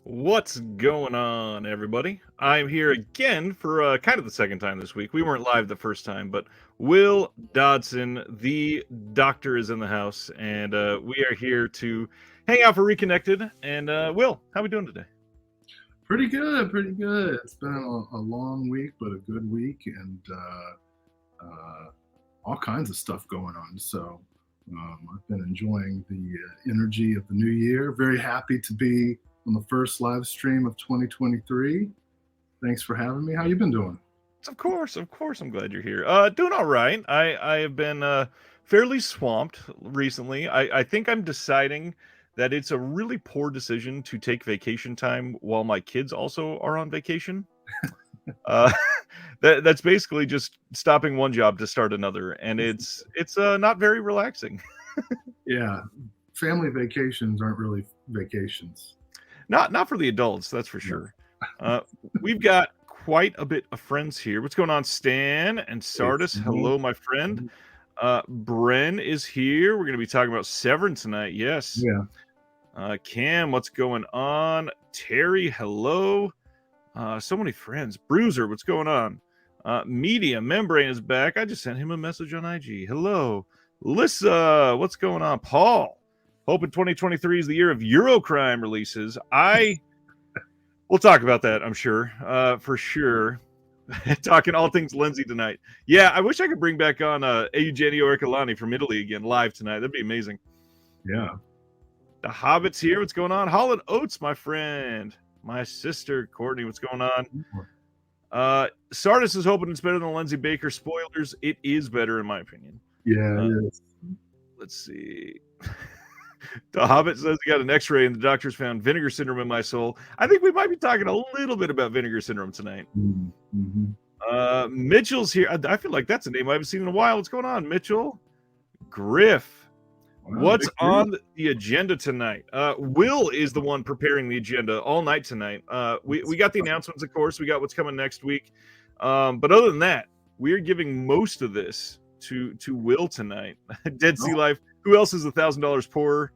What's going on, everybody? I'm here again for kind of the second time this week. We weren't live the first time, but Will Dodson, the doctor, is in the house, and we are here to hang out for Reconnected. And Will, how we doing today? Pretty good, pretty good. It's been a long week, but a good week, and all kinds of stuff going on. So I've been enjoying the energy of the new year. Very happy to be on the first live stream of 2023. Thanks for having me. How you been doing? Of course. I'm glad you're here. Doing all right. I have been fairly swamped recently. I think I'm deciding that it's a really poor decision to take vacation time while my kids also are on vacation. Uh, that's basically just stopping one job to start another, and it's not very relaxing. Yeah, family vacations aren't really vacations. Not for the adults, that's for sure. We've got quite a bit of friends here. What's going on, Stan and Sardis? Hello, my friend. Bren is here. We're going to be talking about Severin tonight. Yes. Yeah. Cam, what's going on? Terry, hello. So many friends. Bruiser, what's going on? Media Membrane is back. I just sent him a message on IG. Hello. Lissa, what's going on? Paul, hoping 2023 is the year of Eurocrime releases. We'll talk about that, I'm sure, for sure. Talking all things Lindsay tonight. Yeah, I wish I could bring back on Eugenio Ercolani from Italy again live tonight. That'd be amazing. Yeah. The Hobbit's here. What's going on? Holland Oates, my friend. My sister, Courtney, what's going on? Sardis is hoping it's better than Lindsay Baker. Spoilers, it is better in my opinion. Yeah, it is. Let's see. The Hobbit says he got an x-ray and the doctors found vinegar syndrome in my soul. I think we might be talking a little bit about vinegar syndrome tonight. Mm-hmm. Mitchell's here. I feel like that's a name I haven't seen in a while. What's going on, Mitchell? Griff. Wow, what's on the agenda tonight? Will is the one preparing the agenda all night tonight. We got the announcements, of course. We got what's coming next week. But other than that, we're giving most of this to Will tonight. Dead Sea Life. Who else is $1,000 poorer?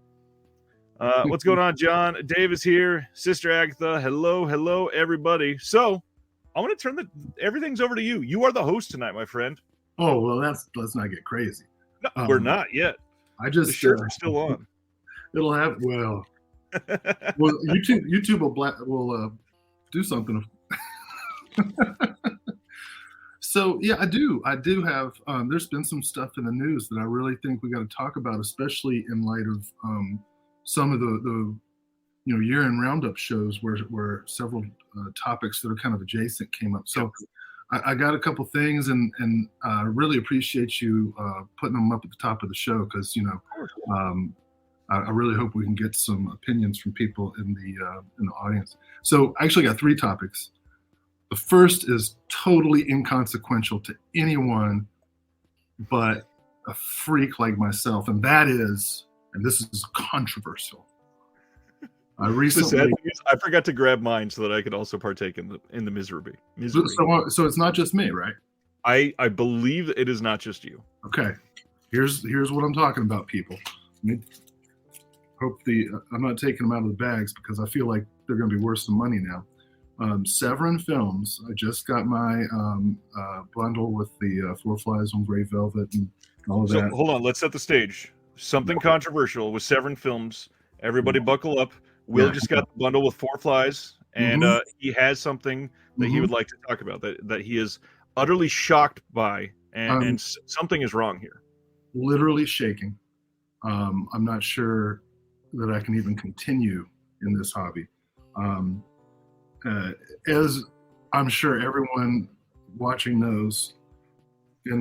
What's going on, John? Dave is here. Sister Agatha. Hello, everybody. So I want to turn everything's over to you. You are the host tonight, my friend. Oh well, let's not get crazy. No, we're not yet. I just the shirts are still on. It'll have well YouTube will do something. So yeah, I do have. There's been some stuff in the news that I really think we got to talk about, especially in light of some of the year-end roundup shows where several topics that are kind of adjacent came up. So I got a couple things, and I really appreciate you putting them up at the top of the show because I really hope we can get some opinions from people in the audience. So I actually got three topics. The first is totally inconsequential to anyone but a freak like myself, and that is, and this is controversial. I recently, I forgot to grab mine so that I could also partake in the misery. So it's not just me, right? I believe it is not just you. Okay, here's what I'm talking about, people. I'm not taking them out of the bags because I feel like they're going to be worth some money now. Severin Films. I just got my bundle with the Four Flies on Gray Velvet and all of that. Hold on, let's set the stage. Something controversial with Severin Films. Everybody buckle up. Will just got the bundle with Four Flies, and he has something that he would like to talk about that he is utterly shocked by, and something is wrong here. Literally shaking. I'm not sure that I can even continue in this hobby. As I'm sure everyone watching knows, in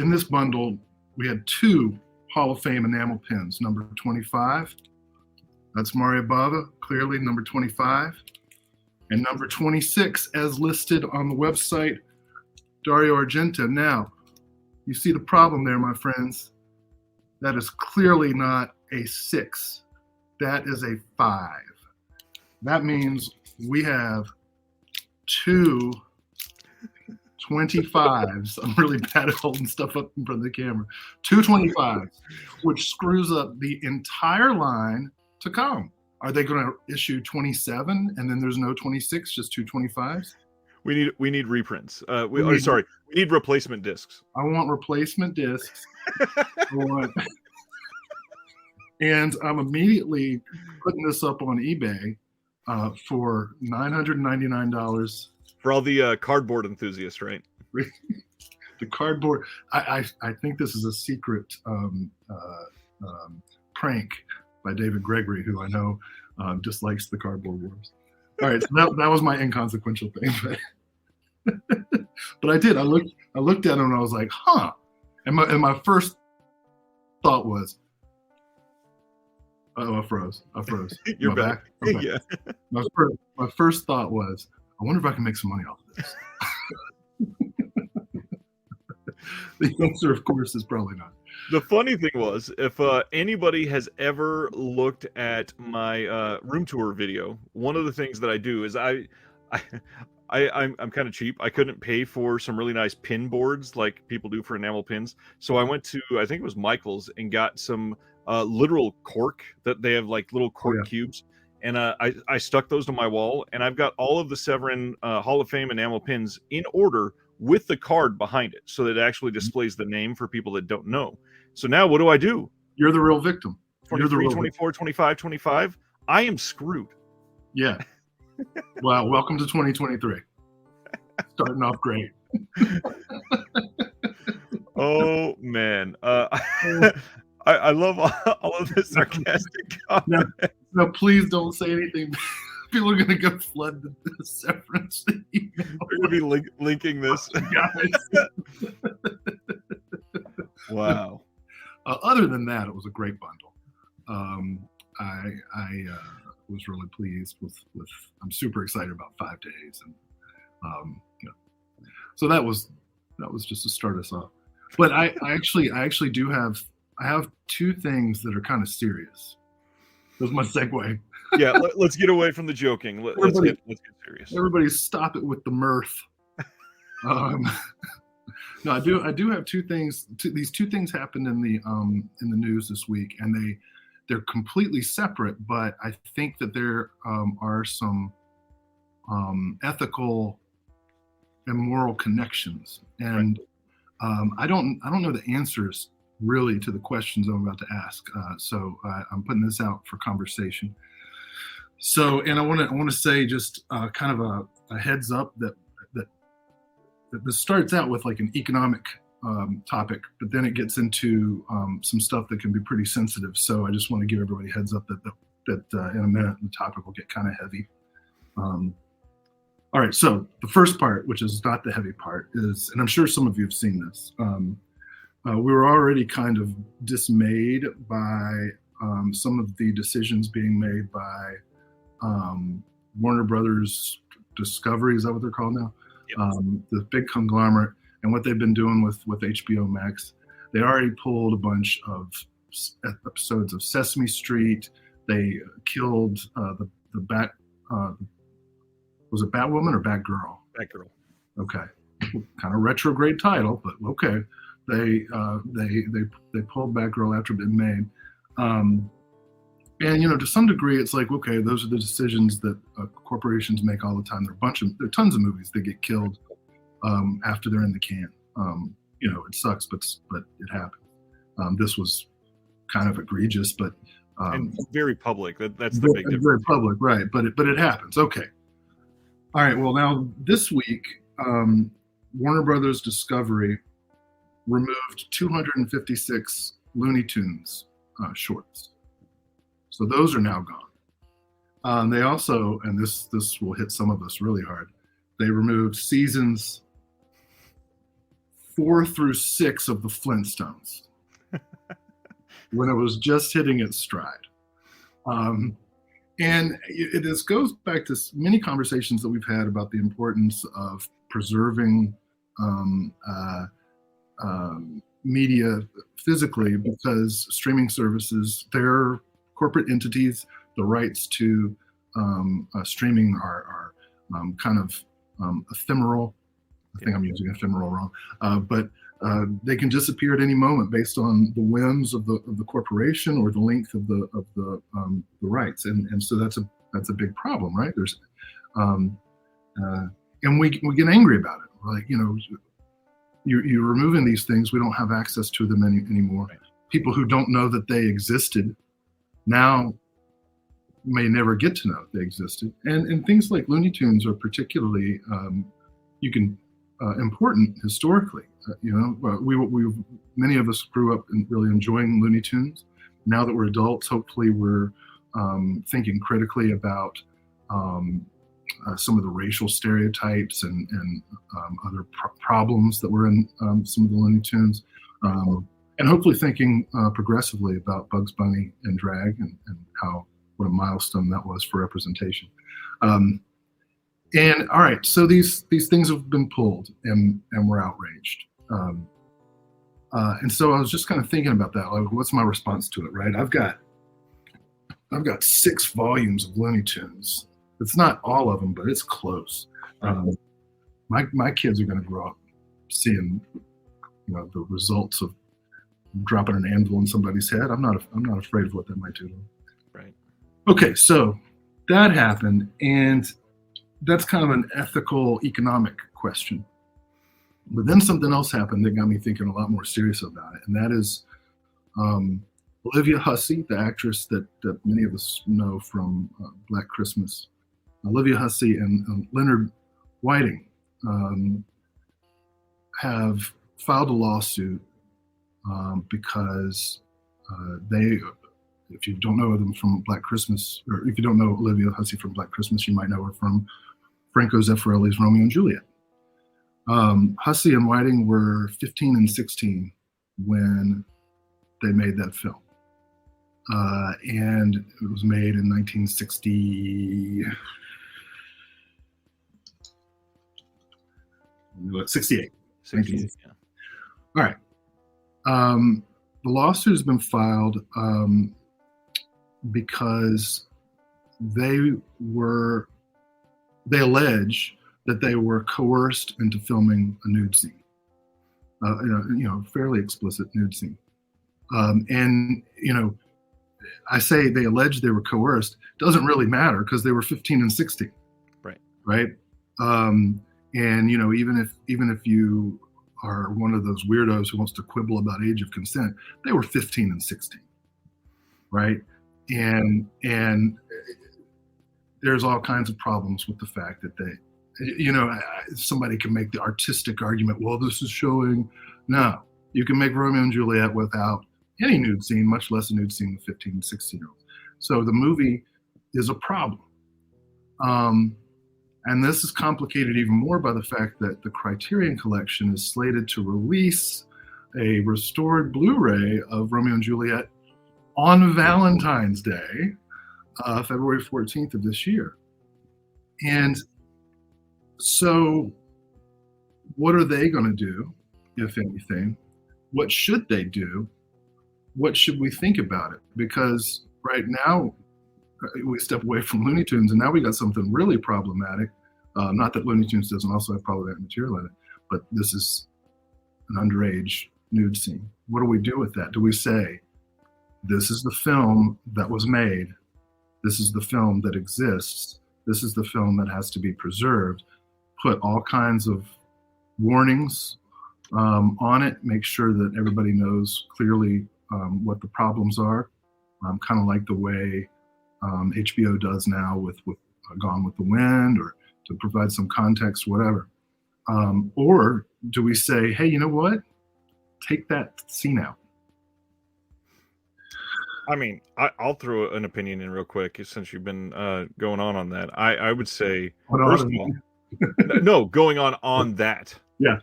this bundle, we had two Hall of Fame enamel pins. Number 25, that's Mario Bava, clearly number 25. And number 26, as listed on the website, Dario Argento. Now, you see the problem there, my friends. That is clearly not a 6. That is a 5. That means we have two 25s. I'm really bad at holding stuff up in front of the camera. 2 25s, which screws up the entire line to come. Are they going to issue 27 and then there's no 26, just two 25s? We need reprints. We need replacement discs. I want replacement discs. And I'm immediately putting this up on eBay for $999. For all the cardboard enthusiasts, right? The cardboard. I think this is a secret prank by David Gregory, who I know dislikes the cardboard wars. All right, so that was my inconsequential thing, but I did. I looked at him and I was like, huh. And my first thought was, oh, I froze. You're back. Yeah. My first thought was, I wonder if I can make some money off of this. The answer, of course, is probably not. The funny thing was, if anybody has ever looked at my room tour video, one of the things that I do is I'm kind of cheap. I couldn't pay for some really nice pin boards like people do for enamel pins, so I went to, I think it was Michael's, and got some literal cork that they have, like little cork cubes, and I stuck those to my wall, and I've got all of the Severin Hall of Fame enamel pins in order with the card behind it, so that it actually displays the name for people that don't know. So now what do? You're the real victim. 23, 24, 25, 25. I am screwed. Yeah. Well, welcome to 2023. Starting off great. Oh, man. I love all of this sarcastic comment. No, please don't say anything. People are going to go flood the Severance email. We're going to be linking this. Guys. Wow. Other than that, it was a great bundle. I was really pleased with. I'm super excited about 5 days, and so that was just to start us off. But I actually do have 2 things that are kind of serious. That was my segue. Yeah, let's get away from the joking. Let's get serious. Everybody, stop it with the mirth. No, I do have 2 things. These 2 things happened in the news this week, and they're completely separate. But I think that there are some ethical and moral connections, and I don't know the answers really to the questions I'm about to ask. So I'm putting this out for conversation. So, and I want to say just kind of a heads up that this starts out with like an economic topic, but then it gets into some stuff that can be pretty sensitive. So I just want to give everybody a heads up that in a minute the topic will get kind of heavy. All right, so the first part, which is not the heavy part, is, and I'm sure some of you have seen this, we were already kind of dismayed by some of the decisions being made by Warner Brothers Discovery, is that what they're called now? Yep. The big conglomerate, and what they've been doing with HBO Max. They already pulled a bunch of episodes of Sesame Street. They killed the Bat. Was it Batwoman or Batgirl? Batgirl. Okay, kind of retrograde title, but okay. They pulled Batgirl after it had been made. And to some degree, it's like, okay, those are the decisions that corporations make all the time. There are tons of movies that get killed after they're in the can. It sucks, but it happens. This was kind of egregious, but and very public. That's the big difference. Very public, right? But it happens. Okay. All right. Well, now this week, Warner Brothers Discovery removed 256 Looney Tunes shorts. So those are now gone. They also, and this will hit some of us really hard, they removed seasons 4 through 6 of the Flintstones when it was just hitting its stride. And this goes back to many conversations that we've had about the importance of preserving media physically, because streaming services, they're corporate entities. The rights to streaming are kind of ephemeral. I think I'm using ephemeral wrong, but They can disappear at any moment based on the whims of the corporation or the length of the rights, and so that's a big problem, right? There's and we get angry about it, like, you're removing these things. We don't have access to them anymore. Right. People who don't know that they existed now may never get to know they existed, and things like Looney Tunes are particularly important historically. We many of us grew up really enjoying Looney Tunes. Now that we're adults, hopefully we're thinking critically about some of the racial stereotypes and other problems that were in some of the Looney Tunes, and hopefully thinking progressively about Bugs Bunny and drag and what a milestone that was for representation. And all right, so these things have been pulled, and we're outraged. And so I was just kind of thinking about that. Like, what's my response to it, right? I've got 6 volumes of Looney Tunes. It's not all of them, but it's close. My kids are going to grow up seeing, the results of dropping an anvil in somebody's head. I'm not afraid of what that might do to them. Right. Okay, so that happened, and that's kind of an ethical, economic question. But then something else happened that got me thinking a lot more serious about it, and that is Olivia Hussey, the actress that many of us know from Black Christmas. Olivia Hussey and Leonard Whiting have filed a lawsuit because they, if you don't know them from Black Christmas, or if you don't know Olivia Hussey from Black Christmas, you might know her from Franco Zeffirelli's Romeo and Juliet. Hussey and Whiting were 15 and 16 when they made that film. And it was made in 1968. Yeah. All right. The lawsuit has been filed because they allege that they were coerced into filming a nude scene, fairly explicit nude scene. And I say they allege they were coerced. Doesn't really matter because they were 15 and 16. Right. And even if you are one of those weirdos who wants to quibble about age of consent, they were 15 and 16. Right. And there's all kinds of problems with the fact that somebody can make the artistic argument, well, this is showing. No, you can make Romeo and Juliet without any nude scene, much less a nude scene with 15 and 16-year-olds. So the movie is a problem. And this is complicated even more by the fact that the Criterion Collection is slated to release a restored Blu-ray of Romeo and Juliet on Valentine's Day, February 14th of this year. And so what are they going to do, if anything? What should they do? What should we think about it? Because right now we step away from Looney Tunes, and now we got something really problematic. Not that Looney Tunes doesn't also have problematic material in it, but this is an underage nude scene. What do we do with that? Do we say, this is the film that was made, this is the film that exists, this is the film that has to be preserved, put all kinds of warnings on it, make sure that everybody knows clearly what the problems are, kind of like the way HBO does now with Gone with the Wind, or to provide some context, whatever. Or do we say, hey, you know what? Take that scene out. I mean, I'll throw an opinion in real quick since you've been going on that. I would say, first of all, no, going on that. Yeah.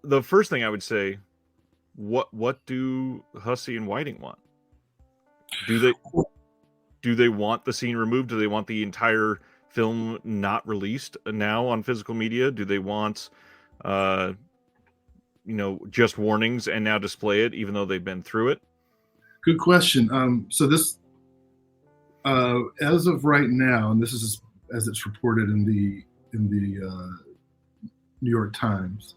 The first thing I would say, what do Hussey and Whiting want? Do they want the scene removed? Do they want the entire film not released now on physical media? Do they want just warnings and now display it even though they've been through it? Good question. So this as of right now, and this is as it's reported in the New York Times,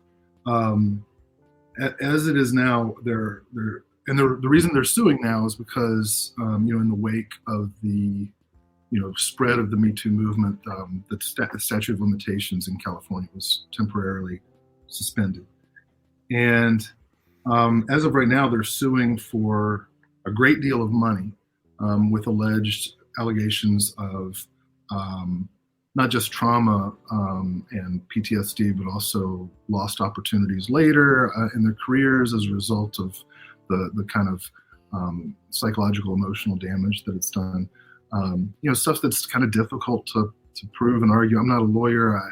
as it is now, and the reason they're suing now is because in the wake of the spread of the Me Too movement, the statute of limitations in California was temporarily suspended, and as of right now, they're suing for a great deal of money, with alleged allegations of not just trauma and PTSD, but also lost opportunities later in their careers as a result of the kind of psychological, emotional damage that it's done. Stuff that's kind of difficult to prove and argue. I'm not a lawyer. I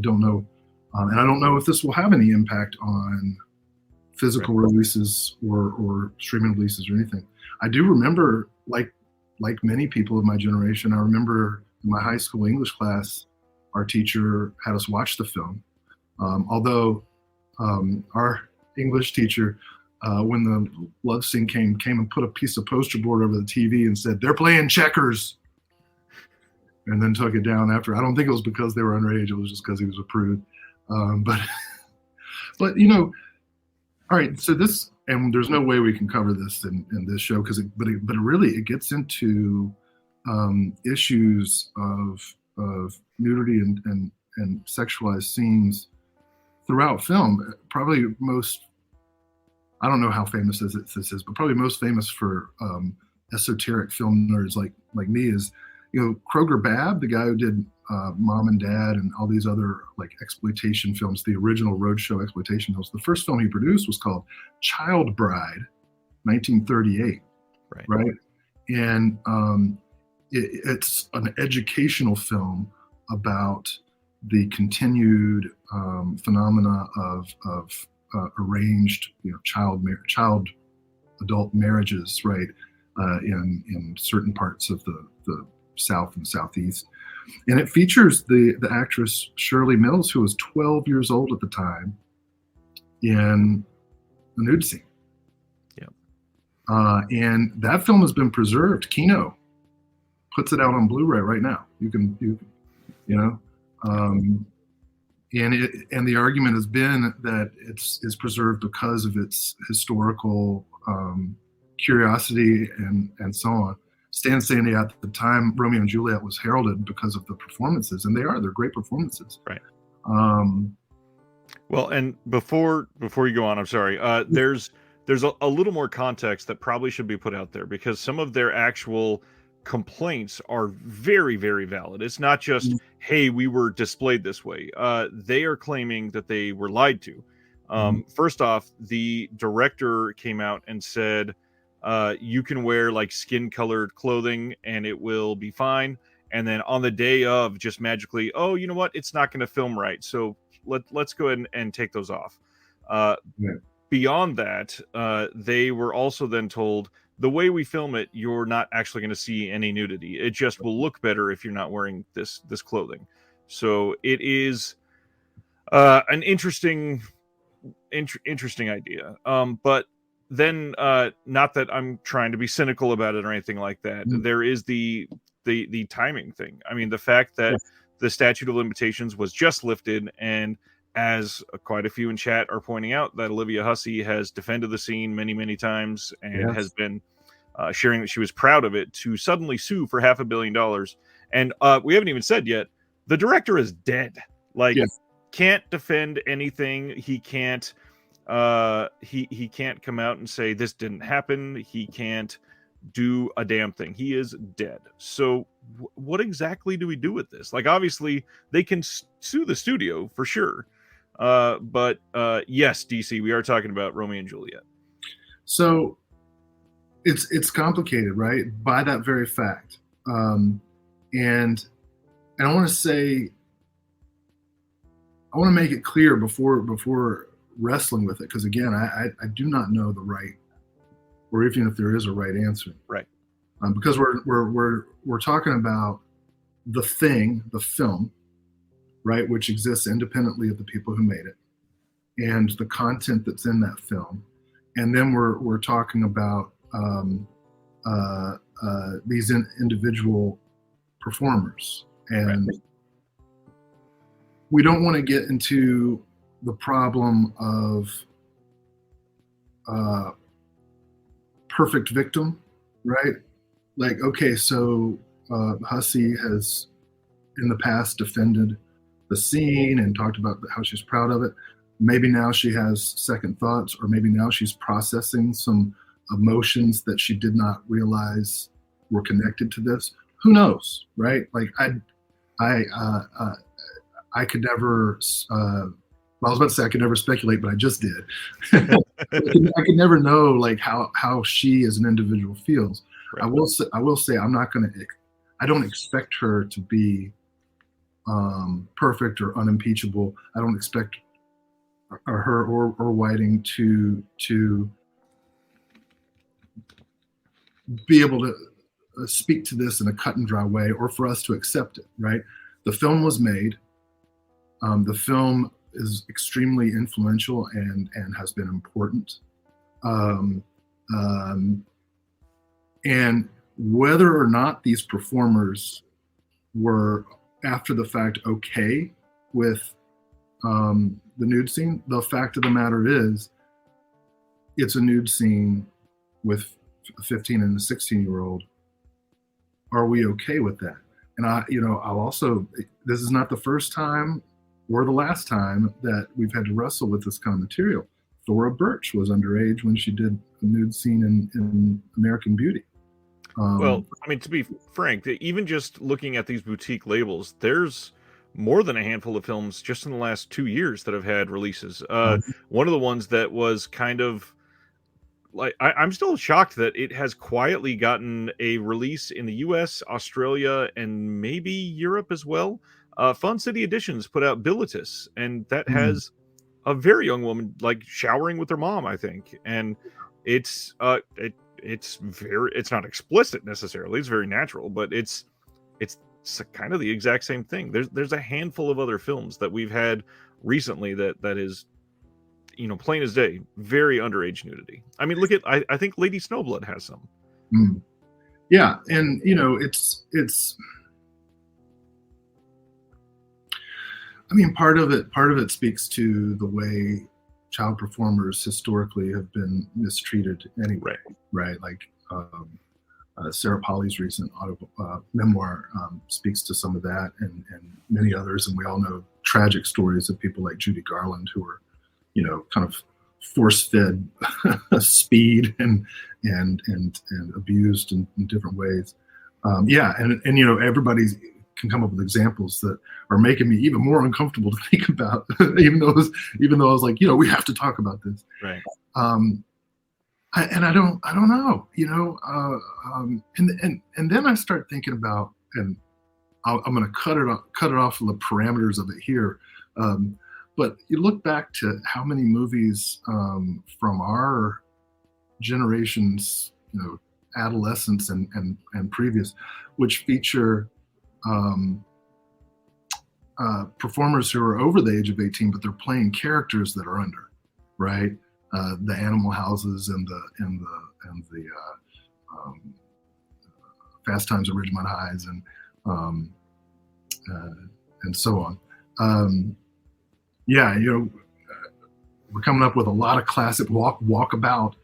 don't know, and I don't know if this will have any impact on physical releases or streaming releases or anything. I do remember, like many people of my generation, I remember in my high school English class, our teacher had us watch the film. Although our English teacher, when the love scene came and put a piece of poster board over the TV and said, "They're playing checkers," and then took it down after. I don't think it was because they were underage. It was just because he was a prude. But all right. So this, and there's no way we can cover this in this show but it really gets into issues of nudity and sexualized scenes throughout film. Probably most, I don't know how famous this is, but probably most famous for esoteric film nerds like me is, Kroger Babb, the guy who did Mom and Dad and all these other like exploitation films, the original Roadshow exploitation films. The first film he produced was called Child Bride, 1938. Right. And it's an educational film about the phenomena of arranged, child adult marriages, right, in certain parts of the South and Southeast. And it features the actress Shirley Mills, who was 12 years old at the time, in the nude scene. Yeah. And that film has been preserved. Kino puts it out on Blu-ray right now. And the argument has been that it's preserved because of its historical curiosity and so on. Stan saying at the time Romeo and Juliet was heralded because of the performances, and they're great performances. Right. Well, and before you go on, I'm sorry. There's a little more context that probably should be put out there, because some of their actual complaints are very, very valid. It's not just, hey, we were displayed this way. They are claiming that they were lied to. First off, the director came out and said, you can wear like skin colored clothing and it will be fine. And then on the day of, just magically, oh, you know what? It's not going to film right. So let's go ahead and take those off. Beyond that, they were also then told, the way we film it, you're not actually going to see any nudity. It just will look better if you're not wearing this clothing. So it is an interesting idea. But then, not that I'm trying to be cynical about it or anything like that. There is the timing thing. I mean, the fact that the statute of limitations was just lifted, and as quite a few in chat are pointing out, that Olivia Hussey has defended the scene many, many times and has been sharing that she was proud of it, to suddenly sue for $500 million. And we haven't even said yet, the director is dead. Can't defend anything. He can't. He can't come out and say this didn't happen. He can't do a damn thing. He is dead. So what exactly do we do with this? Like, obviously they can sue the studio for sure. But yes, DC, we are talking about Romeo and Juliet. So it's complicated, right? By that very fact. And I want to make it clear before wrestling with it, because again, I do not know the right, or even if there is a right answer. Right. Because we're talking about the film, right, which exists independently of the people who made it, and the content that's in that film, and then we're talking about these individual performers, and we don't want to get into the problem of perfect victim, right? Like, okay, so Hussey has in the past defended the scene and talked about how she's proud of it. Maybe now she has second thoughts, or maybe now she's processing some emotions that she did not realize were connected to this. Who knows, right? Like I could never. Well, I was about to say I could never speculate, but I just did. I could never know like how she as an individual feels. Right. I will say I'm not going to. I don't expect her to be perfect or unimpeachable. I don't expect her or Whiting to be able to speak to this in a cut and dry way, or for us to accept it. Right? The film was made. The film is extremely influential and has been important. And whether or not these performers were after the fact okay with the nude scene, the fact of the matter is it's a nude scene with a 15 and a 16-year-old. Are we okay with that? And I'll also, this is not the first time or the last time that we've had to wrestle with this kind of material. Thora Birch was underage when she did a nude scene in American Beauty. Well, I mean, to be frank, even just looking at these boutique labels, there's more than a handful of films just in the last 2 years that have had releases. One of the ones that was kind of like, I'm still shocked that it has quietly gotten a release in the US, Australia, and maybe Europe as well. Fun City Editions put out Bilitis, and that has a very young woman like showering with her mom, I think. And it's it's not explicit necessarily, it's very natural, but it's kind of the exact same thing. There's a handful of other films that we've had recently that is, plain as day, very underage nudity. I mean, look at I think Lady Snowblood has some. Yeah, and it's I mean, part of it speaks to the way child performers historically have been mistreated anyway, right? Like Sarah Polley's recent memoir speaks to some of that, and many others, and we all know tragic stories of people like Judy Garland who were, kind of force-fed speed and abused in different ways. And everybody can come up with examples that are making me even more uncomfortable to think about, even though I was like, we have to talk about this. Right. I don't know, and then I start thinking about, and I'm going to cut it off from the parameters of it here. But you look back to how many movies from our generations, adolescence and previous, which feature performers who are over the age of 18, but they're playing characters that are under, right? The Animal Houses and the Fast Times at Ridgemont Highs and so on. We're coming up with a lot of classic walkabout.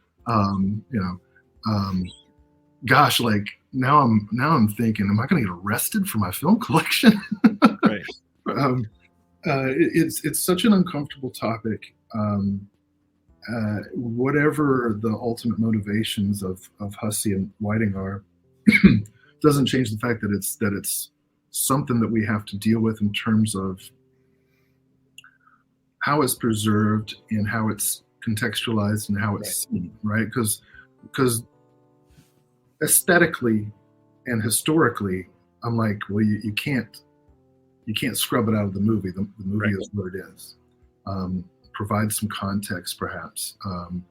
Gosh, like now I'm thinking, am I going to get arrested for my film collection? Right. It's such an uncomfortable topic. Whatever the ultimate motivations of Hussey and Whiting are, doesn't change the fact that it's something that we have to deal with in terms of how it's preserved and how it's contextualized and how it's seen, right? Because aesthetically and historically, I'm like, well, you can't scrub it out of the movie. The movie is what it is. Provide some context, perhaps. On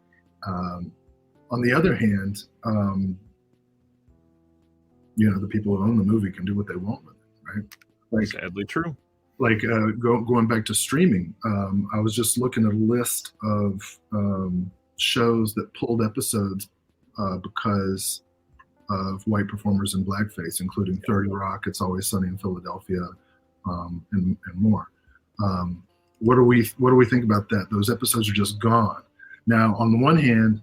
the other hand, the people who own the movie can do what they want with it, right? Like, sadly true. Like going back to streaming, I was just looking at a list of shows that pulled episodes because of white performers in blackface, including 30 Rock, It's Always Sunny in Philadelphia, and more. what do we think about that? Those episodes are just gone. Now, on the one hand,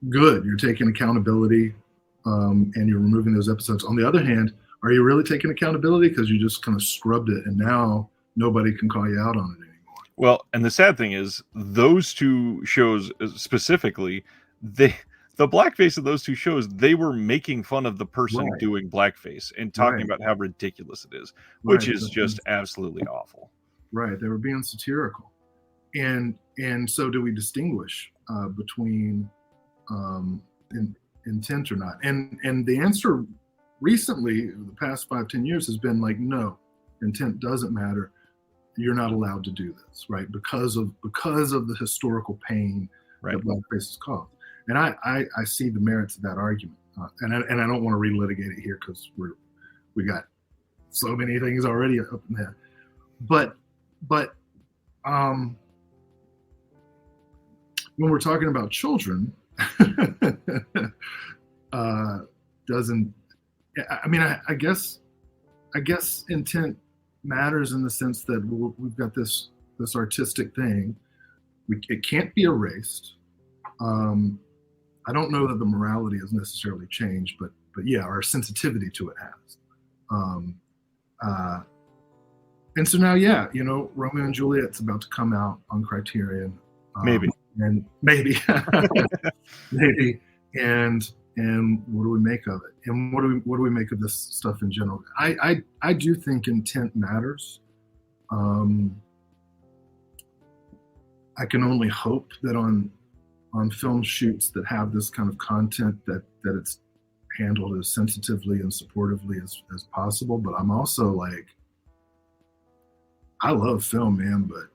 good, you're taking accountability, and you're removing those episodes. On the other hand, are you really taking accountability because you just kind of scrubbed it and now nobody can call you out on it anymore? Well, and the sad thing is, those two shows specifically, the blackface of those two shows, they were making fun of the person Right. doing blackface and talking Right. about how ridiculous it is, which Right. is just absolutely awful. Right. They were being satirical. And so do we distinguish between intent or not? And the answer recently, the past 5-10 years, has been like, no, intent doesn't matter. You're not allowed to do this, right? Because of the historical pain Right. that blackface has caused. And I see the merits of that argument, and I don't want to relitigate it here because we got so many things already up in there. But when we're talking about children, doesn't, I mean, I guess intent matters in the sense that we've got this artistic thing. It can't be erased. I don't know that the morality has necessarily changed, but yeah, our sensitivity to it has. And so now, yeah, Romeo and Juliet's about to come out on Criterion. Maybe. And maybe, maybe. And what do we make of it? And what do we make of this stuff in general? I do think intent matters. I can only hope that on film shoots that have this kind of content that it's handled as sensitively and supportively as possible. But I'm also like, I love film, man, but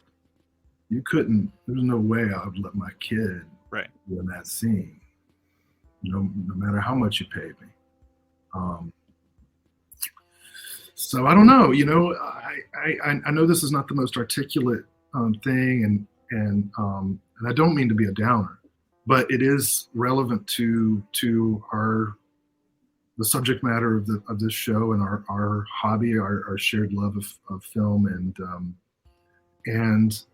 there's no way I would let my kid right be in that scene, no matter how much you paid me. So I don't know, I know this is not the most articulate thing, and I don't mean to be a downer, but it is relevant to the subject matter of this show and our hobby, our shared love of film, and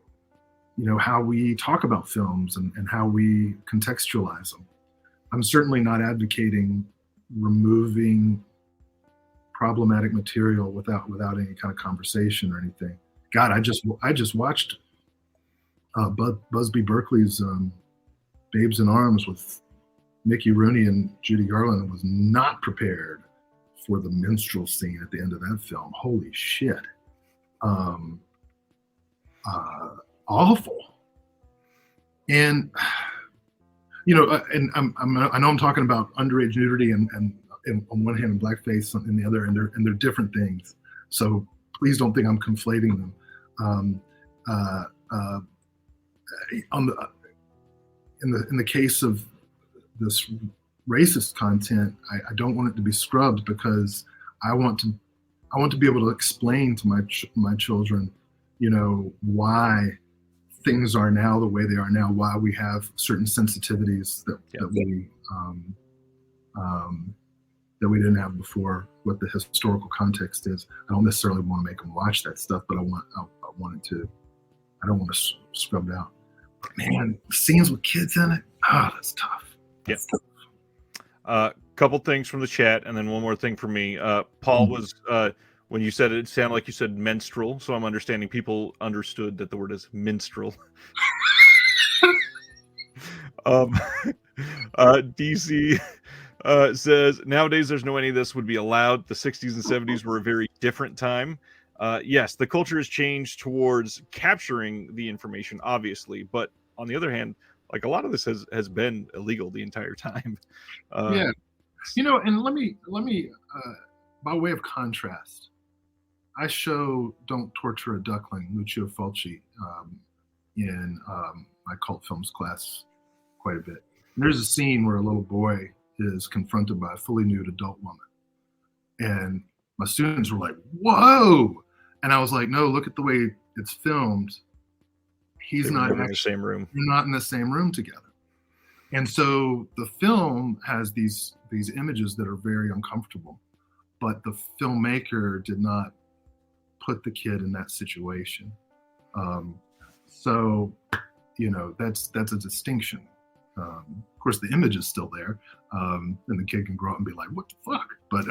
how we talk about films and how we contextualize them. I'm certainly not advocating removing problematic material without any kind of conversation or anything. God, I just watched Busby Berkeley's Babes in Arms with Mickey Rooney and Judy Garland, and was not prepared for the minstrel scene at the end of that film. Holy shit. Awful. And and I know I'm talking about underage nudity and on one hand and blackface on the other, and they're different things. So please don't think I'm conflating them. In the case of this racist content, I don't want it to be scrubbed, because I want to be able to explain to my children, why things are now the way they are now, why we have certain sensitivities that we didn't have before, what the historical context is. I don't necessarily want to make them watch that stuff, but I don't want to scrub it out. But man, scenes with kids in it, that's tough. Yep. Couple things from the chat, and then one more thing from me. Paul was when you said it sounded like you said menstrual, so I'm understanding people understood that the word is minstrel. DC says nowadays there's no any of this would be allowed. The 60s and 70s were a very different time. Yes, the culture has changed towards capturing the information, obviously, but on the other hand, like a lot of this has been illegal the entire time. Yeah, and let me by way of contrast, I show "Don't Torture a Duckling," Lucio Fulci, in my cult films class quite a bit. And there's a scene where a little boy is confronted by a fully nude adult woman, and my students were like, "Whoa!" And I was like, "No, look at the way it's filmed. He's not in the same room. You're not in the same room together." And so the film has these images that are very uncomfortable, but the filmmaker did not put the kid in that situation. So, that's a distinction. Of course, the image is still there, and the kid can grow up and be like, "What the fuck?" But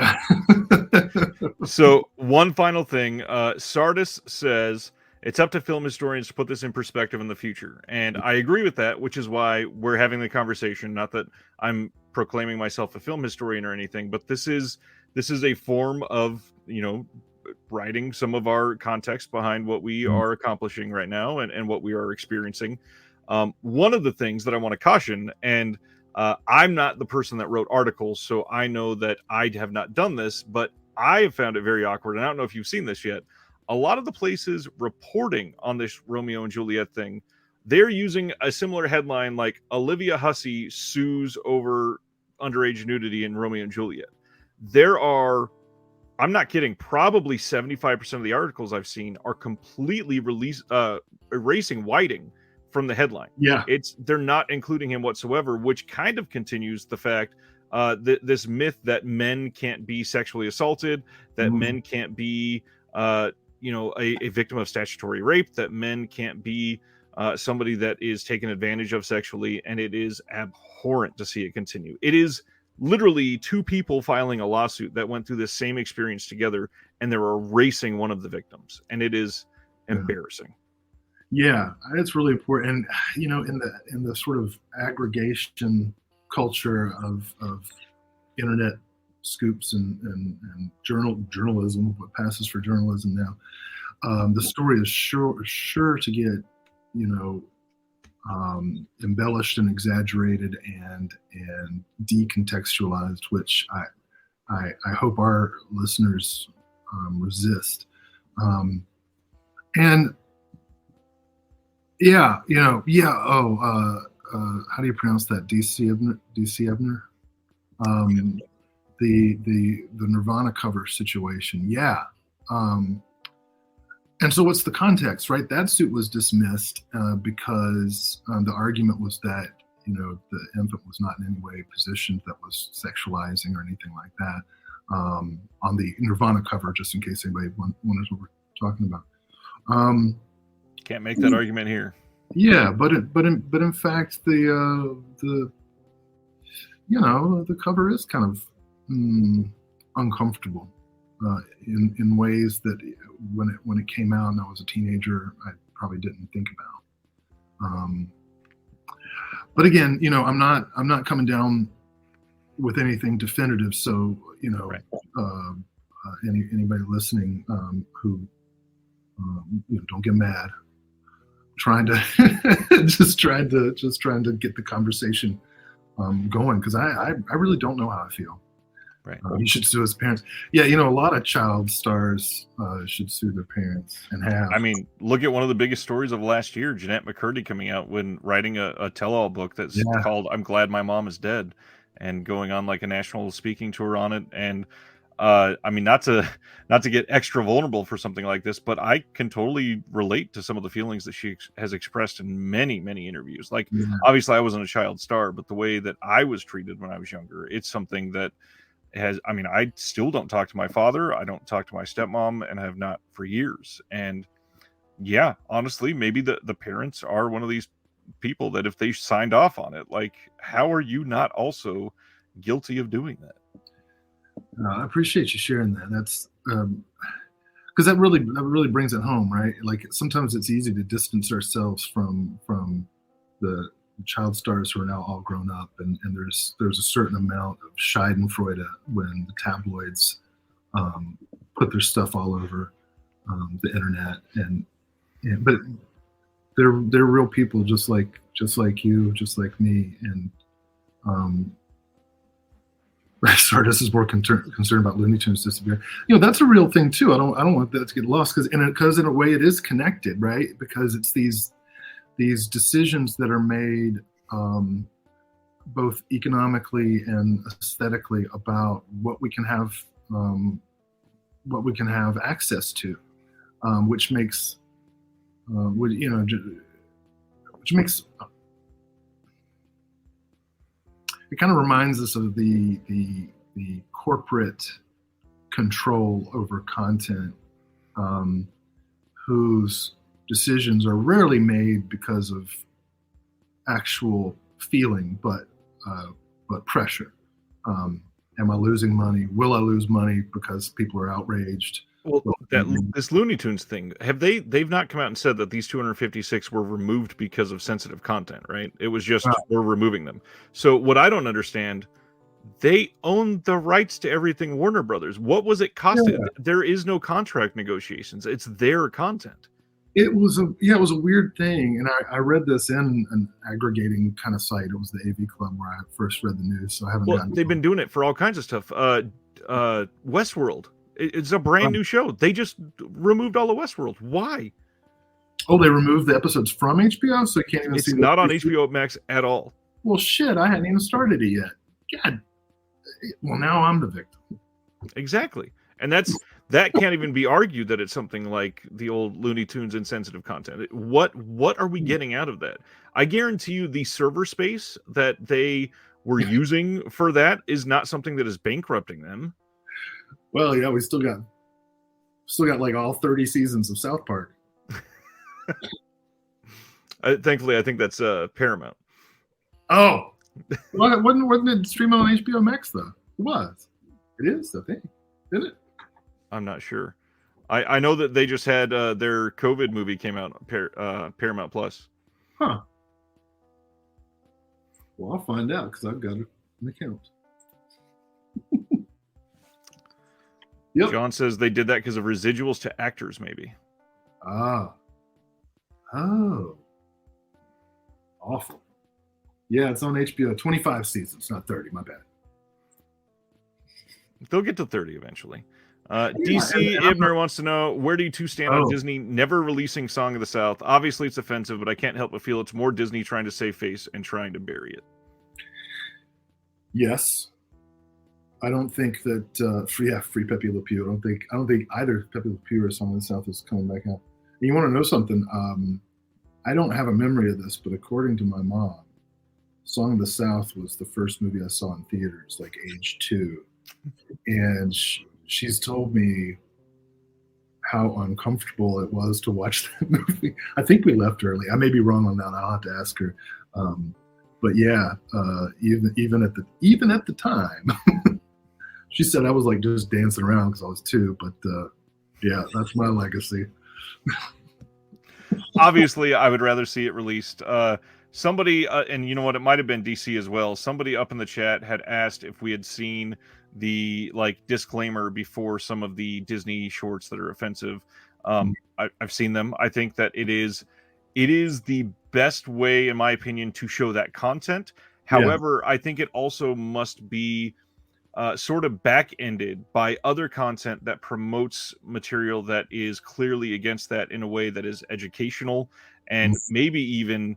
So one final thing, Sardis says it's up to film historians to put this in perspective in the future, and I agree with that, which is why we're having the conversation. Not that I'm proclaiming myself a film historian or anything, but this is a form of writing some of our context behind what we are accomplishing right now and what we are experiencing. One of the things that I want to caution, and I'm not the person that wrote articles, so I know that I have not done this, but I have found it very awkward. And I don't know if you've seen this yet. A lot of the places reporting on this Romeo and Juliet thing, they're using a similar headline like Olivia Hussey sues over underage nudity in Romeo and Juliet. There are, I'm not kidding, probably 75% of the articles I've seen are completely erasing Whiting from the headline. yeah, They're not including him whatsoever, which kind of continues the fact this myth that men can't be sexually assaulted, that men can't be a victim of statutory rape, that men can't be somebody that is taken advantage of sexually, and it is abhorrent to see it continue. It is literally two people filing a lawsuit that went through this same experience together, and they're erasing one of the victims, and it is embarrassing. Yeah, it's really important. And in the sort of aggregation culture of internet scoops and journalism, what passes for journalism now, the story is sure to get embellished and exaggerated and decontextualized, which I hope our listeners resist. And how do you pronounce that? DC Ebner? The Nirvana cover situation. Yeah. And so what's the context, right? That suit was dismissed because the argument was that, the infant was not in any way positioned that was sexualizing or anything like that on the Nirvana cover, just in case anybody wonders what we're talking about. Can't make that argument here. Yeah, but in fact, the cover is kind of uncomfortable in ways that when it came out and I was a teenager, I probably didn't think about. But again, I'm not coming down with anything definitive. So right. Anybody listening who don't get mad. Trying to just trying to get the conversation going, because I really don't know how I feel. Right. You should sue his parents. Yeah, a lot of child stars should sue their parents and have. I mean, look at one of the biggest stories of last year, Jeanette McCurdy coming out when writing a tell-all book that's called "I'm Glad My Mom Is Dead," and going on like a national speaking tour on it. And I mean, not to get extra vulnerable for something like this, but I can totally relate to some of the feelings that she has expressed in many, many interviews. Like, obviously I wasn't a child star, but the way that I was treated when I was younger, it's something that I still don't talk to my father. I don't talk to my stepmom, and have not for years. And yeah, honestly, maybe the parents are one of these people that if they signed off on it, like, how are you not also guilty of doing that? I appreciate you sharing that. That's because that really brings it home, right? Like, sometimes it's easy to distance ourselves from the child stars who are now all grown up, and there's a certain amount of Schadenfreude when the tabloids put their stuff all over the internet, but they're real people, just like you, just like me, and Sardis is more concerned about Looney Tunes disappearing. That's a real thing too. I don't want that to get lost, because in a way it is connected, right? Because it's these decisions that are made both economically and aesthetically about what we can have access to, which makes it kind of reminds us of the corporate control over content whose decisions are rarely made because of actual feeling, but pressure. Am I losing money? Will I lose money because people are outraged? Well, this Looney Tunes thing, they've not come out and said that these 256 were removed because of sensitive content, right? It was just we're removing them. So what I don't understand, they own the rights to everything Warner Brothers. What was it costing? Yeah. There is no contract negotiations. It's their content. It was a weird thing, and I read this in an aggregating kind of site. It was the AV Club where I first read the news, so I haven't. Well, they've been doing it for all kinds of stuff. Westworld. It's a brand new show. They just removed all of Westworld. Why? Oh, they removed the episodes from HBO, so you can't even see. It's not on HBO Max at all. Well, shit, I hadn't even started it yet. God. Well, now I'm the victim. Exactly, and that can't even be argued that it's something like the old Looney Tunes insensitive content. What are we getting out of that? I guarantee you, the server space that they were using for that is not something that is bankrupting them. Well, yeah, we still got like all 30 seasons of South Park. Thankfully, I think that's Paramount. Oh, well, wasn't it streaming on HBO Max though? It was. It is, I think. Isn't it? I'm not sure. I know that they just had their COVID movie came out on Paramount Plus. Huh. Well, I'll find out because I've got an account. Yep. John says they did that because of residuals to actors, maybe. Ah. Oh. Awful. Yeah, it's on HBO. 25 seasons, not 30. My bad. They'll get to 30 eventually. DC Ibner wants to know, where do you two stand on Disney never releasing Song of the South? Obviously, it's offensive, but I can't help but feel it's more Disney trying to save face and trying to bury it. Yes. I don't think that free Pepe Le Pew. I don't think either Pepe Le Pew or Song of the South is coming back out. And you want to know something? I don't have a memory of this, but according to my mom, Song of the South was the first movie I saw in theaters, like age 2, and she's told me how uncomfortable it was to watch that movie. I think we left early. I may be wrong on that. I'll have to ask her. But yeah, even at the time. She said I was like just dancing around because I was 2, but yeah, that's my legacy. Obviously, I would rather see it released. Somebody, and you know what, it might have been DC as well. Somebody up in the chat had asked if we had seen the disclaimer before some of the Disney shorts that are offensive. I've seen them. I think that it is the best way, in my opinion, to show that content. However, I think it also must be sort of back-ended by other content that promotes material that is clearly against that in a way that is educational, and maybe even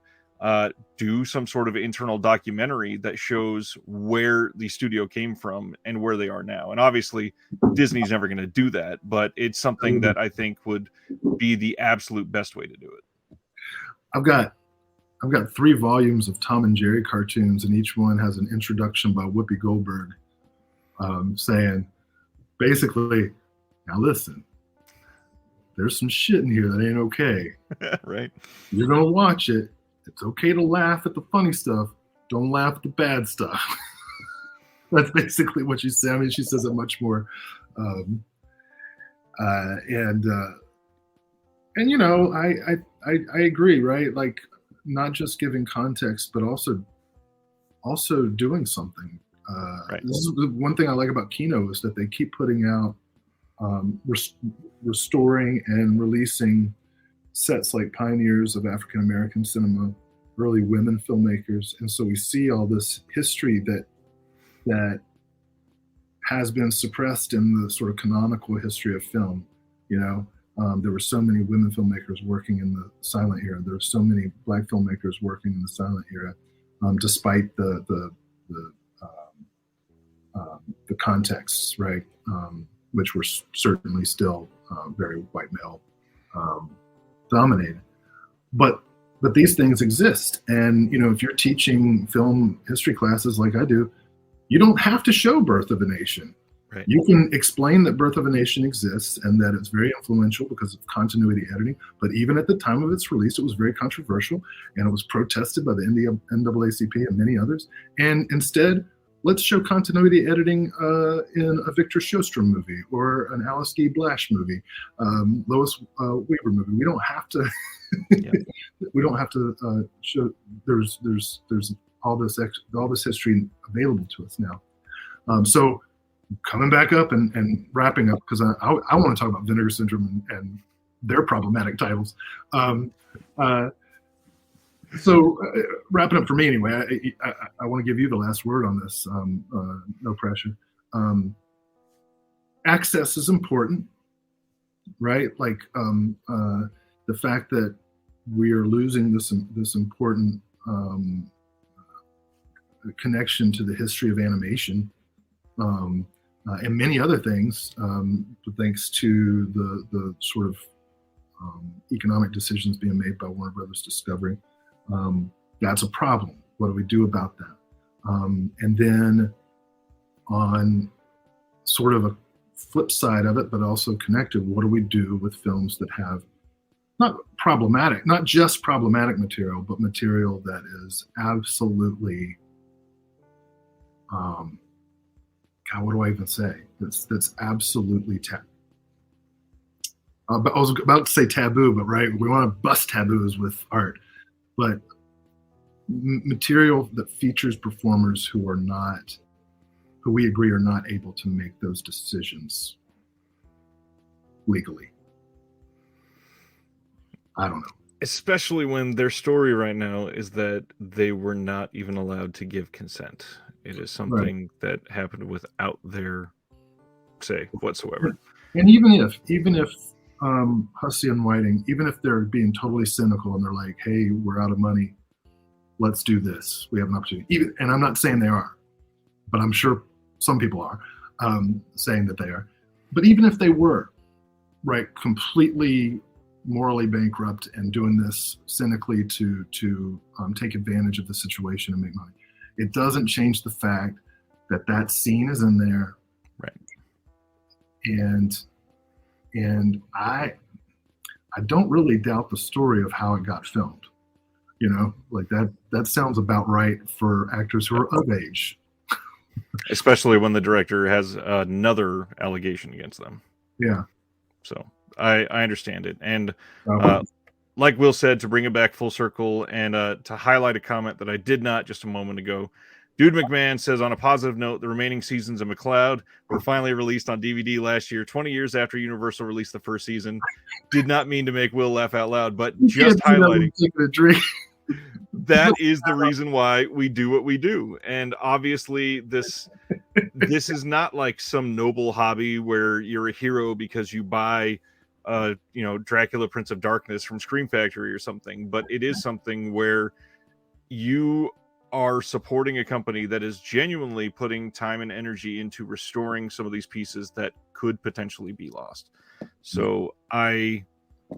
do some sort of internal documentary that shows where the studio came from and where they are now. And obviously, Disney's never going to do that, but it's something that I think would be the absolute best way to do it. I've got 3 volumes of Tom and Jerry cartoons, and each one has an introduction by Whoopi Goldberg. Saying, basically, now listen, there's some shit in here that ain't okay. Right. You're going to watch it. It's okay to laugh at the funny stuff. Don't laugh at the bad stuff. That's basically what she said. I mean, she says it much more. And you know, I agree, right? Like, not just giving context, but also doing something. Right. This is the one thing I like about Kino is that they keep putting out, restoring and releasing sets like pioneers of African American cinema, early women filmmakers, and so we see all this history that has been suppressed in the sort of canonical history of film. You know, there were so many women filmmakers working in the silent era. There were so many Black filmmakers working in the silent era, despite the contexts, right, which were certainly still very white male dominated. But these things exist, and you know, if you're teaching film history classes like I do, you don't have to show Birth of a Nation. Right. You can explain that Birth of a Nation exists and that it's very influential because of continuity editing, but even at the time of its release, it was very controversial and it was protested by the NAACP and many others. And instead, let's show continuity editing in a Victor Sjostrom movie or an Alice Guy Blash movie, Lois Weaver movie. We don't have to. We don't have to show. There's all this history available to us now. So coming back up and wrapping up, because I want to talk about Vinegar Syndrome and their problematic titles. So wrapping up for me anyway, I want to give you the last word on this. No pressure. Access is important, right? Like the fact that we are losing this important connection to the history of animation and many other things, thanks to the sort of economic decisions being made by Warner Brothers Discovery. That's a problem. What do we do about that? And then on sort of a flip side of it, but also connected, what do we do with films that have not just problematic material, but material that is absolutely, God, what do I even say? That's absolutely but I was about to say taboo, but right, we want to bust taboos with art. But material that features performers who we agree are not able to make those decisions legally. I don't know. Especially when their story right now is that they were not even allowed to give consent. It is something that happened without their say whatsoever. And even if Hussey and Whiting, even if they're being totally cynical and they're like, hey, we're out of money, let's do this, we have an opportunity. And I'm not saying they are, but I'm sure some people are saying that they are. But even if they were, right, completely morally bankrupt and doing this cynically to take advantage of the situation and make money, it doesn't change the fact that that scene is in there. Right. And I don't really doubt the story of how it got filmed. You know, like that sounds about right for actors who are of age. Especially when the director has another allegation against them. Yeah. So I understand it. And like Will said, to bring it back full circle and to highlight a comment that I did not just a moment ago, Dude McMahon says, on a positive note, the remaining seasons of McCloud were finally released on DVD last year, 20 years after Universal released the first season. Did not mean to make Will laugh out loud, but just highlighting that is the reason why we do what we do. And obviously this is not like some noble hobby where you're a hero because you buy Dracula Prince of Darkness from Scream Factory or something, but it is something where you are supporting a company that is genuinely putting time and energy into restoring some of these pieces that could potentially be lost. So I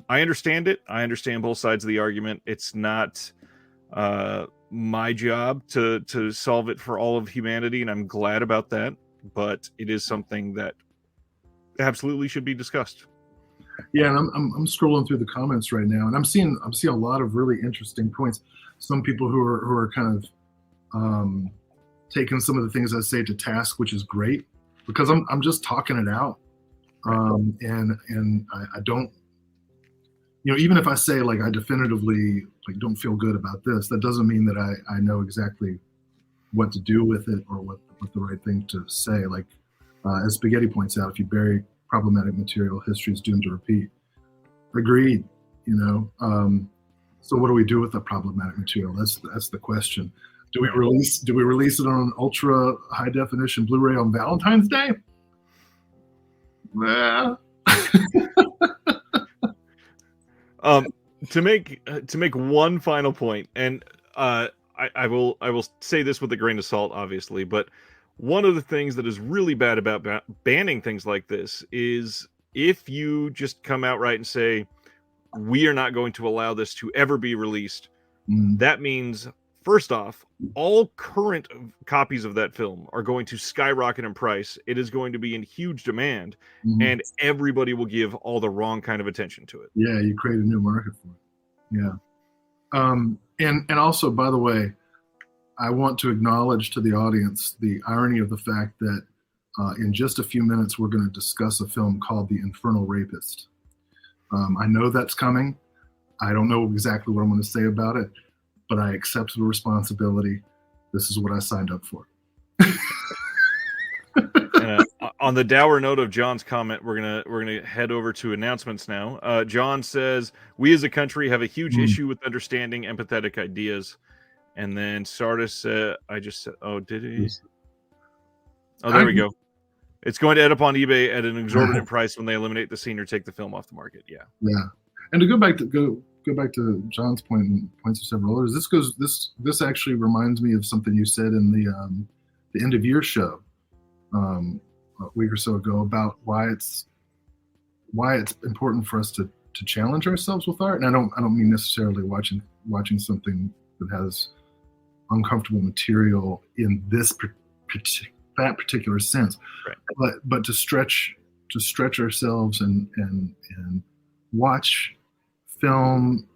understand it. I understand both sides of the argument. It's not my job to solve it for all of humanity, and I'm glad about that, but it is something that absolutely should be discussed. Yeah, and I'm scrolling through the comments right now, and I'm seeing a lot of really interesting points. Some people who are kind of taking some of the things I say to task, which is great because I'm just talking it out, and I don't, even if I say like I definitively like don't feel good about this, that doesn't mean that I know exactly what to do with it or what the right thing to say. Like as Spaghetti points out, if you bury problematic material, history is doomed to repeat. Agreed. So what do we do with the problematic material? That's the question. Do we release it on an ultra high definition Blu-ray on Valentine's Day? Well. To make one final point, and I will say this with a grain of salt, obviously, but one of the things that is really bad about banning things like this is if you just come outright and say, we are not going to allow this to ever be released, that means First off, all current copies of that film are going to skyrocket in price. It is going to be in huge demand, and everybody will give all the wrong kind of attention to it. Yeah, you create a new market for it. Yeah. And also, by the way, I want to acknowledge to the audience the irony of the fact that in just a few minutes, we're going to discuss a film called The Infernal Rapist. I know that's coming. I don't know exactly what I'm going to say about it, but I accept the responsibility. This is what I signed up for. On the dour note of John's comment, we're gonna head over to announcements now. John says, "We as a country have a huge issue with understanding empathetic ideas." And then Sardis said, "I just said, oh, did he? Oh, there we go. It's going to end up on eBay at an exorbitant price when they eliminate the scene or take the film off the market." Yeah. Yeah. And to go back to John's point and points of several others, this actually reminds me of something you said in the end of year show a week or so ago about why it's important for us to challenge ourselves with art. And I don't mean necessarily watching something that has uncomfortable material in that particular sense, right. but to stretch ourselves and watch film,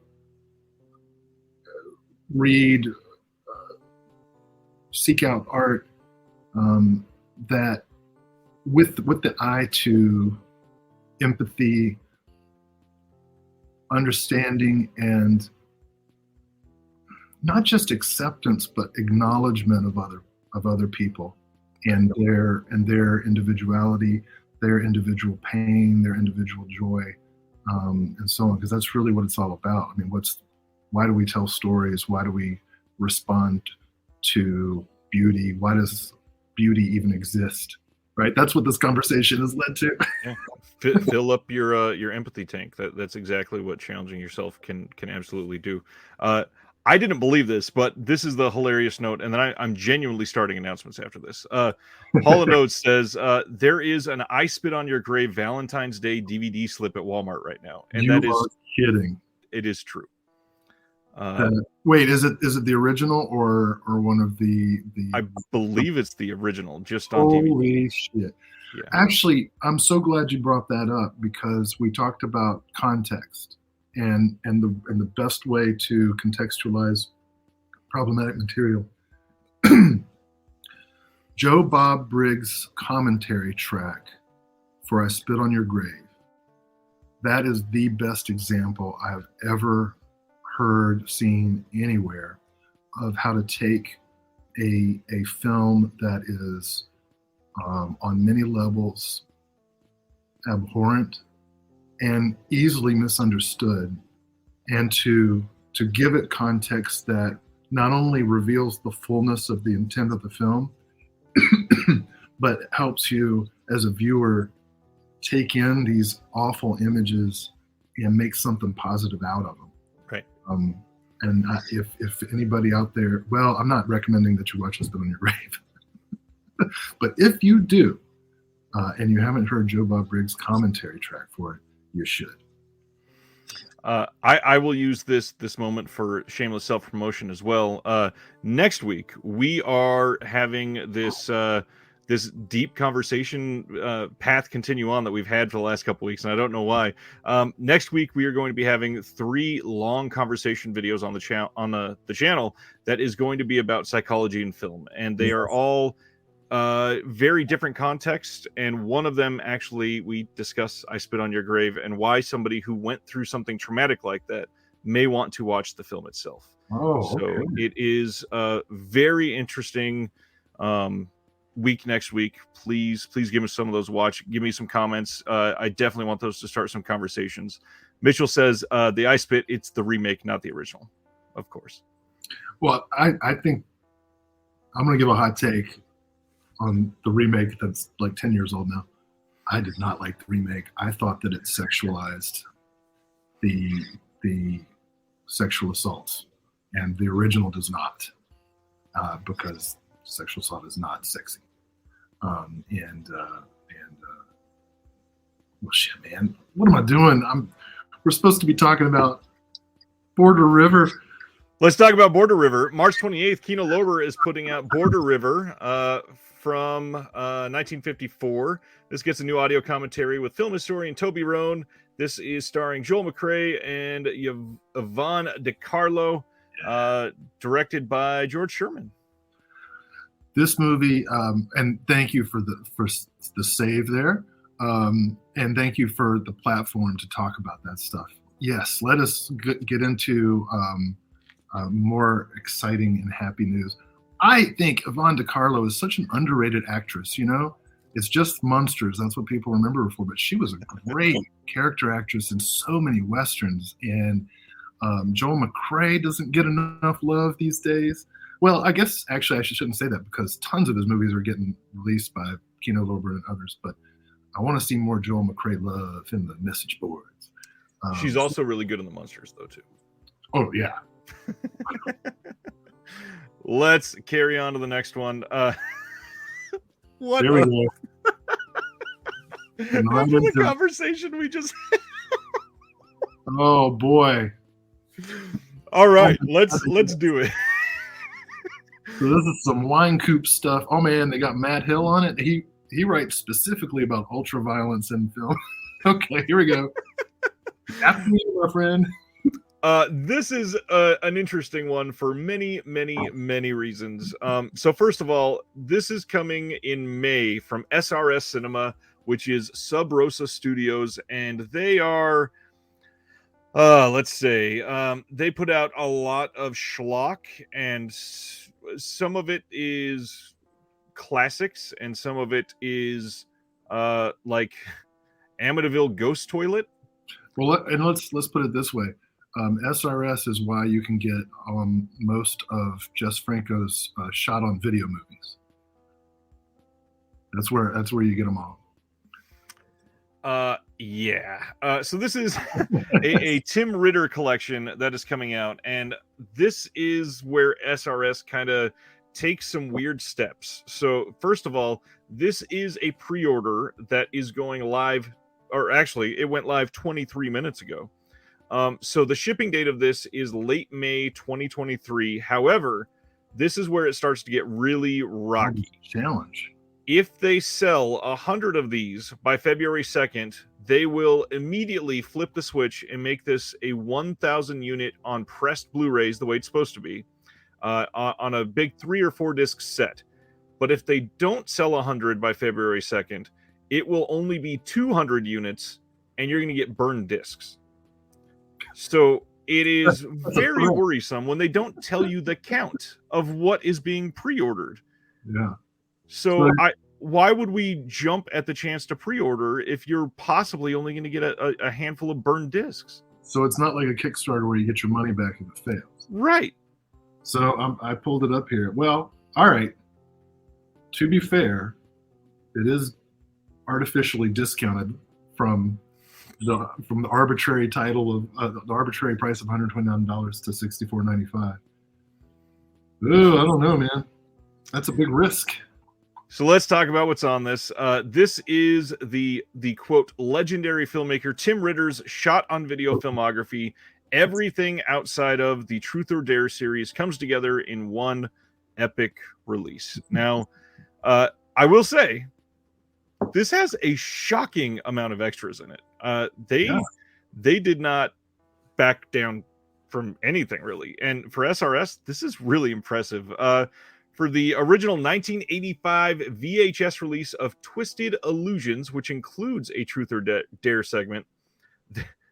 read, seek out art that with the eye to empathy, understanding, and not just acceptance but acknowledgement of other people and their individuality, their individual pain, their individual joy, and so on, because that's really what it's all about. I mean, why do we tell stories? Why do we respond to beauty? Why does beauty even exist? Right? That's what this conversation has led to. Yeah. Fill up your empathy tank. That's exactly what challenging yourself can absolutely do. I didn't believe this, but this is the hilarious note, and then I'm genuinely starting announcements after this. Hall & Oates says, there is an I Spit on Your Grave Valentine's Day DVD slip at Walmart right now. And you are kidding. It is true. Wait, is it the original or one of the? I believe it's the original, just on DVD. Holy shit. Yeah. Actually, I'm so glad you brought that up because we talked about context. And the best way to contextualize problematic material. Joe Bob Briggs' commentary track for I Spit on Your Grave. That is the best example I've ever heard, seen anywhere of how to take a film that is on many levels abhorrent and easily misunderstood, and to give it context that not only reveals the fullness of the intent of the film, but helps you as a viewer take in these awful images and make something positive out of them. Right. And if anybody out there, well, I'm not recommending that you watch I Spit on Your Grave, but if you do, and you haven't heard Joe Bob Briggs' commentary track for it, you should. I will use this moment for shameless self-promotion as well. Next week we are having this deep conversation path continue on that we've had for the last couple weeks, and I don't know why. Next week we are going to be having 3 long conversation videos on the channel that is going to be about psychology in film, and they are all very different contexts, and one of them actually we discuss I Spit on Your Grave and why somebody who went through something traumatic like that may want to watch the film itself. So it is a very interesting week next week. Please give us some of those give me some comments. I definitely want those to start some conversations. Mitchell says the I Spit, it's the remake, not the original, of course. Well, I think I'm gonna give a hot take on the remake that's like 10 years old now. I did not like the remake. I thought that it sexualized the sexual assaults, and the original does not, because sexual assault is not sexy. Well, shit, man, what am I doing? We're supposed to be talking about Border River. Let's talk about Border River. March 28th, Kino Lorber is putting out Border River from 1954. This gets a new audio commentary with film historian Toby Rohn. This is starring Joel McCrea and Yvonne DiCarlo, directed by George Sherman. This movie, and thank you for the save there, and thank you for the platform to talk about that stuff. Yes, let us get into more exciting and happy news. I think Yvonne DiCarlo is such an underrated actress. You know, it's just Monsters. That's what people remember her for. But she was a great character actress in so many westerns. And Joel McCrea doesn't get enough love these days. Well, I guess actually I shouldn't say that because tons of his movies are getting released by Kino Lorber and others. But I want to see more Joel McCrea love in the message boards. She's also really good in the Monsters, though, too. Oh, yeah. Let's carry on to the next one. What there we go. After the conversation we just oh boy. All right, let's do it. So this is some wine coop stuff. Oh man, they got Matt Hill on it. He writes specifically about ultra violence in film. Okay, here we go. After you, my friend. This is an interesting one for many reasons. So first of all, this is coming in May from SRS Cinema, which is Sub Rosa Studios, and they are, let's say, they put out a lot of schlock, and some of it is classics, and some of it is like Amityville Ghost Toilet. Well, and let's put it this way. SRS is why you can get most of Jess Franco's shot on video movies. That's where you get them all. Yeah. So this is a Tim Ritter collection that is coming out, and this is where SRS kind of takes some weird steps. So first of all, this is a pre-order that is going live, or actually, it went live 23 minutes ago. So the shipping date of this is late May 2023. However, this is where it starts to get really rocky. Challenge. If they sell 100 of these by February 2nd, they will immediately flip the switch and make this a 1,000 unit on pressed Blu-rays the way it's supposed to be, on a big 3 or 4 disc set. But if they don't sell 100 by February 2nd, it will only be 200 units, and you're going to get burned discs. So it is very worrisome when they don't tell you the count of what is being pre-ordered. Yeah. So why would we jump at the chance to pre-order if you're possibly only going to get a handful of burned discs? So it's not like a Kickstarter where you get your money back if it fails. Right. So I pulled it up here. Well, all right. To be fair, it is artificially discounted from the arbitrary title of the arbitrary price of $129 to $64.95. Ooh, I don't know, man. That's a big risk. So let's talk about what's on this. This is the quote legendary filmmaker Tim Ritter's shot on video filmography. Everything outside of the Truth or Dare series comes together in one epic release. Now, I will say, this has a shocking amount of extras in it. They did not back down from anything, really. And for SRS, this is really impressive. For the original 1985 VHS release of Twisted Illusions, which includes a Truth or Dare segment,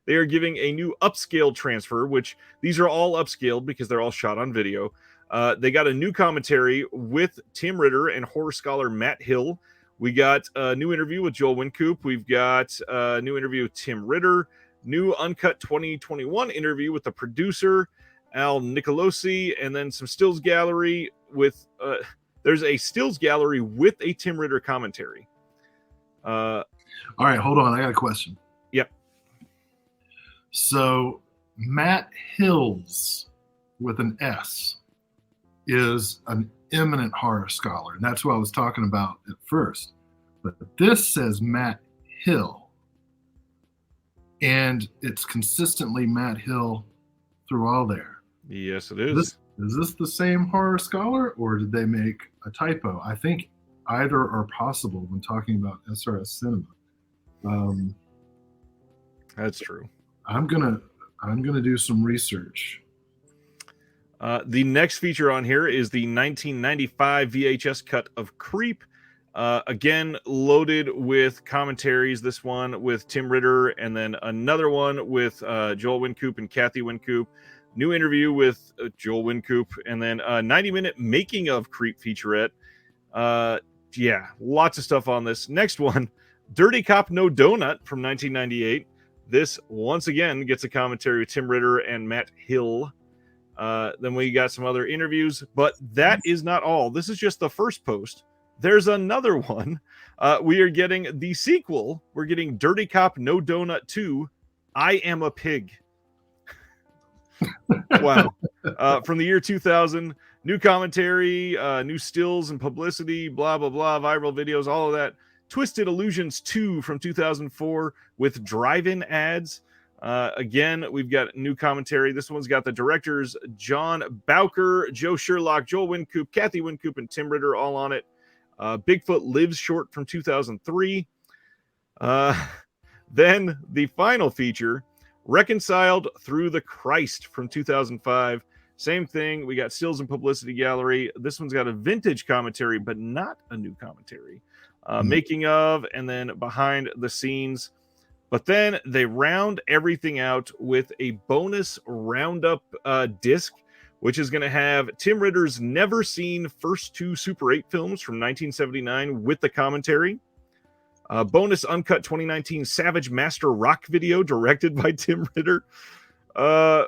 they are giving a new upscale transfer, which these are all upscaled because they're all shot on video. They got a new commentary with Tim Ritter and horror scholar Matt Hill. We got a new interview with Joel Wynkoop. We've got a new interview with Tim Ritter, new uncut 2021 interview with the producer, Al Nicolosi, and then some stills gallery with, there's a stills gallery with a Tim Ritter commentary. All right, hold on. I got a question. Yep. So Matt Hills with an S is an eminent horror scholar, and that's what I was talking about at first. But this says Matt Hill, and it's consistently Matt Hill through all there. Yes, it is. Is this the same horror scholar, or did they make a typo? I think either are possible when talking about SRS Cinema. That's true. I'm gonna do some research. The next feature on here is the 1995 VHS cut of Creep. Again, loaded with commentaries. This one with Tim Ritter, and then another one with Joel Wynkoop and Kathy Wynkoop. New interview with Joel Wynkoop, and then a 90-minute making of Creep featurette. Yeah, lots of stuff on this. Next one, Dirty Cop No Donut from 1998. This, once again, gets a commentary with Tim Ritter and Matt Hill. Then we got some other interviews, but that is not all. This is just the first post. There's another one. We are getting the sequel. We're getting Dirty Cop No Donut 2, I Am a Pig. Wow. From the year 2000, new commentary, new stills and publicity, blah, blah, blah, viral videos, all of that. Twisted Illusions 2 from 2004 with drive-in ads. Again, we've got new commentary. This one's got the directors John Bowker, Joe Sherlock, Joel Wynkoop, Kathy Wynkoop, and Tim Ritter all on it. Bigfoot Lives short from 2003. Then the final feature, Reconciled Through the Christ from 2005. Same thing. We got stills and publicity gallery. This one's got a vintage commentary, but not a new commentary. Making of, and then behind the scenes. But then they round everything out with a bonus roundup disc, which is going to have Tim Ritter's never seen first two Super 8 films from 1979 with the commentary. Bonus uncut 2019 Savage Master Rock video directed by Tim Ritter.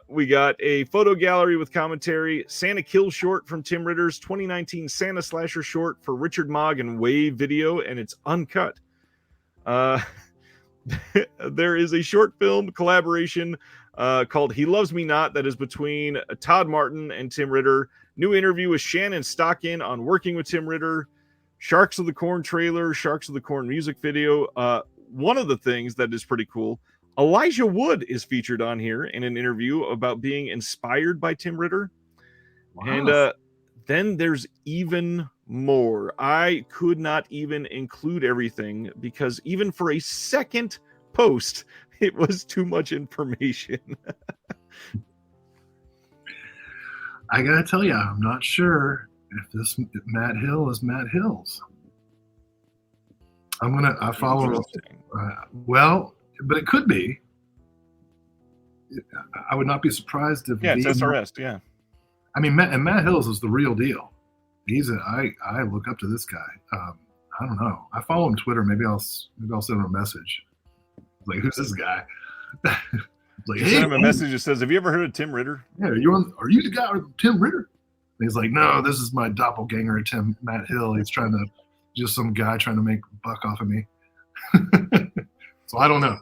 We got a photo gallery with commentary, Santa Kill short from Tim Ritter's 2019 Santa Slasher short for Richard Mogg and Wave video, and it's uncut. There is a short film collaboration called He Loves Me Not that is between Todd Martin and Tim Ritter. New interview with Shannon Stockin on working with Tim Ritter. Sharks of the Corn trailer, Sharks of the Corn music video. One of the things that is pretty cool, Elijah Wood is featured on here in an interview about being inspired by Tim Ritter. Wow. And then there's even more. I could not even include everything because even for a second post, it was too much information. I gotta tell you, I'm not sure if Matt Hill is Matt Hills. I follow. Well, but it could be. I would not be surprised if. Yeah, it's SRS. Yeah. I mean, Matt Hills is the real deal. I look up to this guy. I don't know. I follow him on Twitter. Maybe I'll send him a message. Like, who's this guy? Like, hey, send him a message that says, "Have you ever heard of Tim Ritter?" Yeah, are you the guy with Tim Ritter? And he's like, "No, this is my doppelganger, Matt Hill. He's just some guy trying to make a buck off of me." So I don't know.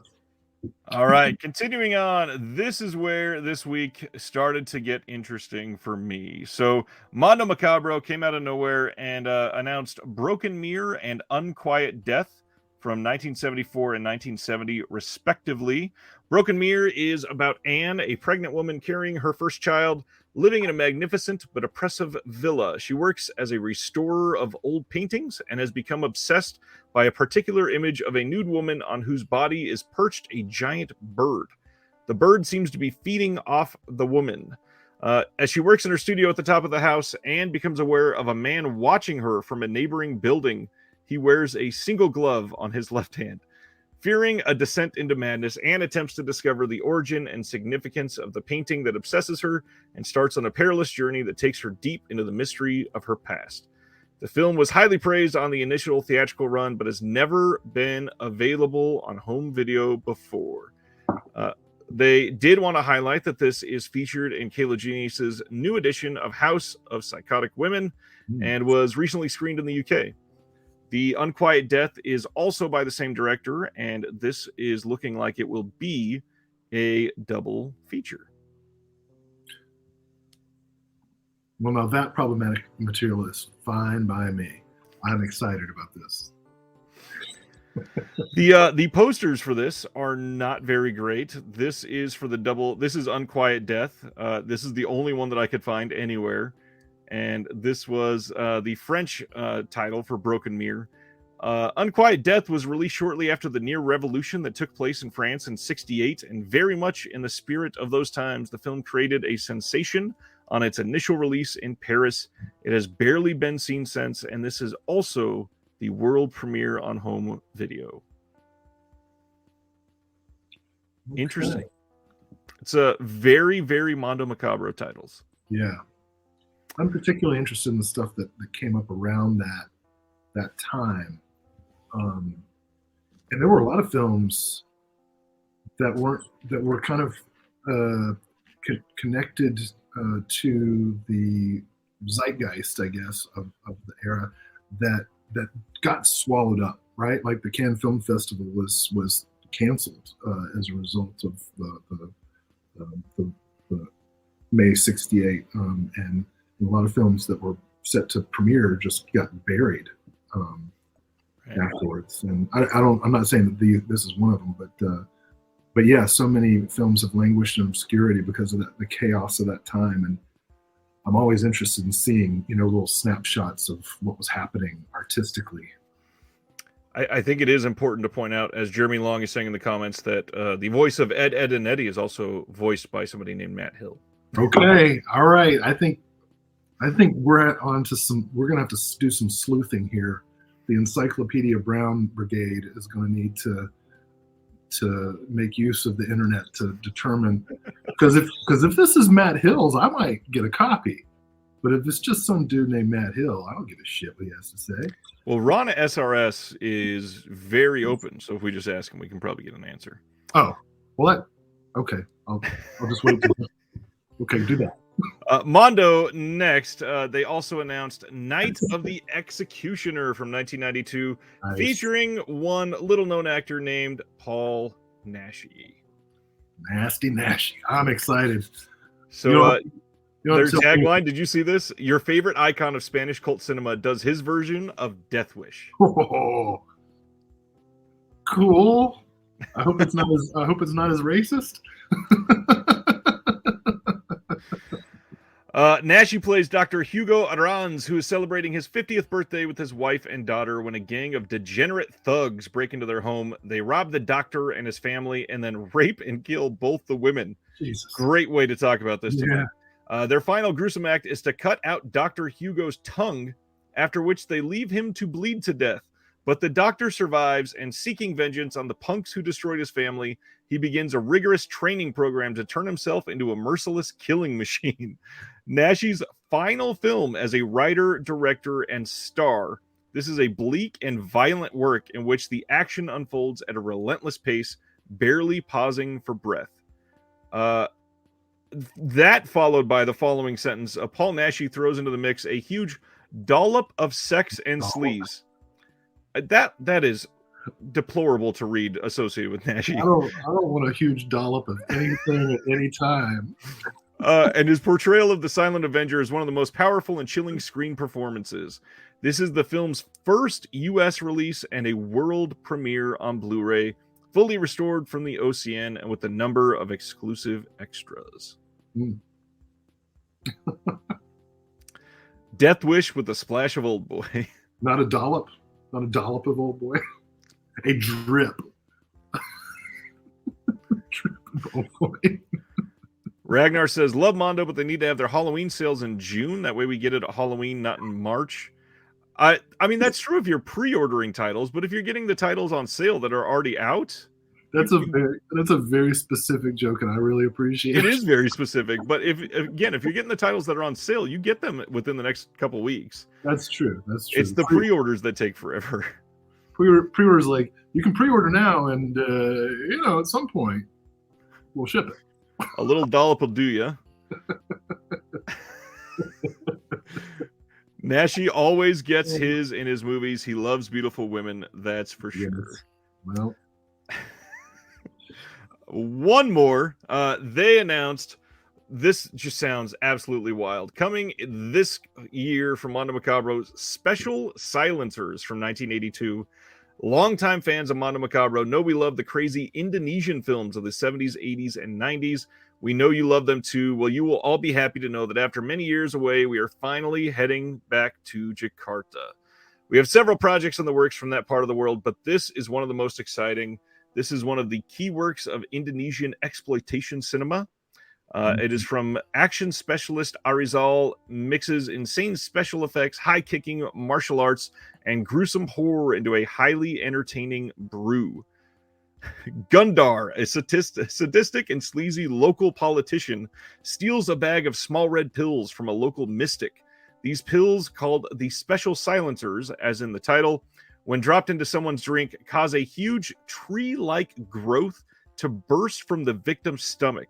All right, continuing on. This is where this week started to get interesting for me. So Mondo Macabro came out of nowhere and announced Broken Mirror and Unquiet Death from 1974 and 1970, respectively. Broken Mirror is about Anne, a pregnant woman carrying her first child, living in a magnificent but oppressive villa. She works as a restorer of old paintings and has become obsessed by a particular image of a nude woman on whose body is perched a giant bird. The bird seems to be feeding off the woman. As she works in her studio at the top of the house, Anne becomes aware of a man watching her from a neighboring building. He wears a single glove on his left hand. Fearing a descent into madness, Anne attempts to discover the origin and significance of the painting that obsesses her and starts on a perilous journey that takes her deep into the mystery of her past. The film was highly praised on the initial theatrical run, but has never been available on home video before. They did want to highlight that this is featured in Kayla Genius's new edition of House of Psychotic Women and was recently screened in the UK. The Unquiet Death is also by the same director, and this is looking like it will be a double feature. Well, now that problematic material is fine by me. I'm excited about this. The posters for this are not very great. This is for the double. This is Unquiet Death. This is the only one that I could find anywhere, and this was the French title for Broken Mirror. Unquiet Death was released shortly after the near revolution that took place in France in '68, and very much in the spirit of those times, the film created a sensation on its initial release in Paris. It has barely been seen since, and this is also the world premiere on home video. Okay. Interesting. It's a very, very Mondo Macabro titles. Yeah. I'm particularly interested in the stuff that came up around that time. And there were a lot of films that were kind of connected to the zeitgeist, I guess, of the era that got swallowed up, right? Like the Cannes Film Festival was canceled as a result of the May '68, and a lot of films that were set to premiere just got buried afterwards. And I'm not saying that this is one of them, but yeah, so many films have languished in obscurity because of the chaos of that time. And I'm always interested in seeing, little snapshots of what was happening artistically. I think it is important to point out, as Jeremy Long is saying in the comments, that the voice of Ed, and Eddie is also voiced by somebody named Matt Hill. Okay, all right. I think we're gonna have to do some sleuthing here. The Encyclopedia Brown Brigade is going to need to make use of the internet to determine, because if this is Matt Hill's, I might get a copy. But if it's just some dude named Matt Hill, I don't give a shit what he has to say. Well, Ron SRS is very open, so if we just ask him, we can probably get an answer. Oh, well, okay. I'll just wait. Okay, do that. Mondo next. They also announced Night of the Executioner from 1992, nice. Featuring one little-known actor named Paul Naschy. Nasty Naschy. I'm excited. So, their tagline, did you see this? Your favorite icon of Spanish cult cinema does his version of Death Wish. Oh, cool. I hope it's not as racist. Naschy plays Dr. Hugo Aranz, who is celebrating his 50th birthday with his wife and daughter when a gang of degenerate thugs break into their home. They rob the doctor and his family and then rape and kill both the women. Jesus. Great way to talk about this tonight. Their final gruesome act is to cut out Dr. Hugo's tongue, after which they leave him to bleed to death. But the doctor survives, and seeking vengeance on the punks who destroyed his family, he begins a rigorous training program to turn himself into a merciless killing machine. Naschy's final film as a writer, director, and star. This is a bleak and violent work in which the action unfolds at a relentless pace, barely pausing for breath. That followed by the following sentence. Paul Naschy throws into the mix a huge dollop of sex and sleaze. That is deplorable to read associated with Naschy. I don't want a huge dollop of anything at any time. And his portrayal of the Silent Avenger is one of the most powerful and chilling screen performances. This is the film's first U.S. release and a world premiere on Blu-ray, fully restored from the OCN and with a number of exclusive extras. Death Wish with a splash of Old Boy. Not a dollop of Old Boy. A drip. Drip of Old Boy. Ragnar says, love Mondo, but they need to have their Halloween sales in June. That way we get it at Halloween, not in March. I mean, that's true if you're pre-ordering titles, but if you're getting the titles on sale that are already out. That's a very specific joke, and I really appreciate it. It is very specific, but if you're getting the titles that are on sale, you get them within the next couple weeks. That's true. It's the pre-orders that take forever. Pre-orders, like, you can pre-order now, and at some point we'll ship it. A little dollop will do ya. Naschy always gets his in his movies. He loves beautiful women, that's for sure. Well, one more. They announced, this just sounds absolutely wild. Coming this year from Mondo Macabro's Special Silencers from 1982. Longtime fans of Mondo Macabro know we love the crazy Indonesian films of the 70s, 80s, and 90s. We know you love them too. Well, you will all be happy to know that after many years away, we are finally heading back to Jakarta. We have several projects in the works from that part of the world, but this is one of the most exciting. This is one of the key works of Indonesian exploitation cinema. It is from action specialist Arizal, mixes insane special effects, high-kicking martial arts, and gruesome horror into a highly entertaining brew. Gundar, a sadistic and sleazy local politician, steals a bag of small red pills from a local mystic. These pills, called the special silencers, as in the title, when dropped into someone's drink, cause a huge tree-like growth to burst from the victim's stomach.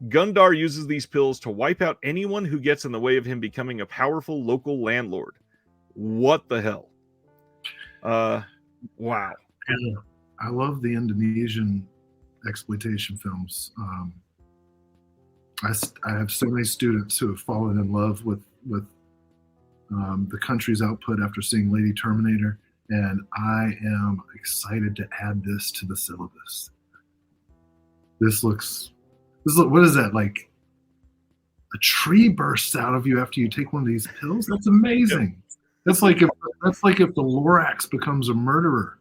Gundar uses these pills to wipe out anyone who gets in the way of him becoming a powerful local landlord. What the hell? Wow. Yeah, I love the Indonesian exploitation films. I have so many students who have fallen in love with the country's output after seeing Lady Terminator, and I am excited to add this to the syllabus. What is that, like a tree bursts out of you after you take one of these pills? That's amazing. Yeah. That's like if the Lorax becomes a murderer.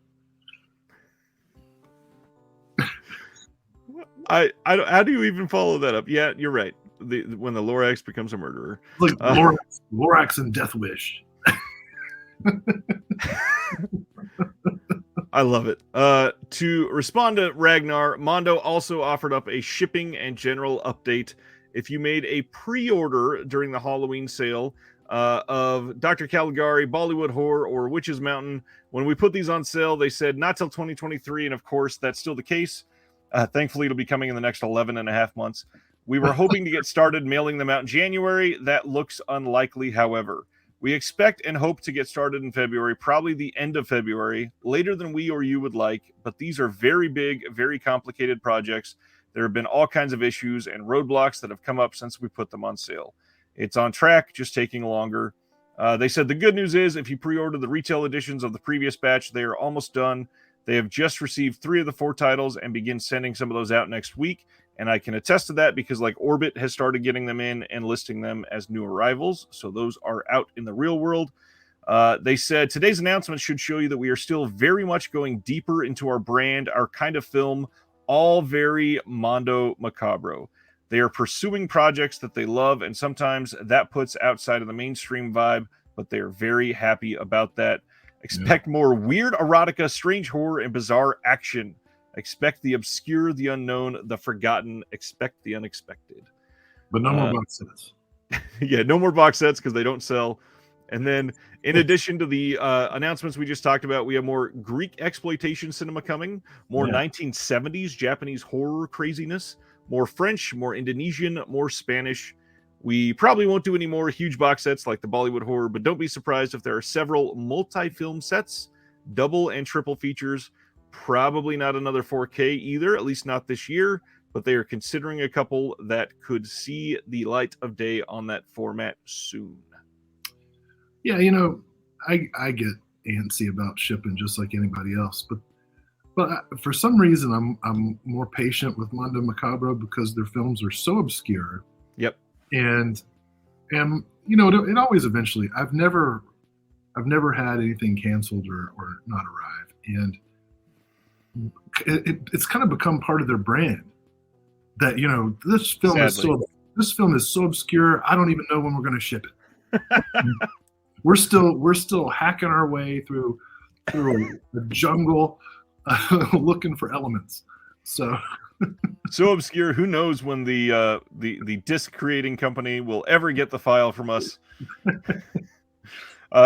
How do you even follow that up? Yeah, you're right. When the Lorax becomes a murderer, like Lorax and Death Wish. I love it. To respond to Ragnar, Mondo also offered up a shipping and general update. If you made a pre-order during the Halloween sale of Dr. Caligari, Bollywood Horror, or Witch's Mountain, when we put these on sale, they said not till 2023, and of course, that's still the case. Thankfully, it'll be coming in the next 11 and a half months. We were hoping to get started mailing them out in January. That looks unlikely, however. We expect and hope to get started in February, probably the end of February, later than we or you would like, but these are very big, very complicated projects. There have been all kinds of issues and roadblocks that have come up since we put them on sale. It's on track, just taking longer. They said the good news is if you pre-order the retail editions of the previous batch, they are almost done. They have just received 3 of the 4 titles and begin sending some of those out next week. And I can attest to that because like Orbit has started getting them in and listing them as new arrivals. So those are out in the real world. They said today's announcement should show you that we are still very much going deeper into our brand, our kind of film, all very Mondo Macabro. They are pursuing projects that they love, and sometimes that puts outside of the mainstream vibe, but they are very happy about that. Expect more weird erotica, strange horror, and bizarre action. Expect the obscure, the unknown, the forgotten. Expect the unexpected. But no more box sets. Yeah, no more box sets because they don't sell. And then, in addition to the announcements we just talked about, we have more Greek exploitation cinema coming, more 1970s Japanese horror craziness, more French, more Indonesian, more Spanish. We probably won't do any more huge box sets like the Bollywood horror, but don't be surprised if there are several multi-film sets, double and triple features. Probably not another 4K either, at least not this year, but they are considering a couple that could see the light of day on that format soon. Yeah, I get antsy about shipping just like anybody else, but for some reason I'm more patient with Mondo Macabro because their films are so obscure. Yep. And it always eventually. I've never had anything canceled or not arrive, and it's kind of become part of their brand that this film this film is so obscure I don't even know when we're going to ship it. we're still hacking our way through a jungle looking for elements. So obscure, who knows when the disc creating company will ever get the file from us.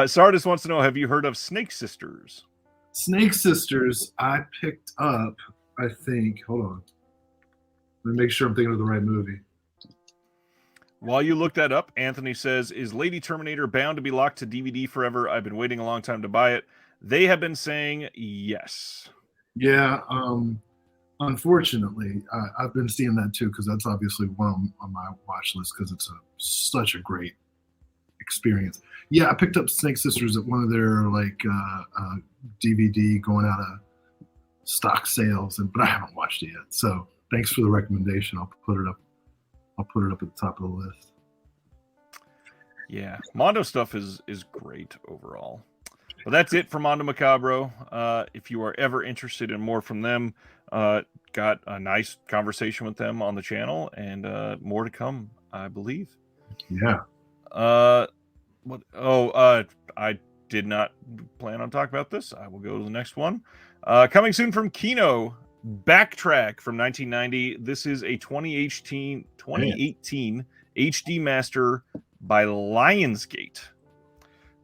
Sardis wants to know, have you heard of Snake Sisters? Snake Sisters, I picked up, I think. Hold on. Let me make sure I'm thinking of the right movie. While you look that up, Anthony says, is Lady Terminator bound to be locked to DVD forever? I've been waiting a long time to buy it. They have been saying yes. Yeah, unfortunately, I've been seeing that too because that's obviously one on my watch list because it's such a great experience. Yeah, I picked up Snake Sisters at one of their DVD going out of stock sales, but I haven't watched it yet. So thanks for the recommendation. I'll put it up at the top of the list. Yeah, Mondo stuff is great overall. Well, that's it for Mondo Macabro. If you are ever interested in more from them, got a nice conversation with them on the channel, and more to come, I believe. Yeah. What? Oh, I did not plan on talking about this. I will go to the next one. Coming soon from Kino, Backtrack from 1990. This is a 2018 HD master by Lionsgate.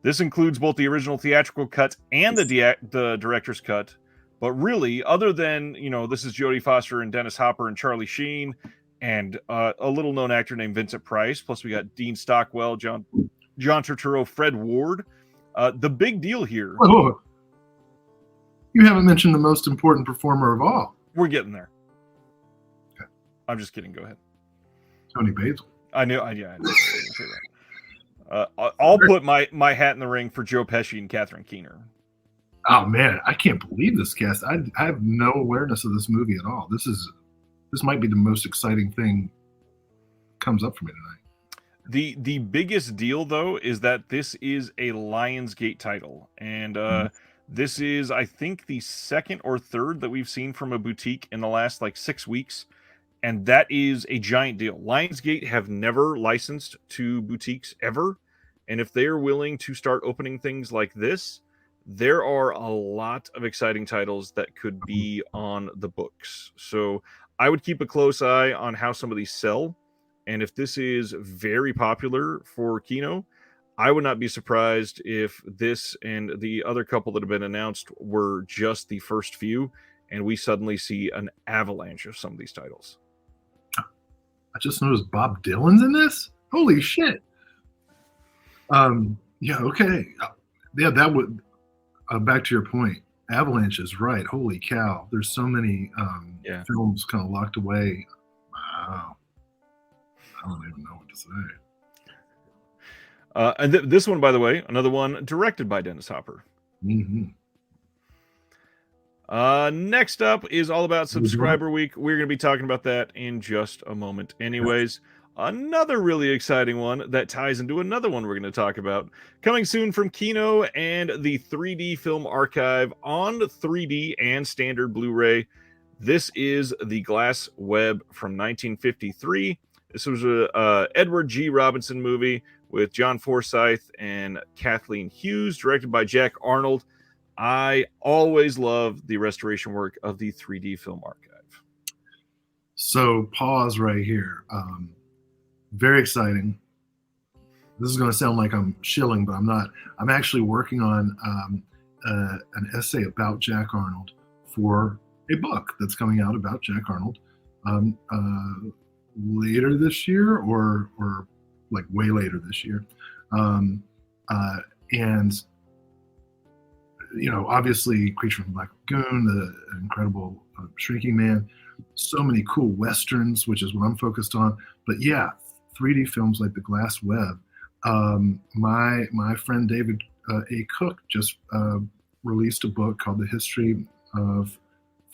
This includes both the original theatrical cut and the director's cut. But really, other than, this is Jodie Foster and Dennis Hopper and Charlie Sheen and a little-known actor named Vincent Price. Plus, we got Dean Stockwell, John Turturro, Fred Ward. The big deal here... Oh, you haven't mentioned the most important performer of all. We're getting there. Okay. I'm just kidding. Go ahead. Tony Basil. I knew. I didn't say that. I'll put my hat in the ring for Joe Pesci and Catherine Keener. Oh man, I can't believe this cast. I have no awareness of this movie at all. This might be the most exciting thing comes up for me tonight. The biggest deal though is that this is a Lionsgate title, and this is, I think, the second or third that we've seen from a boutique in the last 6 weeks. And that is a giant deal. Lionsgate have never licensed to boutiques ever. And if they are willing to start opening things like this, there are a lot of exciting titles that could be on the books. So I would keep a close eye on how some of these sell. And if this is very popular for Kino, I would not be surprised if this and the other couple that have been announced were just the first few, and we suddenly see an avalanche of some of these titles. I just noticed Bob Dylan's in this. Holy shit. Yeah, okay. Yeah, that would, back to your point, Avalanche is right. Holy cow. There's so many films kind of locked away. Wow. I don't even know what to say. And this one, by the way, another one directed by Dennis Hopper. Mm-hmm. Next up is all about Subscriber Week. We're going to be talking about that in just a moment. Anyways, another really exciting one that ties into another one we're going to talk about. Coming soon from Kino and the 3D Film Archive on 3D and standard Blu-ray. This is The Glass Web from 1953. This was a Edward G. Robinson movie with John Forsythe and Kathleen Hughes, directed by Jack Arnold. I always love the restoration work of the 3D Film Archive. So pause right here. Very exciting. This is going to sound like I'm shilling, but I'm not. I'm actually working on an essay about Jack Arnold for a book that's coming out about Jack Arnold later this year or way later this year. And obviously Creature from Black Lagoon, the incredible Shrinking Man, so many cool Westerns, which is what I'm focused on. But yeah, 3D films like The Glass Web. My friend David A. Cook just released a book called The History of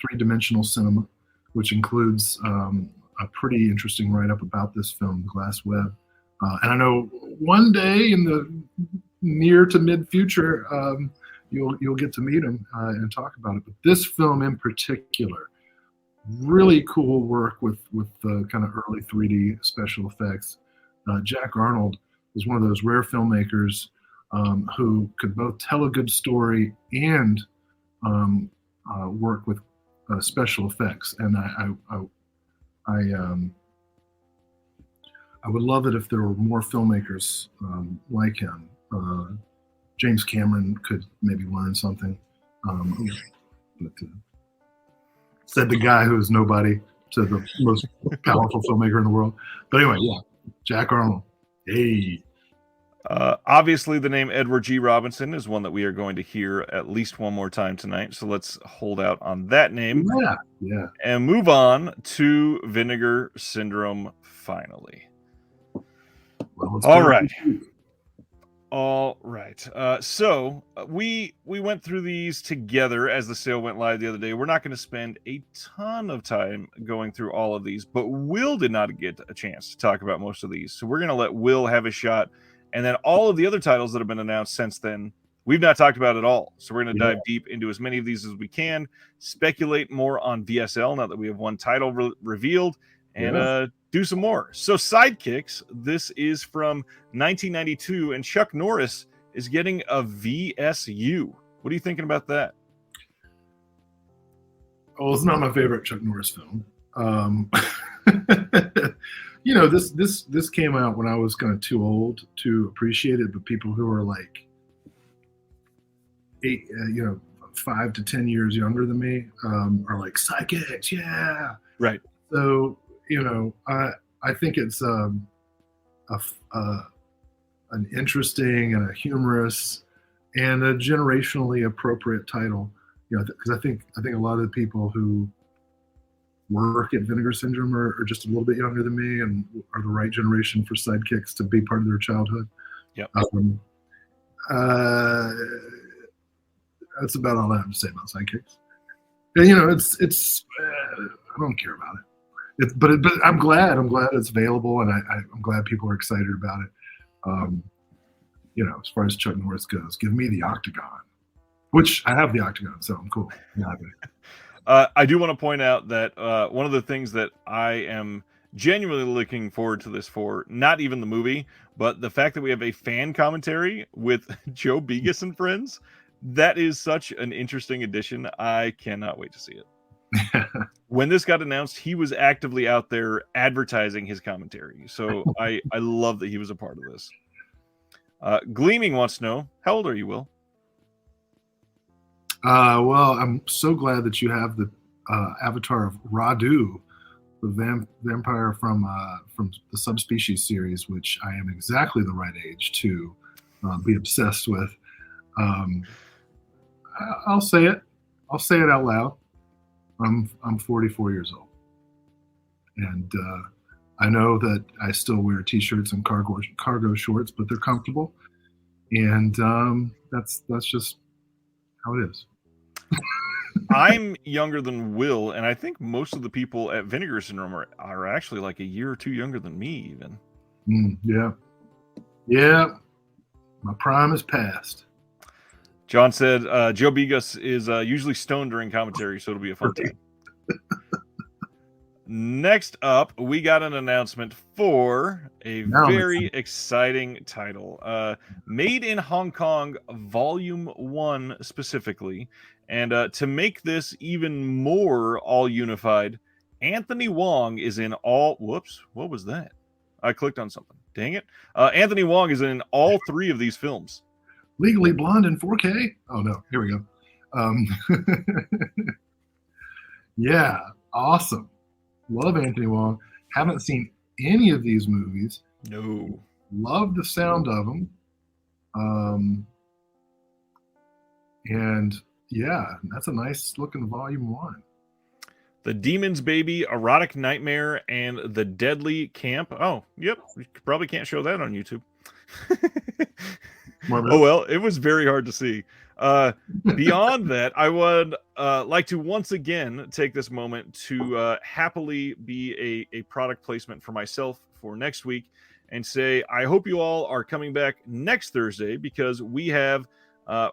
Three-Dimensional Cinema, which includes a pretty interesting write-up about this film, The Glass Web. And I know one day in the near to mid-future, you'll get to meet him and talk about it. But this film in particular, really cool work with the kind of early 3D special effects. Jack Arnold was one of those rare filmmakers who could both tell a good story and work with special effects. And I would love it if there were more filmmakers like him. James Cameron could maybe learn something. But said the guy who is nobody to the most powerful filmmaker in the world. But anyway, yeah, Jack Arnold. Hey. Obviously, the name Edward G. Robinson is one that we are going to hear at least one more time tonight. So let's hold out on that name. Yeah. And move on to Vinegar Syndrome finally. Well, all right. All right. We went through these together as the sale went live the other day. We're not going to spend a ton of time going through all of these, but Will did not get a chance to talk about most of these. So we're going to let Will have a shot. And then all of the other titles that have been announced since then, we've not talked about at all. So we're going to dive deep into as many of these as we can, speculate more on VSL now that we have one title revealed, and do some more. So Sidekicks, this is from 1992, and Chuck Norris is getting a VSU. What are you thinking about that? Oh, it's not my favorite Chuck Norris film. This came out when I was kind of too old to appreciate it, but people who are like 5 to 10 years younger than me are like, Sidekicks, yeah. Right. So, I think it's an interesting and a humorous and a generationally appropriate title. Because I think a lot of the people who work at Vinegar Syndrome are just a little bit younger than me and are the right generation for Sidekicks to be part of their childhood. Yep. That's about all I have to say about Sidekicks. And, it's I don't care about it. But I'm glad it's available, and I'm glad people are excited about it. As far as Chuck Norris goes, give me the Octagon, which I have the Octagon, so I'm cool. I do want to point out that one of the things that I am genuinely looking forward to this for, not even the movie, but the fact that we have a fan commentary with Joe Begas and friends. That is such an interesting addition. I cannot wait to see it. When this got announced, he was actively out there advertising his commentary. So I love that he was a part of this. Gleaming wants to know, how old are you, Will? Well, I'm so glad that you have the avatar of Radu, the vampire from the Subspecies series, which I am exactly the right age to be obsessed with. I'll say it. I'll say it out loud. I'm 44 years old, and I know that I still wear t-shirts and cargo shorts, but they're comfortable, and that's just how it is. I'm younger than Will, and I think most of the people at Vinegar Syndrome are actually like a year or two younger than me, even. Yeah. My prime is past. John said Joe Begas is usually stoned during commentary, so it'll be a fun time. Next up, we got an announcement for a very exciting title. Made in Hong Kong, Volume 1 specifically. And to make this even more all unified, Anthony Wong is in all... Whoops, what was that? I clicked on something. Dang it. Anthony Wong is in all 3 of these films. Legally Blonde in 4K? Oh, no. Here we go. Yeah, awesome. Love Anthony Wong. Haven't seen any of these movies. No. Love the sound of them. And yeah, that's a nice looking Volume 1. The Demon's Baby, Erotic Nightmare, and The Deadly Camp. Oh, yep. We probably can't show that on YouTube. Oh, well, it was very hard to see. Beyond that, I would like to once again take this moment to happily be a product placement for myself for next week and say, I hope you all are coming back next Thursday, because we have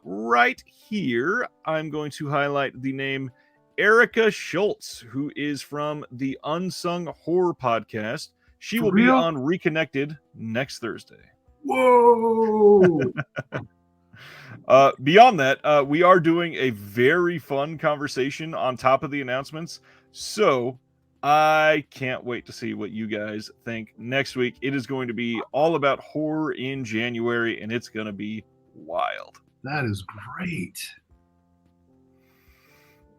right here, I'm going to highlight the name Erica Schultz, who is from the Unsung Horror Podcast. She will be on Reconnected next Thursday. Whoa! Beyond that, we are doing a very fun conversation on top of the announcements. So I can't wait to see what you guys think next week. It is going to be all about horror in January, and it's going to be wild. That is great.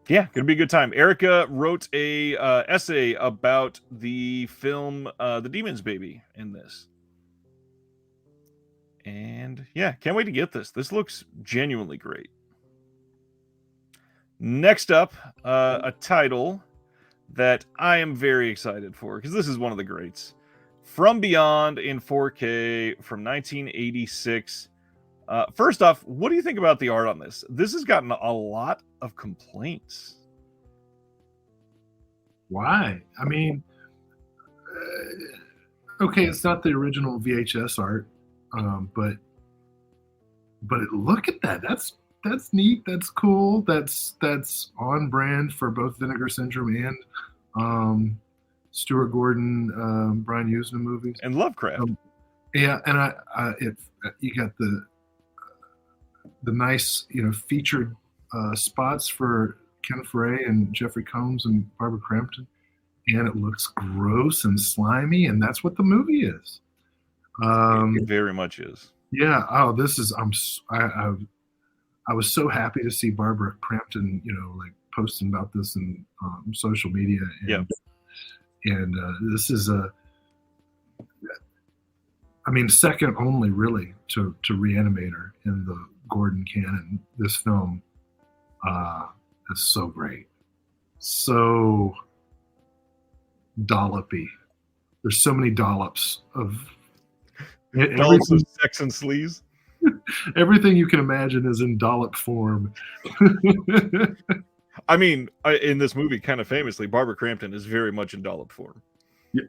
Yeah, gonna be a good time. Erica wrote a essay about the film The Demon's Baby in this. And yeah, can't wait to get this. This looks genuinely great. Next up, a title that I am very excited for, because this is one of the greats. From Beyond in 4K from 1986. First off, what do you think about the art on this? This has gotten a lot of complaints. Why? I mean, okay, it's not the original VHS art, but look at that. That's neat. That's cool. That's on brand for both Vinegar Syndrome and Stuart Gordon, Brian Usna movies and Lovecraft. Yeah, and you got the nice featured spots for Ken Foray and Jeffrey Combs and Barbara Crampton, and it looks gross and slimy, and that's what the movie is. It very much is. Yeah. Oh, this is. I was so happy to see Barbara Crampton, like posting about this in social media. And, and this is second only really to Reanimator in the Gordon canon. This film is so great, so dollopy. There's so many dollops of sex and sleaze. Everything you can imagine is in dollop form. I mean, in this movie, kind of famously, Barbara Crampton is very much in dollop form. Yeah.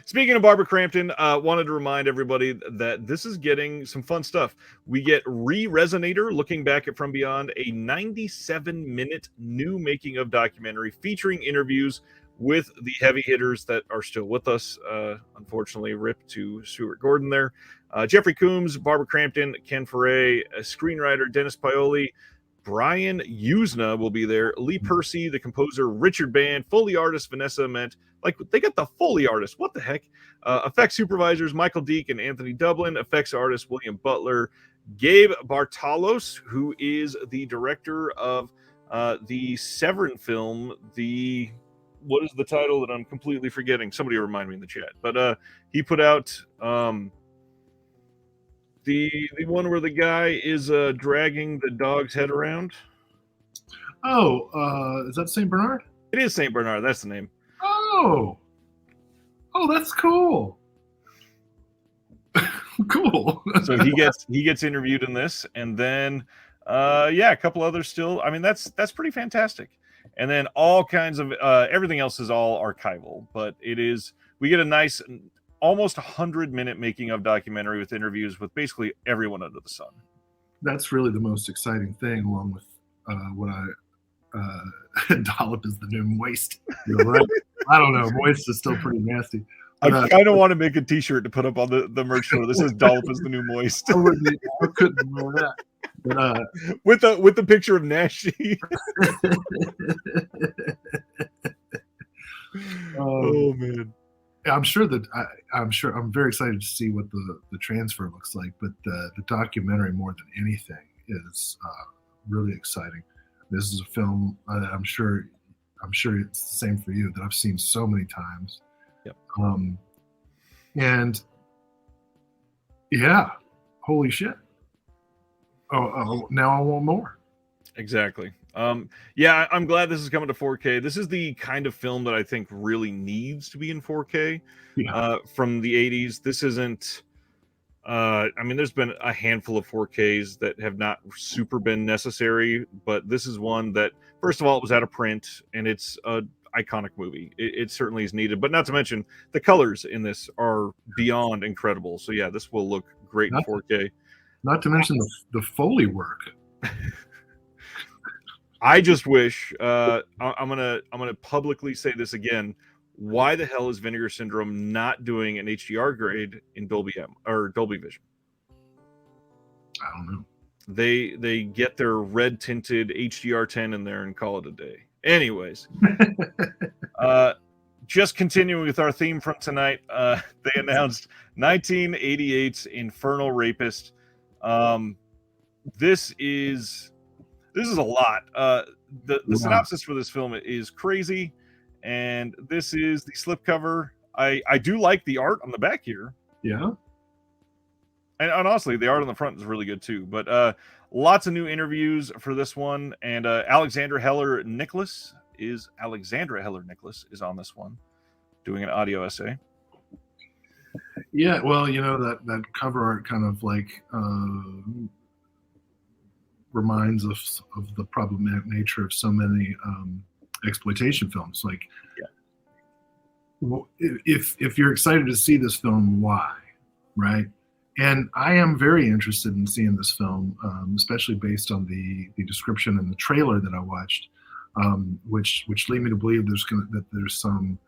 Speaking of Barbara Crampton, wanted to remind everybody that this is getting some fun stuff. We get Re-Resonator, Looking Back at From Beyond, a 97-minute new making of documentary featuring interviews with the heavy hitters that are still with us. Unfortunately, rip to Stuart Gordon there. Jeffrey Combs, Barbara Crampton, Ken Foray, screenwriter Dennis Paoli, Brian Usna will be there, Lee Percy, the composer Richard Band, Foley artist Vanessa Ament. Like, they got the Foley artist. What the heck? Effects supervisors Michael Deek and Anthony Dublin, effects artist William Butler, Gabe Bartalos, who is the director of the Severin film, what is the title that I'm completely forgetting? Somebody remind me in the chat. But he put out the one where the guy is dragging the dog's head around. Oh, is that St. Bernard? It is St. Bernard. That's the name. Oh, that's cool. Cool. So he gets interviewed in this, and then a couple others still. I mean, that's pretty fantastic. And then all kinds of everything else is all archival, but we get a nice almost 100-minute making of documentary with interviews with basically everyone under the sun. That's really the most exciting thing, along with what dollop is the new moist. Right? I don't know. Moist is still pretty nasty. But, I kind of want to make a T-shirt to put up on the merch store. This is dollop is the new moist. I couldn't ignore that. But, with the picture of Nashi. Oh man. I'm sure that I'm very excited to see what the transfer looks like, but the documentary more than anything is really exciting. This is a film that I'm sure it's the same for you, that I've seen so many times. Yep. And yeah, holy shit. Oh, now I want more. Exactly. Yeah, I'm glad this is coming to 4K. This is the kind of film that I think really needs to be in 4K. From the 80s. This isn't there's been a handful of 4Ks that have not super been necessary, but this is one that, first of all, it was out of print, and it's an iconic movie. It certainly is needed, but not to mention the colors in this are beyond incredible. So yeah, this will look great in 4K. Not to mention the Foley work. I just wish I'm gonna publicly say this again. Why the hell is Vinegar Syndrome not doing an HDR grade in Dolby or Dolby Vision? I don't know. They get their red tinted HDR10 in there and call it a day. Anyways, just continuing with our theme from tonight, they announced 1988's Infernal Rapist. This is a lot. The synopsis for this film is crazy, and this is the slipcover. I do like the art on the back here. Yeah. And honestly, the art on the front is really good too. But lots of new interviews for this one, and Alexandra Heller Nicholas is on this one, doing an audio essay. Yeah, well, that cover art kind of like reminds us of the problematic nature of so many exploitation films. Like, if you're excited to see this film, why, right? And I am very interested in seeing this film, especially based on the description and the trailer that I watched, which lead me to believe that there's some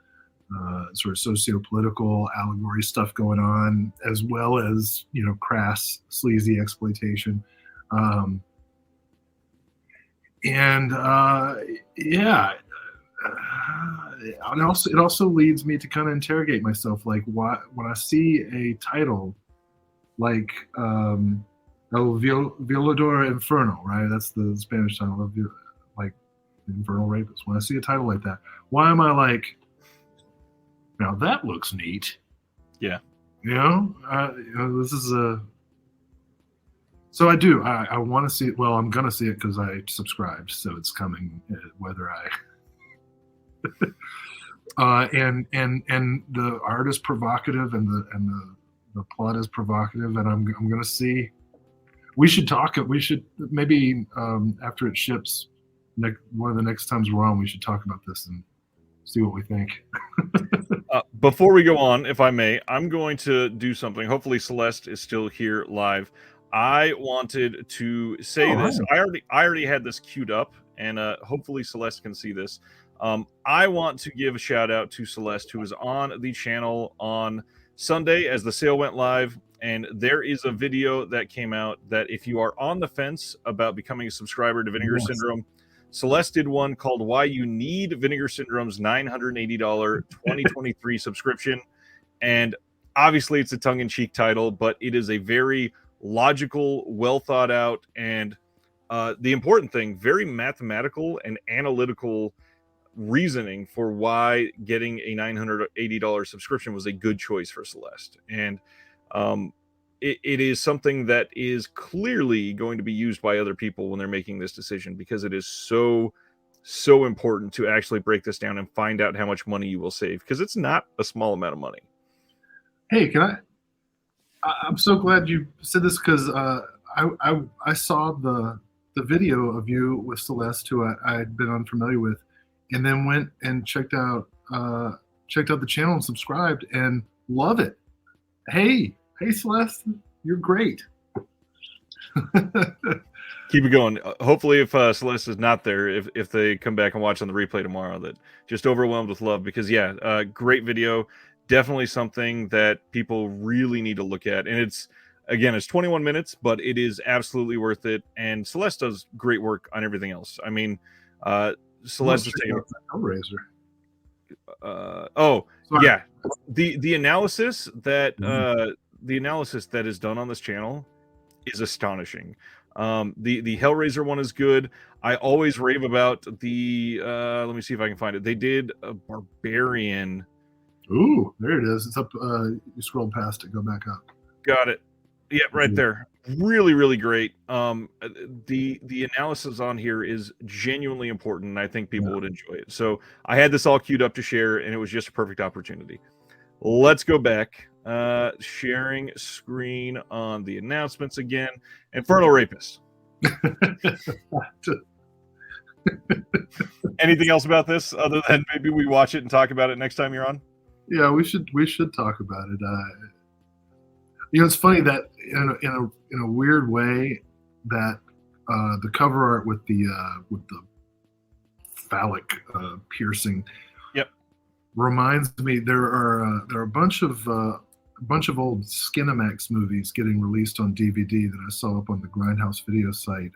sort of socio-political allegory stuff going on, as well as crass, sleazy exploitation. And yeah, and it also leads me to kind of interrogate myself, like, why, when I see a title like El Violador Inferno, right? That's the Spanish title of like Infernal Rapist. When I see a title like that, why am I like, now that looks neat? Yeah. This is a. So I do. I want to see it. Well, I'm gonna see it because I subscribed, so it's coming. Whether I. And the art is provocative, and the plot is provocative, and I'm gonna see. We should talk. We should maybe after it ships, one of the next times we're on, we should talk about this and see what we think. Before we go on, if I may, I'm going to do something. Hopefully Celeste is still here live. I wanted to say this. Right. I already had this queued up, and hopefully Celeste can see this. I want to give a shout out to Celeste, who was on the channel on Sunday as the sale went live, and there is a video that came out that if you are on the fence about becoming a subscriber to Vinegar Syndrome, Celeste did one called Why You Need Vinegar Syndrome's $980 2023 subscription. And obviously it's a tongue-in-cheek title, but it is a very logical, well thought out, and the important thing, very mathematical and analytical reasoning for why getting a $980 subscription was a good choice for Celeste. And it is something that is clearly going to be used by other people when they're making this decision, because it is so important to actually break this down and find out how much money you will save, because it's not a small amount of money. Hey, I'm so glad you said this, because I saw the video of you with Celeste, who I had been unfamiliar with, and then went and checked out the channel and subscribed and love it. Hey Celeste, you're great. Keep it going. Hopefully, if Celeste is not there, if they come back and watch on the replay tomorrow, that just overwhelmed with love, because great video. Definitely something that people really need to look at. And it's 21 minutes, but it is absolutely worth it. And Celeste does great work on everything else. I mean, Celeste is taking Hellraiser. The analysis that is done on this channel is astonishing. The Hellraiser one is good. I always rave about the let me see if I can find it. They did a Barbarian. Ooh, there it is. It's up. You scroll past it. Go back up. Got it. Yeah, right there. Really, really great. The analysis on here is genuinely important, and I think people would enjoy it. So I had this all queued up to share, and it was just a perfect opportunity. Let's go back. Sharing screen on the announcements again. Infernal Rapist. Anything else about this other than maybe we watch it and talk about it next time you're on? Yeah, we should talk about it. It's funny that in a weird way that the cover art with the phallic piercing, reminds me there are a bunch of old Skinamax movies getting released on DVD that I saw up on the Grindhouse video site.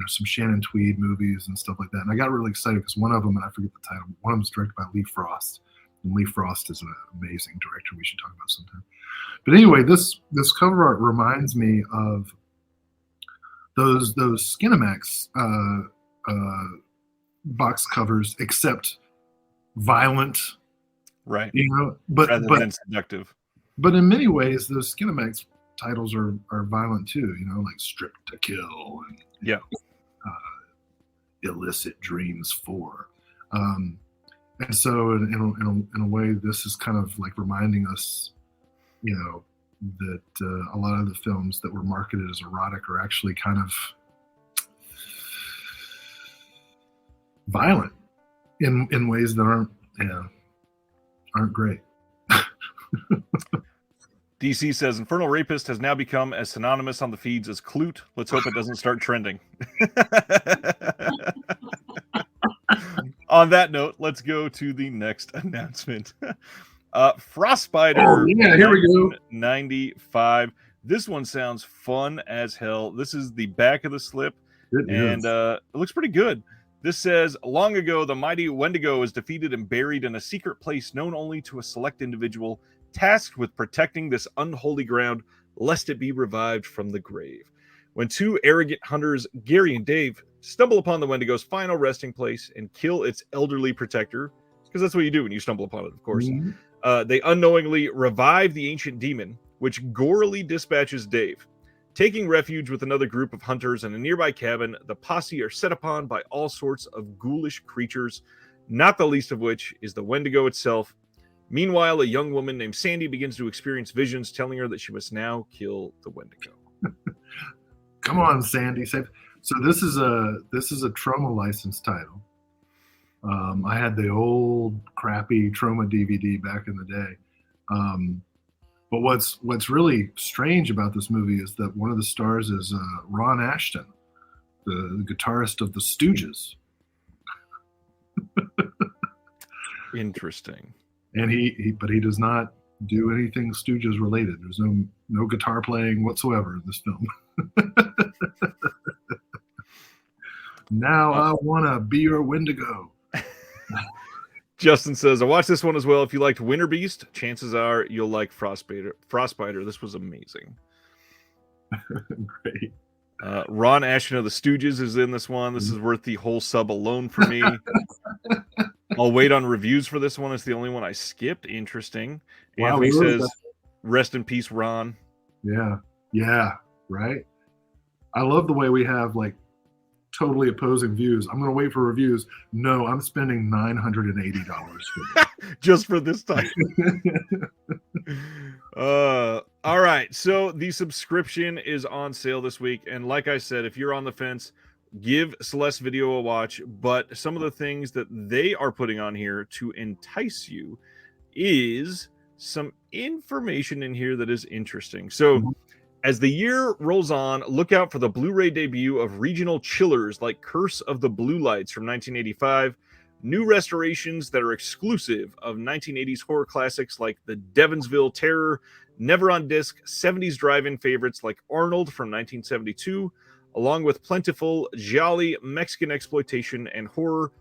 Some Shannon Tweed movies and stuff like that. And I got really excited because one of them, and I forget the title, one of them was directed by Lee Frost. And Lee Frost is an amazing director we should talk about sometime. But anyway, this cover art reminds me of those Skinamax box covers, except violent, right? But rather than seductive. But in many ways, those Skinamax titles are violent too. Like Strip to Kill and Illicit Dreams 4. And so, in a way, this is kind of like reminding us you know, that a lot of the films that were marketed as erotic are actually kind of violent in ways that aren't great. DC says Infernal Rapist has now become as synonymous on the feeds as Clute. Let's hope it doesn't start trending. On that note, let's go to the next announcement. Frostbiter. Oh, yeah, here we go. 95. This one sounds fun as hell. This is the back of the slip, and it looks pretty good. This says, long ago, the mighty Wendigo was defeated and buried in a secret place known only to a select individual, tasked with protecting this unholy ground, lest it be revived from the grave. When two arrogant hunters, Gary and Dave, stumble upon the Wendigo's final resting place and kill its elderly protector, because that's what you do when you stumble upon it, of course, they unknowingly revive the ancient demon, which gorily dispatches Dave. Taking refuge with another group of hunters in a nearby cabin, the posse are set upon by all sorts of ghoulish creatures, not the least of which is the Wendigo itself. Meanwhile, a young woman named Sandy begins to experience visions telling her that she must now kill the Wendigo. Come on, Sandy. So this is a Trauma license title. I had the old crappy Trauma DVD back in the day. But what's really strange about this movie is that one of the stars is Ron Ashton, the guitarist of the Stooges. Interesting. And he does not do anything Stooges related. There's no guitar playing whatsoever in this film. Now I wanna be your Wendigo. Justin says, I watched this one as well. If you liked Winter Beast, chances are you'll like Frostbiter. This was amazing. Great. Ron Ashton of the Stooges is in this one. This is worth the whole sub alone for me. I'll wait on reviews for this one. It's the only one I skipped. Interesting. Wow, Anthony says, rest in peace, Ron. Yeah, right? I love the way we have like totally opposing views. I'm going to wait for reviews. No, I'm spending $980 for just for this time. All right. So the subscription is on sale this week. And like I said, if you're on the fence, give Celeste Video a watch. But some of the things that they are putting on here to entice you is some information in here that is interesting. So as the year rolls on, look out for the Blu-ray debut of regional chillers like Curse of the Blue Lights from 1985, new restorations that are exclusive of 1980s horror classics like The Devonsville Terror, never on disc 70s drive-in favorites like Arnold from 1972, along with plentiful jolly Mexican exploitation and horror,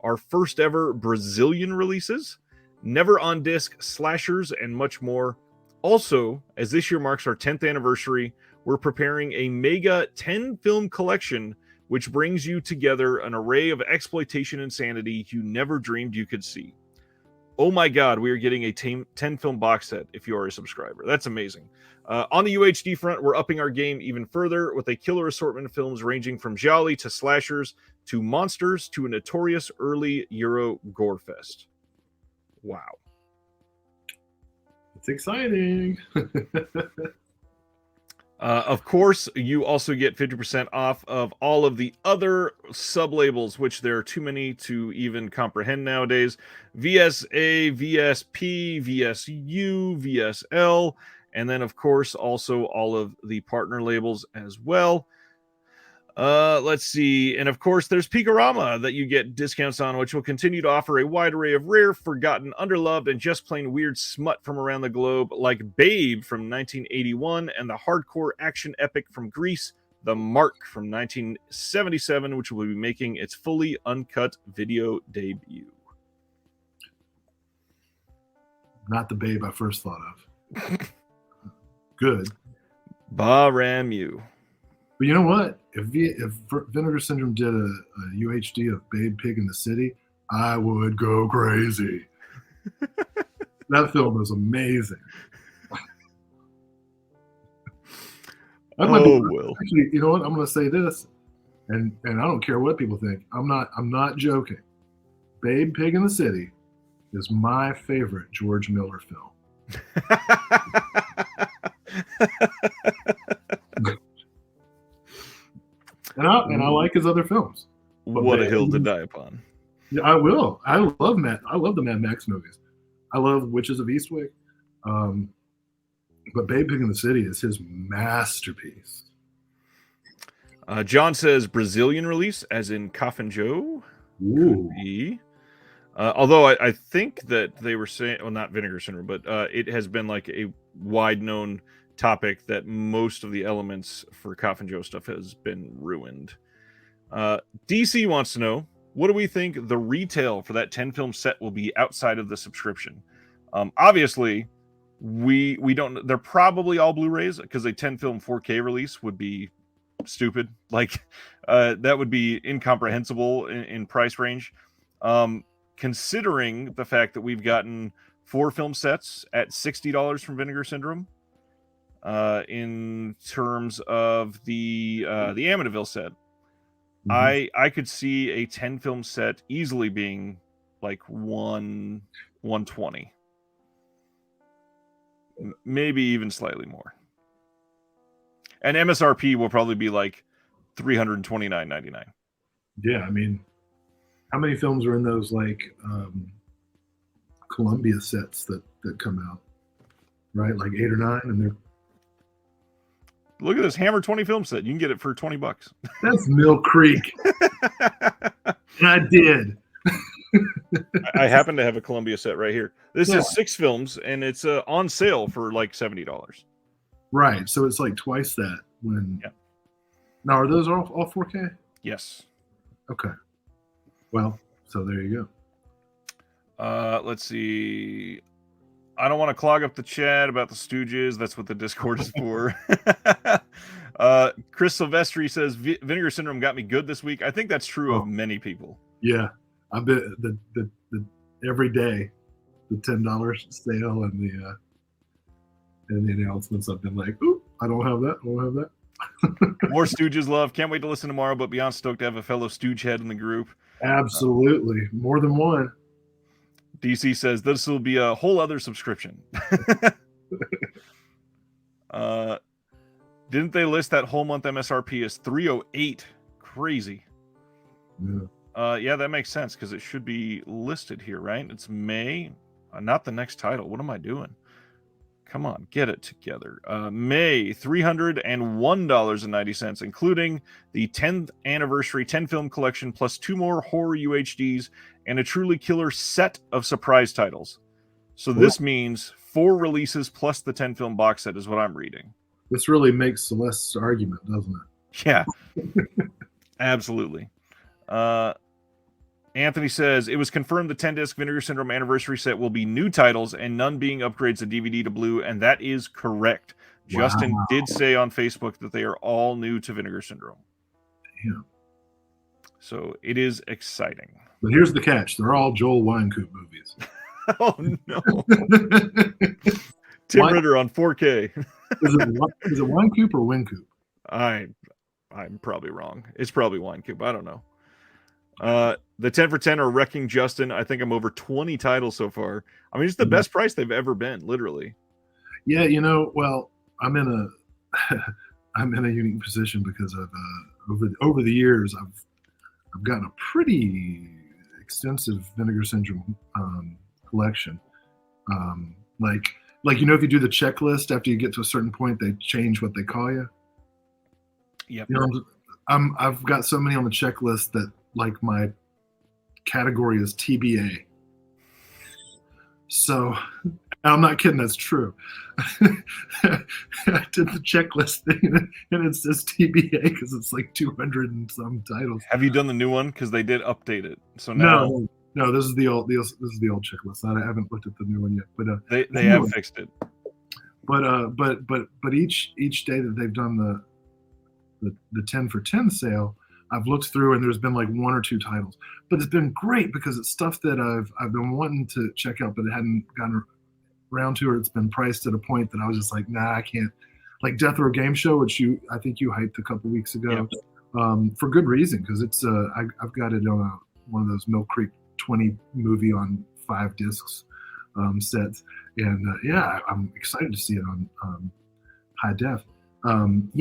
our first ever Brazilian releases, never on disc slashers, and much more. Also, as this year marks our 10th anniversary, we're preparing a mega 10-film collection which brings you together an array of exploitation insanity you never dreamed you could see. Oh my God, we are getting a 10-film box set if you are a subscriber. That's amazing. On the UHD front, we're upping our game even further with a killer assortment of films ranging from gialli to slashers to monsters to a notorious early Euro gore fest. Wow. It's exciting. Of course, you also get 50% off of all of the other sub-labels, which there are too many to even comprehend nowadays. VSA, VSP, VSU, VSL, and then, of course, also all of the partner labels as well. Let's see. And of course, there's Peakorama that you get discounts on, which will continue to offer a wide array of rare, forgotten, underloved, and just plain weird smut from around the globe, like Babe from 1981 and the hardcore action epic from Greece, The Mark from 1977, which will be making its fully uncut video debut. Not the Babe I first thought of. Good. Baramu. But you know what? If Vinegar Syndrome did a UHD of Babe Pig in the City, I would go crazy. That film is amazing. Will. Actually, you know what? I'm going to say this, and I don't care what people think. I'm not joking. Babe Pig in the City is my favorite George Miller film. And I like his other films. What a hill to die upon. Yeah, I will. I love the Mad Max movies. I love Witches of Eastwick. But Babe Pig in the City is his masterpiece. John says Brazilian release, as in Coffin Joe. Ooh. Could be. Although I think that they were saying, well, not Vinegar Syndrome, but it has been like a wide known topic that most of the elements for Coffin Joe stuff has been ruined. DC wants to know, what do we think the retail for that 10 film set will be outside of the subscription? Obviously, we don't. They're probably all Blu-rays, because a 10 film 4K release would be stupid. Like that would be incomprehensible in price range. Considering the fact that we've gotten 4 film sets at $60 from Vinegar Syndrome, in terms of the Amityville set, I could see a 10 film set easily being like 120, maybe even slightly more. And MSRP will probably be like $329.99. Yeah, I mean, how many films are in those like Columbia sets that come out? Right, like 8 or 9, and they're. Look at this Hammer 20 film set. You can get it for $20. That's Mill Creek. And I did. I happen to have a Columbia set right here. This is 6 films, and it's on sale for like $70. Right, so it's like twice that. When now, are those all 4K? Yes. Okay. Well, so there you go. Let's see. I don't want to clog up the chat about the Stooges. That's what the Discord is for. Chris Silvestri says Vinegar Syndrome got me good this week. I think that's true of many people. Yeah, I bet the every day the $10 sale and the announcements, I've been like, ooh, I don't have that. More Stooges love. Can't wait to listen tomorrow, but beyond stoked to have a fellow Stooge head in the group. Absolutely, more than one. DC says this will be a whole other subscription. Didn't they list that whole month MSRP as $308? Crazy. Yeah, that makes sense, because it should be listed here, right? It's May, not the next title. What am I doing? Come on, get it together. May, $301.90, including the 10th anniversary 10 film collection, plus 2 more horror UHDs and a truly killer set of surprise titles. So this means 4 releases plus the 10 film box set is what I'm reading. This really makes Celeste's argument, doesn't it? Yeah, absolutely. Anthony says, it was confirmed the 10-disc Vinegar Syndrome anniversary set will be new titles and none being upgrades to DVD to Blue, and that is correct. Wow. Justin did say on Facebook that they are all new to Vinegar Syndrome. Damn. So it is exciting. But here's the catch. They're all Joel Wynkoop movies. Oh, no. Tim Ritter on 4K. Is it Wynkoop or Wynkoop? I'm probably wrong. It's probably Wynkoop. I don't know. The 10 for 10 are wrecking Justin. I think I'm over 20 titles so far. I mean, it's the best price they've ever been, literally. Yeah, well, I'm in a unique position because of over the years I've gotten a pretty extensive Vinegar Syndrome collection. Like if you do the checklist after you get to a certain point, they change what they call you. Yep. I've got so many on the checklist that like my category is TBA. So I'm not kidding, that's true. I did the checklist thing and it says TBA because it's like 200 and some titles. Have you done the new one? Because they did update it. So now no, this is the old checklist. I haven't looked at the new one yet, but they have fixed it. But each day that they've done the 10 for 10 sale, I've looked through and there's been like 1 or 2 titles, but it's been great because it's stuff that I've been wanting to check out, but it hadn't gotten around to, or it's been priced at a point that I was just like, nah, I can't. Like Death Row Game Show, which I think you hyped a couple weeks ago, for good reason, because it's I've got it on one of those Mill Creek 20 movie on 5 discs sets, and I'm excited to see it on high def. And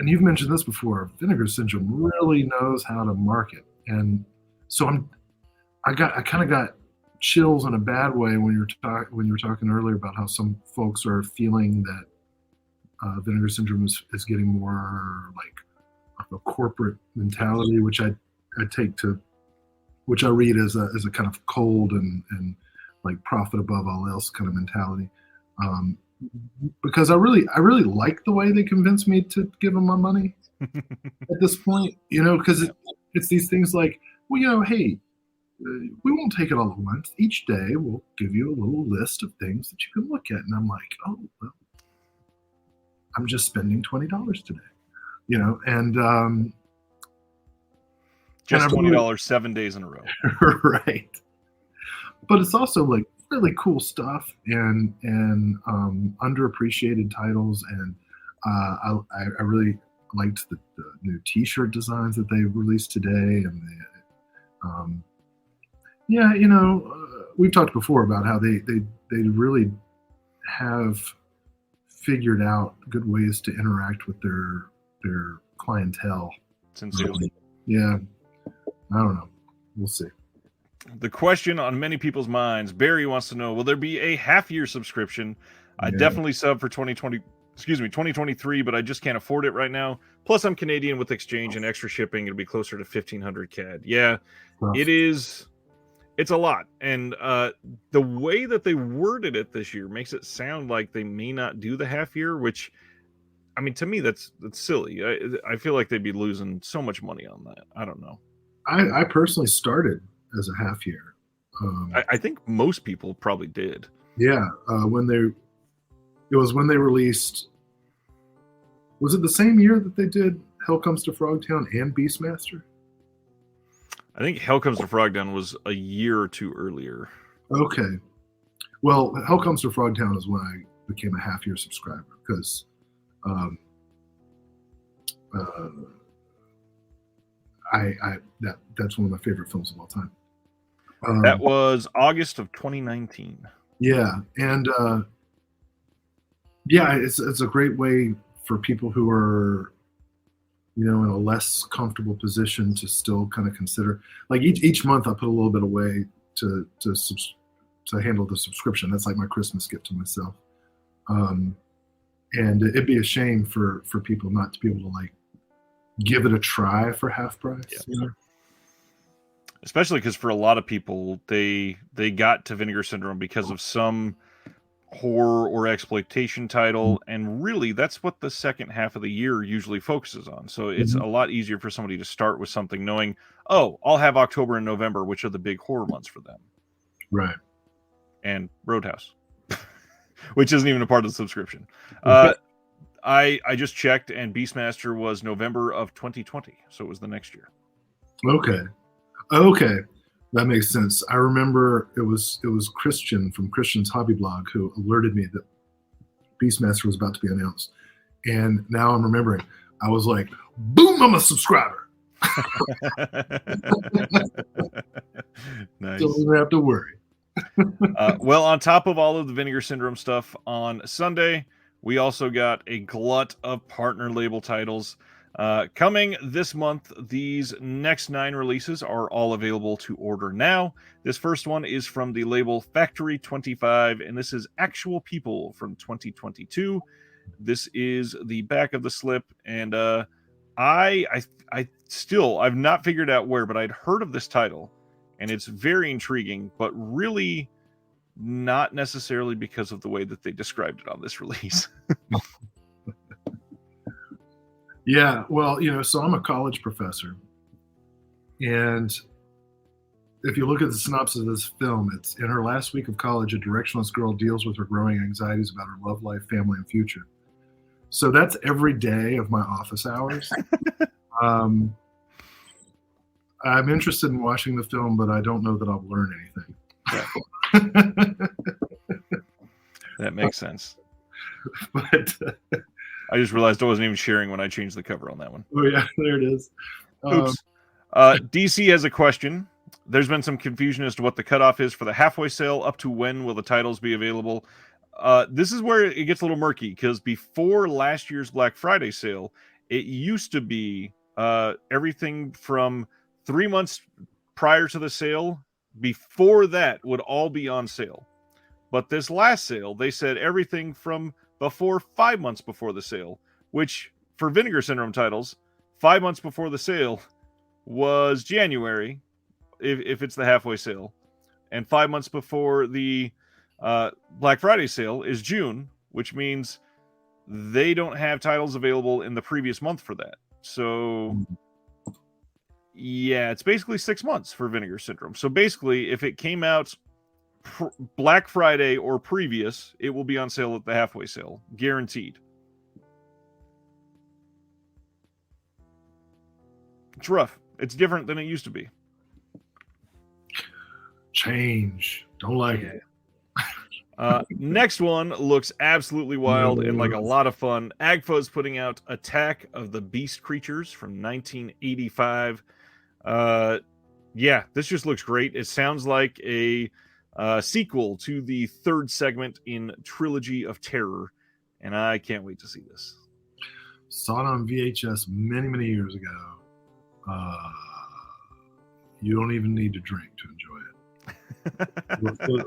you've mentioned this before. Vinegar Syndrome really knows how to market, and so I kind of got chills in a bad way when you were talking earlier about how some folks are feeling that Vinegar Syndrome is getting more like a corporate mentality, which I read as a kind of cold and like profit above all else kind of mentality. Because I really like the way they convinced me to give them my money at this point, because it's these things like, well, hey, we won't take it all at once. Each day we'll give you a little list of things that you can look at. And I'm like, oh, well, I'm just spending $20 today, and just $20 7 days in a row. Right. But it's also like really cool stuff and underappreciated titles. And I really liked the new T-shirt designs that they released today. And we've talked before about how they really have figured out good ways to interact with their clientele. Sincerely. Yeah. I don't know. We'll see. The question on many people's minds, Barry wants to know, will there be a half-year subscription? I definitely sub for 2023, but I just can't afford it right now. Plus, I'm Canadian with exchange and extra shipping. It'll be closer to 1,500 CAD. Yeah, it is. It's a lot. And the way that they worded it this year makes it sound like they may not do the half-year, which, I mean, to me, that's silly. I feel like they'd be losing so much money on that. I don't know. I personally started as a half year. I think most people probably did. Yeah, when they released. Was it the same year that they did Hell Comes to Frogtown and Beastmaster? I think Hell Comes to Frogtown was a year or two earlier. Okay. Well, Hell Comes to Frogtown is when I became a half year subscriber because that's one of my favorite films of all time. That was August of 2019. Yeah, and it's a great way for people who are, in a less comfortable position to still kind of consider. Like each month, I put a little bit away to handle the subscription. That's like my Christmas gift to myself. And it'd be a shame for people not to be able to like give it a try for half price. Yeah. Especially because for a lot of people, they got to Vinegar Syndrome because of some horror or exploitation title, and really that's what the second half of the year usually focuses on. So it's a lot easier for somebody to start with something knowing, oh, I'll have October and November, which are the big horror months for them. Right. And Roadhouse, which isn't even a part of the subscription. I just checked, and Beastmaster was November of 2020, so it was the next year. Okay, that makes sense. I remember it was Christian from Christian's Hobby Blog who alerted me that Beastmaster was about to be announced, and now I'm remembering. I was like, "Boom! I'm a subscriber." Nice. Don't even have to worry. Well, on top of all of the Vinegar Syndrome stuff on Sunday, we also got a glut of partner label titles. Coming this month, these next 9 releases are all available to order now. This first one is from the label Factory 25, and this is Actual People from 2022. This is the back of the slip, and I've not figured out where, but I'd heard of this title, and it's very intriguing, but really not necessarily because of the way that they described it on this release. Yeah, well, so I'm a college professor, and if you look at the synopsis of this film, it's in her last week of college, a directionless girl deals with her growing anxieties about her love life, family, and future. So that's every day of my office hours. I'm interested in watching the film, but I don't know that I'll learn anything. That makes sense. But I just realized I wasn't even sharing when I changed the cover on that one. Oh, yeah, there it is. Oops. DC has a question. There's been some confusion as to what the cutoff is for the halfway sale. Up to when will the titles be available? This is where it gets a little murky, because before last year's Black Friday sale, it used to be everything from 3 months prior to the sale, before that would all be on sale. But this last sale, they said everything from before 5 months before the sale, which for Vinegar Syndrome titles, 5 months before the sale was January, if it's the halfway sale, and 5 months before the Black Friday sale is June, which means they don't have titles available in the previous month for that. So, yeah, it's basically 6 months for Vinegar Syndrome. So basically, if it came out Black Friday or previous, it will be on sale at the halfway sale, guaranteed. It's rough. It's different than it used to be. Change. Don't like it. Next one looks absolutely wild and like a lot of fun. AGFA is putting out Attack of the Beast Creatures from 1985. Yeah, this just looks great. It sounds like a sequel to the third segment in Trilogy of Terror, and I can't wait to see this. Saw it on VHS many, many years ago. You don't even need to drink to enjoy it.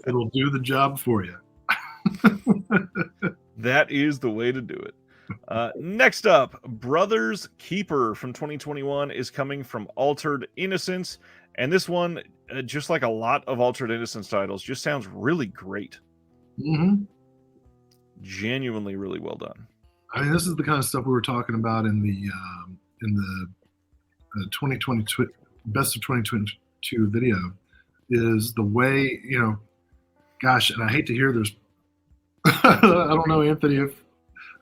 It'll do the job for you. That is the way to do it. Next up, Brothers Keeper from 2021 is coming from Altered Innocence, and this one, just like a lot of Altered Innocence titles, just sounds really great. Mm-hmm. Genuinely really well done. I mean, this is the kind of stuff we were talking about in the 2022 best of 2022 video. Is the way, gosh, and I hate to hear this. I don't know, Anthony, if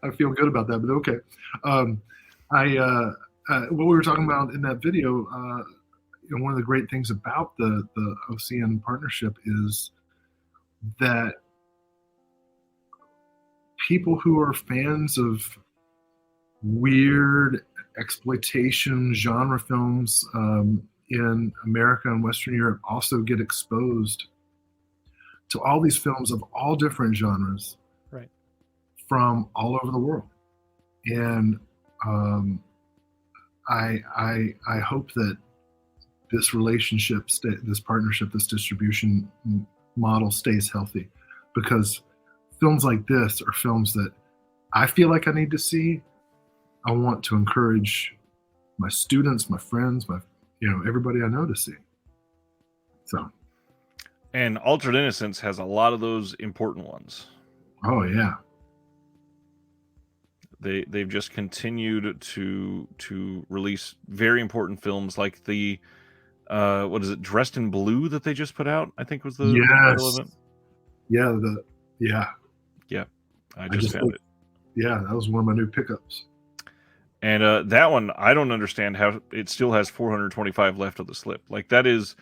I feel good about that, but okay. What we were talking about in that video, one of the great things about the OCN partnership is that people who are fans of weird exploitation genre films in America and Western Europe also get exposed to all these films of all different genres, right, from all over the world. And I hope that this relationship, this partnership, this distribution model stays healthy, because films like this are films that I feel like I need to see. I want to encourage my students, my friends, everybody I know to see. So. And Altered Innocence has a lot of those important ones. Oh yeah. They've just continued to release very important films, like the what is it, Dressed in Blue, that they just put out, I think was the title of it. Yeah. I just found it. Yeah, that was one of my new pickups. And that one, I don't understand how it still has 425 left of the slip. Like, that is,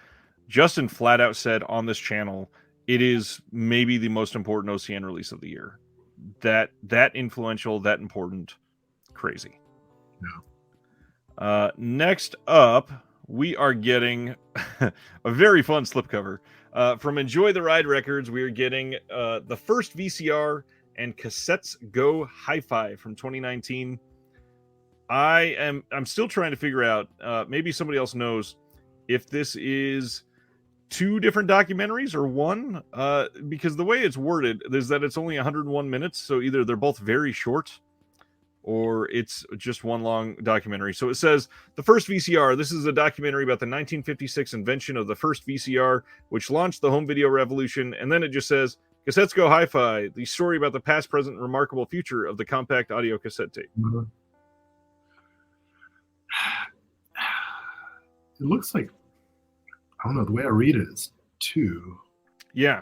Justin flat out said on this channel, it is maybe the most important OCN release of the year. That influential, that important, crazy. Yeah. Next up, we are getting a very fun slipcover. From Enjoy the Ride Records, we are getting the first VCR and Cassettes Go Hi-Fi from 2019. I'm still trying to figure out, maybe somebody else knows, if this is two different documentaries or one, because the way it's worded is that it's only 101 minutes, so either they're both very short or it's just one long documentary. So it says, the first VCR, this is a documentary about the 1956 invention of the first VCR, which launched the home video revolution. And then it just says, Cassettes Go Hi-Fi, the story about the past, present, and remarkable future of the compact audio cassette tape. Mm-hmm. It looks like, I don't know, the way I read it is two. Yeah.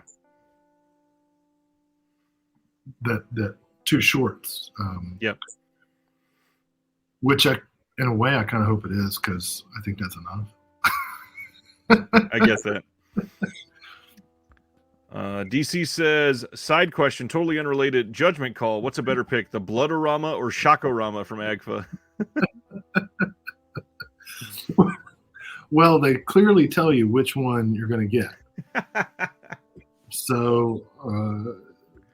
That two shorts. Yep. Which in a way, I kind of hope it is, because I think that's enough. I get that. DC says, side question, totally unrelated, judgment call. What's a better pick, the Bloodorama or Shakorama from AGFA? Well, they clearly tell you which one you're going to get. So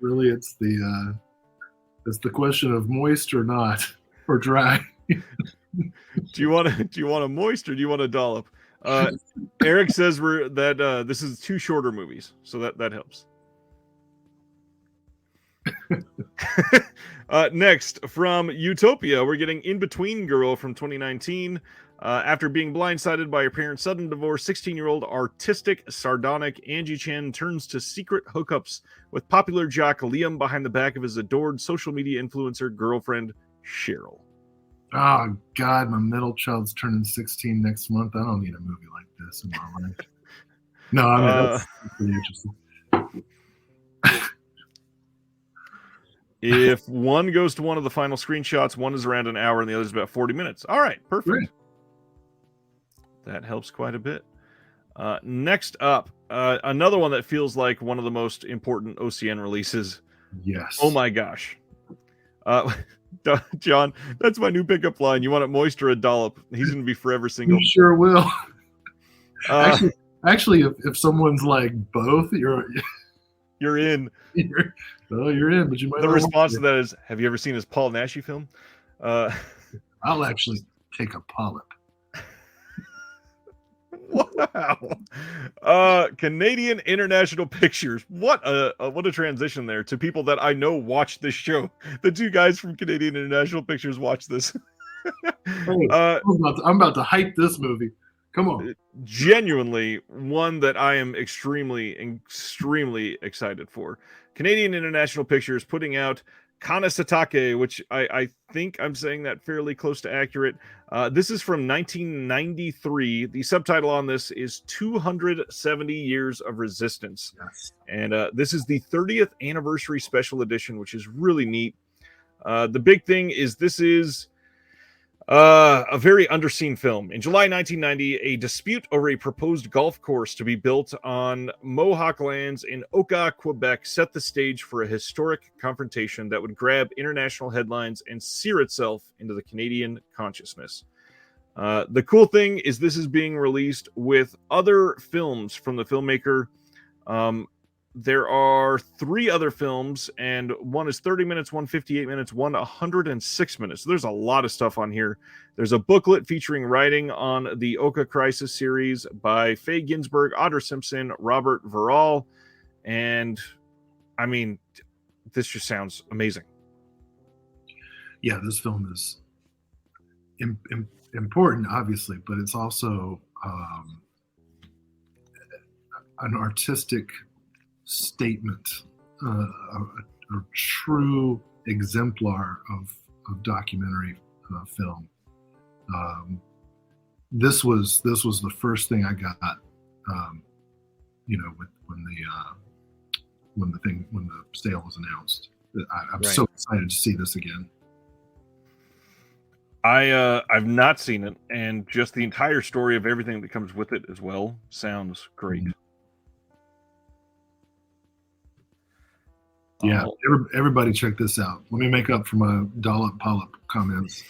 Really, it's the question of moist or not, or dry. Do you want a moist or do you want a dollop? Eric says this is 2 shorter movies, so that helps. Next, from Utopia, we're getting In Between Girl from 2019. After being blindsided by her parents' sudden divorce, 16-year-old artistic, sardonic Angie Chen turns to secret hookups with popular jock Liam behind the back of his adored social media influencer girlfriend, Cheryl. Oh, God, my middle child's turning 16 next month. I don't need a movie like this in my life. No, I mean, that's pretty interesting. If one goes to one of the final screenshots, one is around an hour and the other is about 40 minutes. All right, perfect. Great. That helps quite a bit. Next up, another one that feels like one of the most important OCN releases. Yes. Oh my gosh. John, that's my new pickup line. You want it moist or a dollop? He's going to be forever single. You sure will. Actually, if someone's like both, you're in. You're in, but you might. The response to that is, have you ever seen his Paul Naschy film? I'll actually take a polyp. Wow. Canadian International Pictures. What a transition there to people that I know watch this show. The 2 guys from Canadian International Pictures watch this. Hey, I'm about to hype this movie. Come on. Genuinely one that I am extremely excited for. Canadian International Pictures putting out Kanasatake, which I think I'm saying that fairly close to accurate. This is from 1993. The subtitle on this is 270 Years of Resistance. Yes. And this is the 30th anniversary special edition, which is really neat. The big thing is this is a very underseen film. In July 1990, a dispute over a proposed golf course to be built on Mohawk lands in Oka, Quebec, set the stage for a historic confrontation that would grab international headlines and sear itself into the Canadian consciousness. The cool thing is this is being released with other films from the filmmaker. There are 3 other films, and one is 30 minutes, one 58 minutes, one 106 minutes. So there's a lot of stuff on here. There's a booklet featuring writing on the Oka Crisis series by Faye Ginsburg, Audra Simpson, Robert Verall. And, I mean, this just sounds amazing. Yeah, this film is important, obviously, but it's also an artistic statement, a true exemplar of documentary film. This was the first thing I got, when the sale was announced. I'm so excited to see this again. I've not seen it, and just the entire story of everything that comes with it as well sounds great. Mm-hmm. Yeah, everybody check this out. Let me make up for my dollop polyp comments.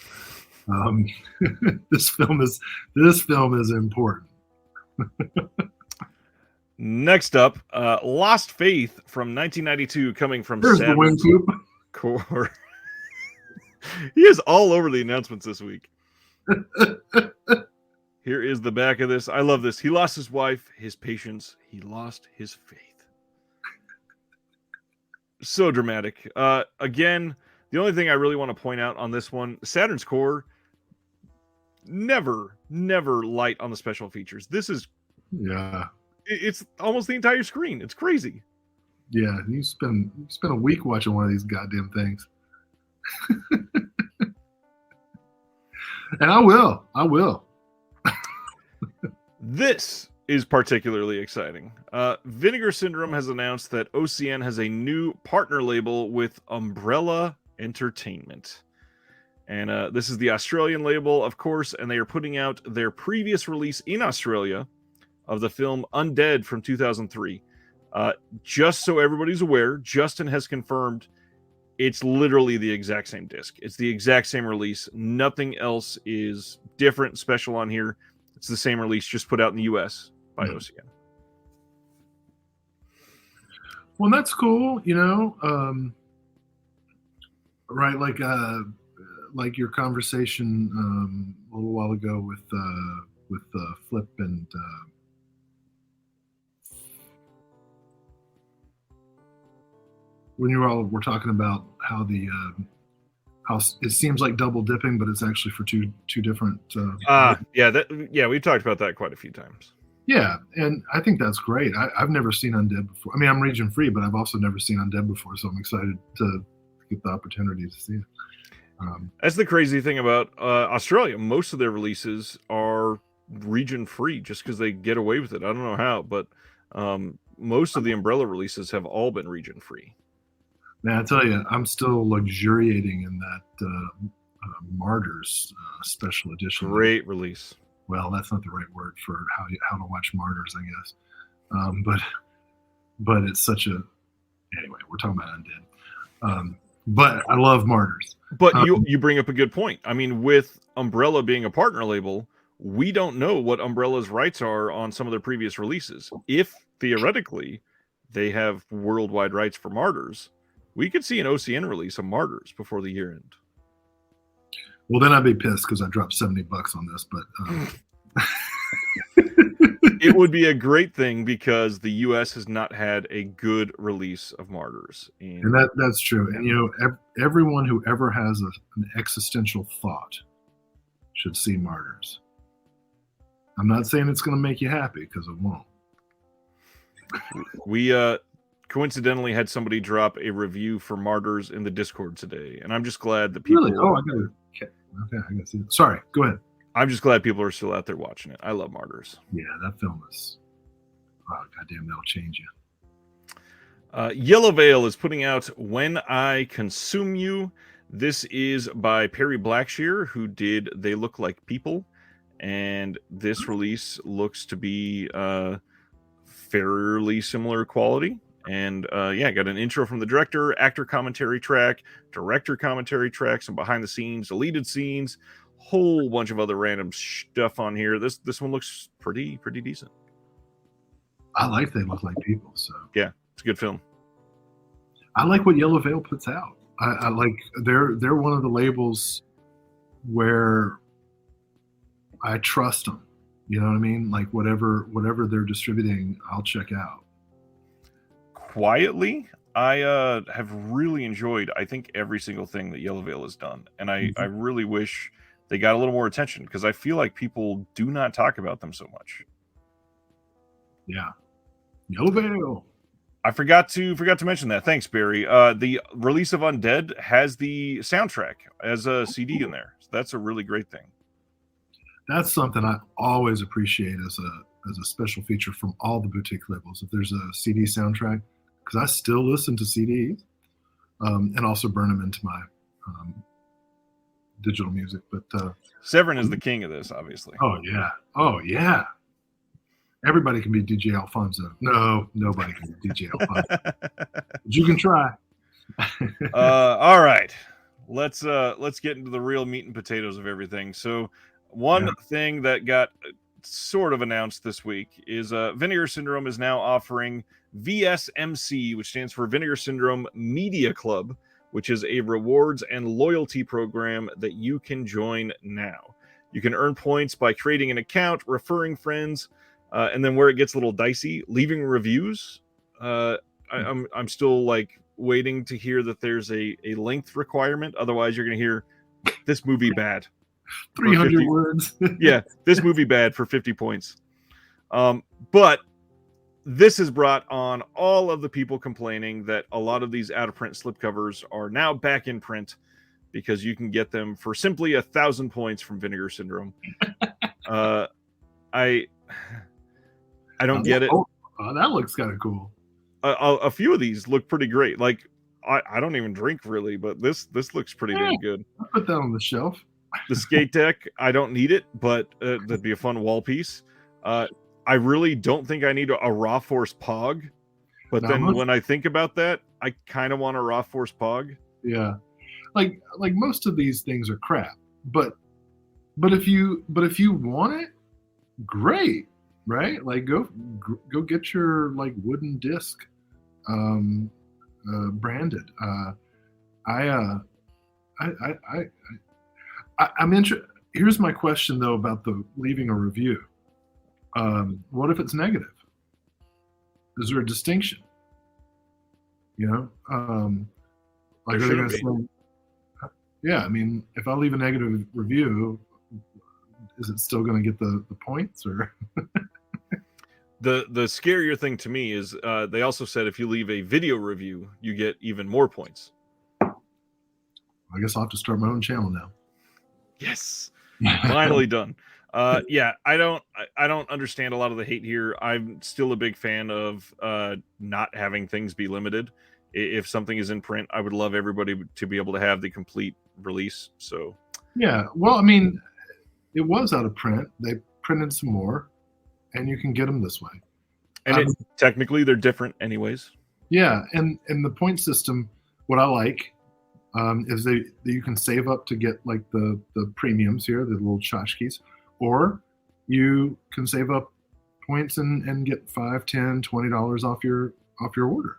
This film is important. Next up, Lost Faith from 1992, coming from There's the wing coop. Core. He is all over the announcements this week. Here is the back of this. I love this. He lost his wife, his patience. He lost his faith. So dramatic. Again, the only thing I really want to point out on this one, Saturn's Core, never light on the special features. This is, it's almost the entire screen. It's crazy. Yeah, you spend a week watching one of these goddamn things. And I will. This is particularly exciting. Vinegar Syndrome has announced that OCN has a new partner label with Umbrella Entertainment. And this is the Australian label, of course, and they are putting out their previous release in Australia of the film Undead from 2003. Just so everybody's aware, Justin has confirmed it's literally the exact same disc. It's the exact same release. Nothing else is different, special on here. It's the same release, just put out in the US by OCN. Well, that's cool. Right? Like your conversation a little while ago with Flip and when you all were talking about how how it seems like double dipping, but it's actually for two different. Yeah, we've talked about that quite a few times. Yeah, and I think that's great. I've never seen Undead before. I mean, I'm region free, but I've also never seen Undead before, so I'm excited to get the opportunity to see it. That's the crazy thing about Australia. Most of their releases are region free just because they get away with it. I don't know how, but most of the Umbrella releases have all been region free. Man, I tell you, I'm still luxuriating in that Martyrs special edition. Great release. Well, that's not the right word for how to watch Martyrs, I guess. But it's such a. Anyway, we're talking about Undead. But I love Martyrs. But you bring up a good point. I mean, with Umbrella being a partner label, we don't know what Umbrella's rights are on some of their previous releases. If theoretically they have worldwide rights for Martyrs, we could see an OCN release of Martyrs before the year end. Well, then I'd be pissed because I dropped $70 on this, but it would be a great thing because the U.S. has not had a good release of Martyrs, and that's true. And everyone who ever has an existential thought should see Martyrs. I'm not saying it's going to make you happy because it won't. We coincidentally had somebody drop a review for Martyrs in the Discord today, and I'm just glad that people. Really? Oh, I gotta see it. Sorry, go ahead. I'm just glad people are still out there watching it. I love Martyrs. Yeah, that film is. Oh, goddamn, that'll change you. Yellow Veil is putting out When I Consume You. This is by Perry Blackshear, who did They Look Like People, and this release looks to be fairly similar quality. And got an intro from the director, actor commentary track, director commentary track, some behind the scenes, deleted scenes, whole bunch of other random stuff on here. This one looks pretty decent. I like They Look Like People, so yeah, it's a good film. I like what Yellow Veil puts out. I like they're one of the labels where I trust them. You know what I mean? Like whatever they're distributing, I'll check out. Quietly, I have really enjoyed, I think, every single thing that Yellow Veil has done. And I really wish they got a little more attention because I feel like people do not talk about them so much. Yeah. Yellow Veil. I forgot to mention that. Thanks, Barry. The release of Undead has the soundtrack as a CD in there. So that's a really great thing. That's something I always appreciate as a special feature from all the boutique labels. If there's a CD soundtrack, because I still listen to CDs and also burn them into my digital music. But Severin is the king of this, obviously. Oh yeah. Everybody can be DJ Alfonso. No, nobody can be DJ Alfonso. But you can try. All right. Let's get into the real meat and potatoes of everything. So one thing that got sort of announced this week is Vinegar Syndrome is now offering VSMC, which stands for Vinegar Syndrome Media Club, which is a rewards and loyalty program that you can join now. You can earn points by creating an account, referring friends, and then where it gets a little dicey, leaving reviews. I'm still waiting to hear that there's a length requirement. Otherwise, you're going to hear this movie bad. 300 words. Yeah, this movie bad for 50 points. But this has brought on all of the people complaining that a lot of these out-of-print slipcovers are now back in print because you can get them for simply 1,000 points from Vinegar Syndrome. I don't get it. That looks kind of cool. A few of these look pretty great. Like I don't even drink really, but this looks pretty damn good. I'll put that on the shelf. The skate deck, I don't need it, but that'd be a fun wall piece. I really don't think I need a Raw Force Pog, but then when I think about that, I kind of want a Raw Force Pog. Yeah, like most of these things are crap, but if you want it, great, right? Like go get your wooden disc branded. I'm interested. Here's my question though about the leaving a review. What if it's negative? Is there a distinction? You know, like There are they going shouldn't to say, yeah, I mean, if I leave a negative review, is it still going to get the points or? The scarier thing to me is they also said if you leave a video review, you get even more points. I guess I'll have to start my own channel now. Yes, finally done. Yeah, I don't understand a lot of the hate here. I'm still a big fan of not having things be limited. If something is in print, I would love everybody to be able to have the complete release. So Yeah, well, I mean, it was out of print. They printed some more, and you can get them this way. and technically they're different anyways. Yeah, and the point system, what I like is you can save up to get like the premiums here, the little tchotchkes, or you can save up points and get $5, $10, $20 off your order,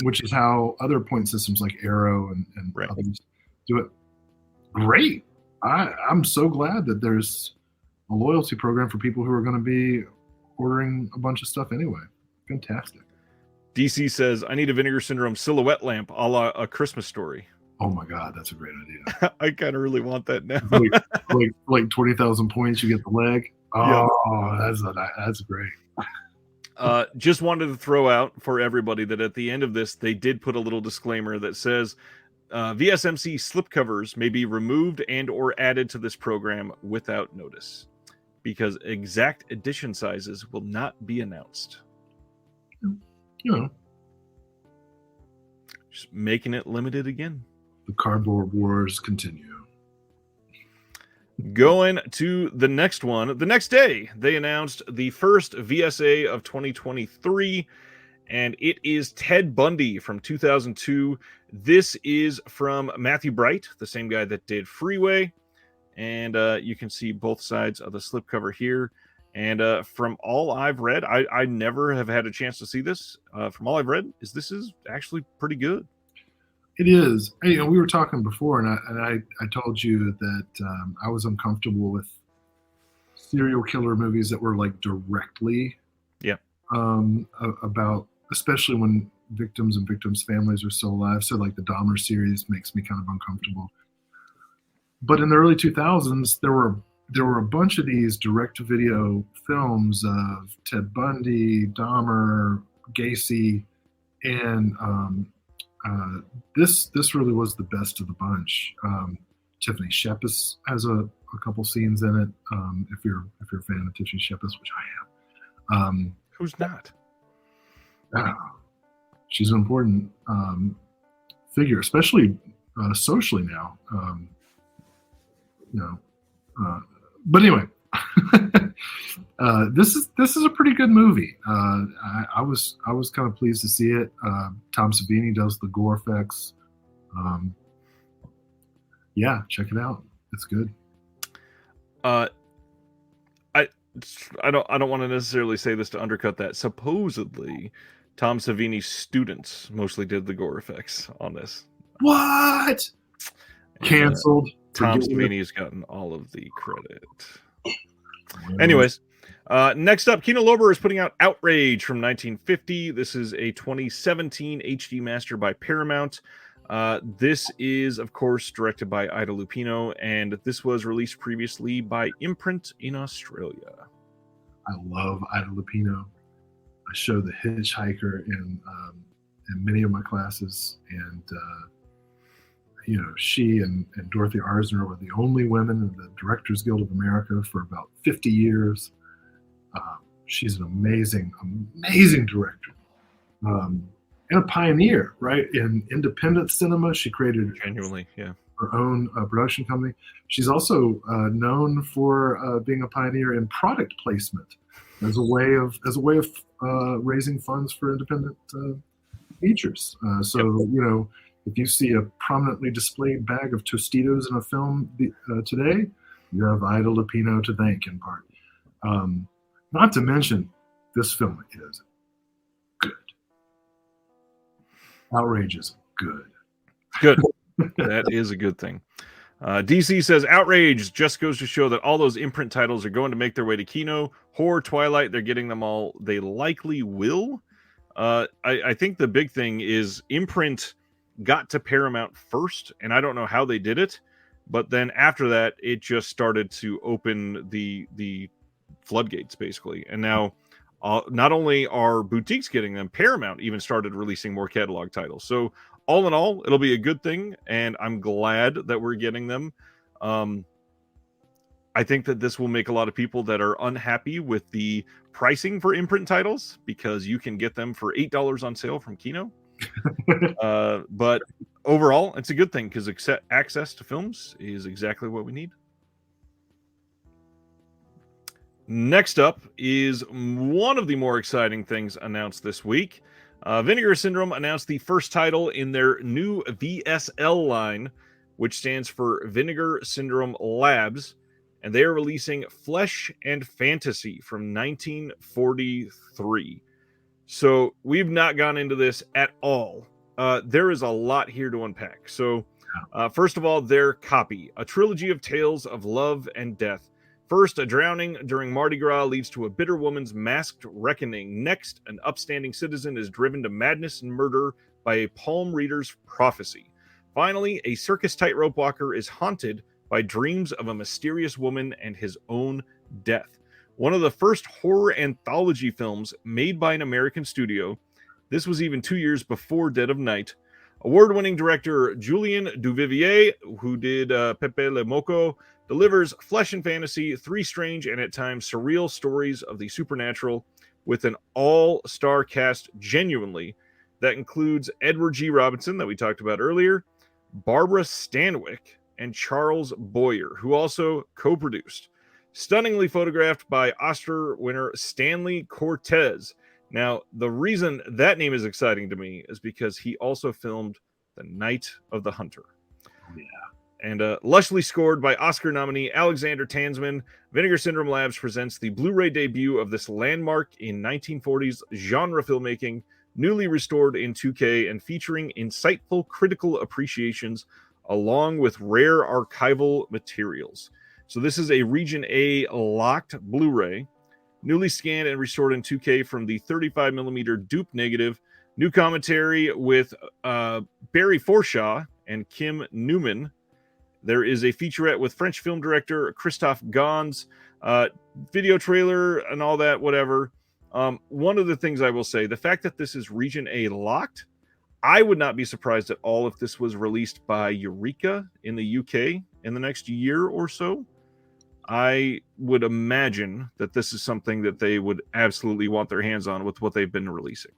which is how other point systems like Arrow and Right. others do it. Great. I'm so glad that there's a loyalty program for people who are going to be ordering a bunch of stuff anyway. Fantastic. DC says, I need a Vinegar Syndrome silhouette lamp a la A Christmas Story. Oh my God, that's a great idea. I kind of really want that now. like 20,000 points, you get the leg. Oh, yeah. That's great. Just wanted to throw out for everybody that at the end of this, they did put a little disclaimer that says VSMC slipcovers may be removed and or added to this program without notice because exact edition sizes will not be announced. You know, just making it limited again. The cardboard wars continue. Going to the next one. The next day, they announced the first VSA of 2023, and it is Ted Bundy from 2002. This is from Matthew Bright, the same guy that did Freeway, and you can see both sides of the slipcover here. And from all I've read, I never have had a chance to see this. From all I've read, this is actually pretty good. It is. You know, we were talking before, and I told you that I was uncomfortable with serial killer movies that were like directly, about, especially when victims and victims' families are still alive. So like the Dahmer series makes me kind of uncomfortable. But in the early 2000s, there were a bunch of these direct-to-video films of Ted Bundy, Dahmer, Gacy, and this really was the best of the bunch. Tiffany Shepis has a couple scenes in it. If you're a fan of Tiffany Shepis, which I am. Who's not? She's an important figure, especially socially now. But anyway, this is a pretty good movie. I was kind of pleased to see it. Tom Savini does the gore effects. Yeah, check it out. It's good. I don't want to necessarily say this to undercut that. Supposedly, Tom Savini's students mostly did the gore effects on this. What? Canceled. Tom Savini has gotten all of the credit. Anyways, next up, Kino Lorber is putting out Outrage from 1950. This is a 2017 HD master by Paramount. This is, of course, directed by Ida Lupino, and this was released previously by Imprint in Australia. I love Ida Lupino. I show The Hitchhiker in many of my classes, and she and Dorothy Arzner were the only women in the Directors Guild of America for about 50 years. She's an amazing director. And a pioneer, right? In independent cinema, she created her own production company. She's also known for being a pioneer in product placement as a way of raising funds for independent features. If you see a prominently displayed bag of Tostitos in a film today, you have Ida Lupino to thank in part. Not to mention, this film is good. Outrage is good. Good. That is a good thing. DC says Outrage just goes to show that all those imprint titles are going to make their way to Kino. Horror, Twilight, they're getting them all. They likely will. I think the big thing is imprint got to Paramount first, and I don't know how they did it, but then after that, it just started to open the floodgates, basically. And now, not only are boutiques getting them, Paramount even started releasing more catalog titles. So all in all, it'll be a good thing, and I'm glad that we're getting them. I think that this will make a lot of people that are unhappy with the pricing for imprint titles, because you can get them for $8 on sale from Kino. But overall, it's a good thing, because access to films is exactly what we need. Next up is one of the more exciting things announced this week. Vinegar Syndrome announced the first title in their new VSL line, which stands for Vinegar Syndrome Labs, and they are releasing Flesh and Fantasy from 1943. So we've not gone into this at all. There is a lot here to unpack. So first of all, their copy, a trilogy of tales of love and death. First, a drowning during Mardi Gras leads to a bitter woman's masked reckoning. Next, an upstanding citizen is driven to madness and murder by a palm reader's prophecy. Finally, a circus tightrope walker is haunted by dreams of a mysterious woman and his own death. One of the first horror anthology films made by an American studio. This was even 2 years before Dead of Night. Award-winning director Julien Duvivier, who did Pepe Le Moco, delivers Flesh and Fantasy, three strange and at times surreal stories of the supernatural with an all-star cast genuinely that includes Edward G. Robinson, that we talked about earlier, Barbara Stanwyck, and Charles Boyer, who also co-produced. Stunningly photographed by Oscar winner Stanley Cortez. Now, the reason that name is exciting to me is because he also filmed The Night of the Hunter. Yeah. And lushly scored by Oscar nominee Alexander Tansman, Vinegar Syndrome Labs presents the Blu-ray debut of this landmark in 1940s genre filmmaking, newly restored in 2K and featuring insightful critical appreciations along with rare archival materials. So this is a Region A locked Blu-ray, newly scanned and restored in 2K from the 35mm dupe negative. New commentary with Barry Forshaw and Kim Newman. There is a featurette with French film director Christophe Gans, video trailer and all that, whatever. One of the things I will say, the fact that this is Region A locked, I would not be surprised at all if this was released by Eureka in the UK in the next year or so. I would imagine that this is something that they would absolutely want their hands on with what they've been releasing.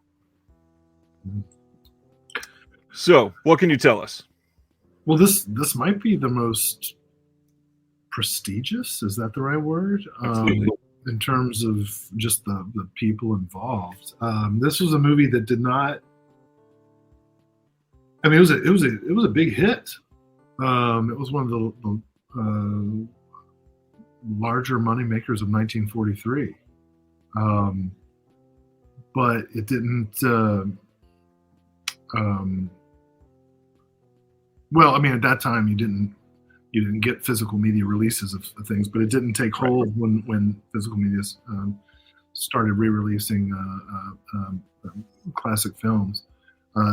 So, what can you tell us? Well, this might be the most prestigious. Is that the right word? In terms of just the people involved. This was a movie that did not. I mean, it was a big hit. It was one of the larger money makers of 1943. But it didn't. Well, I mean, at that time, you didn't get physical media releases of things, but it didn't take hold when physical media started re-releasing classic films.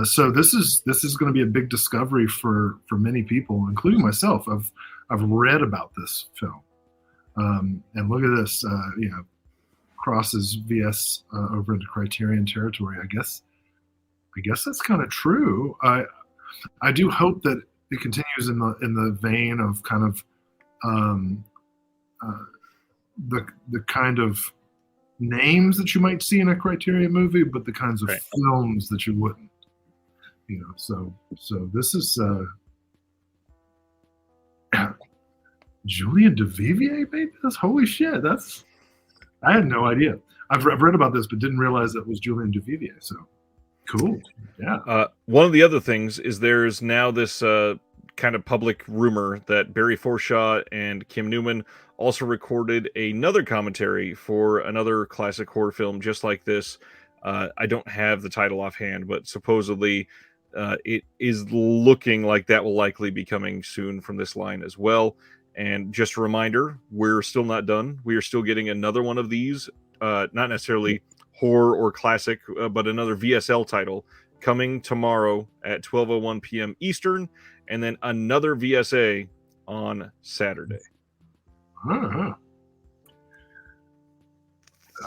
So this is going to be a big discovery for many people, including myself. I've read about this film, and look at this. Crosses VS over into Criterion territory. I guess that's kind of true. I do hope that it continues in the vein of kind of the kind of names that you might see in a Criterion movie, but the kinds of films that you wouldn't. So this is Julien Duvivier made this. Holy shit! I had no idea. I've read about this, but didn't realize that was Julien Duvivier. So. Cool. Yeah. One of the other things is there's now this kind of public rumor that Barry Forshaw and Kim Newman also recorded another commentary for another classic horror film just like this. I don't have the title offhand, but supposedly it is looking like that will likely be coming soon from this line as well. And just a reminder, we're still not done. We are still getting another one of these, not necessarily horror or classic, but another VSL title coming tomorrow at 12:01 p.m. Eastern, and then another VSA on Saturday. Uh-huh.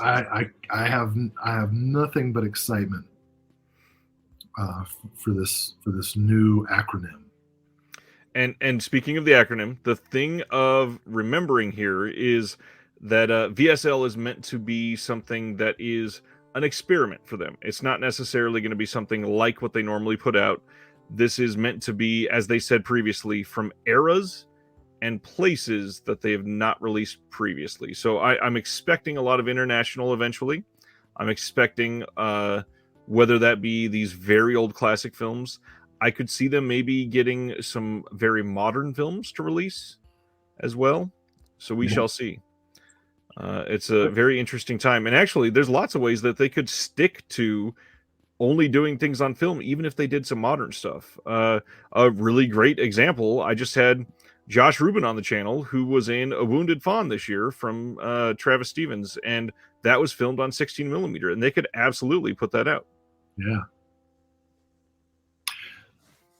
I have nothing but excitement for this new acronym. And speaking of the acronym, the thing of remembering here is that VSL is meant to be something that is an experiment for them. It's not necessarily going to be something like what they normally put out. This is meant to be, as they said previously, from eras and places that they have not released previously. So I'm expecting a lot of international eventually. I'm expecting whether that be these very old classic films. I could see them maybe getting some very modern films to release as well. So we shall see. It's a very interesting time. And actually, there's lots of ways that they could stick to only doing things on film, even if they did some modern stuff. A really great example, I just had Josh Rubin on the channel, who was in A Wounded Fawn this year from Travis Stevens, and that was filmed on 16 millimeter, and they could absolutely put that out. Yeah.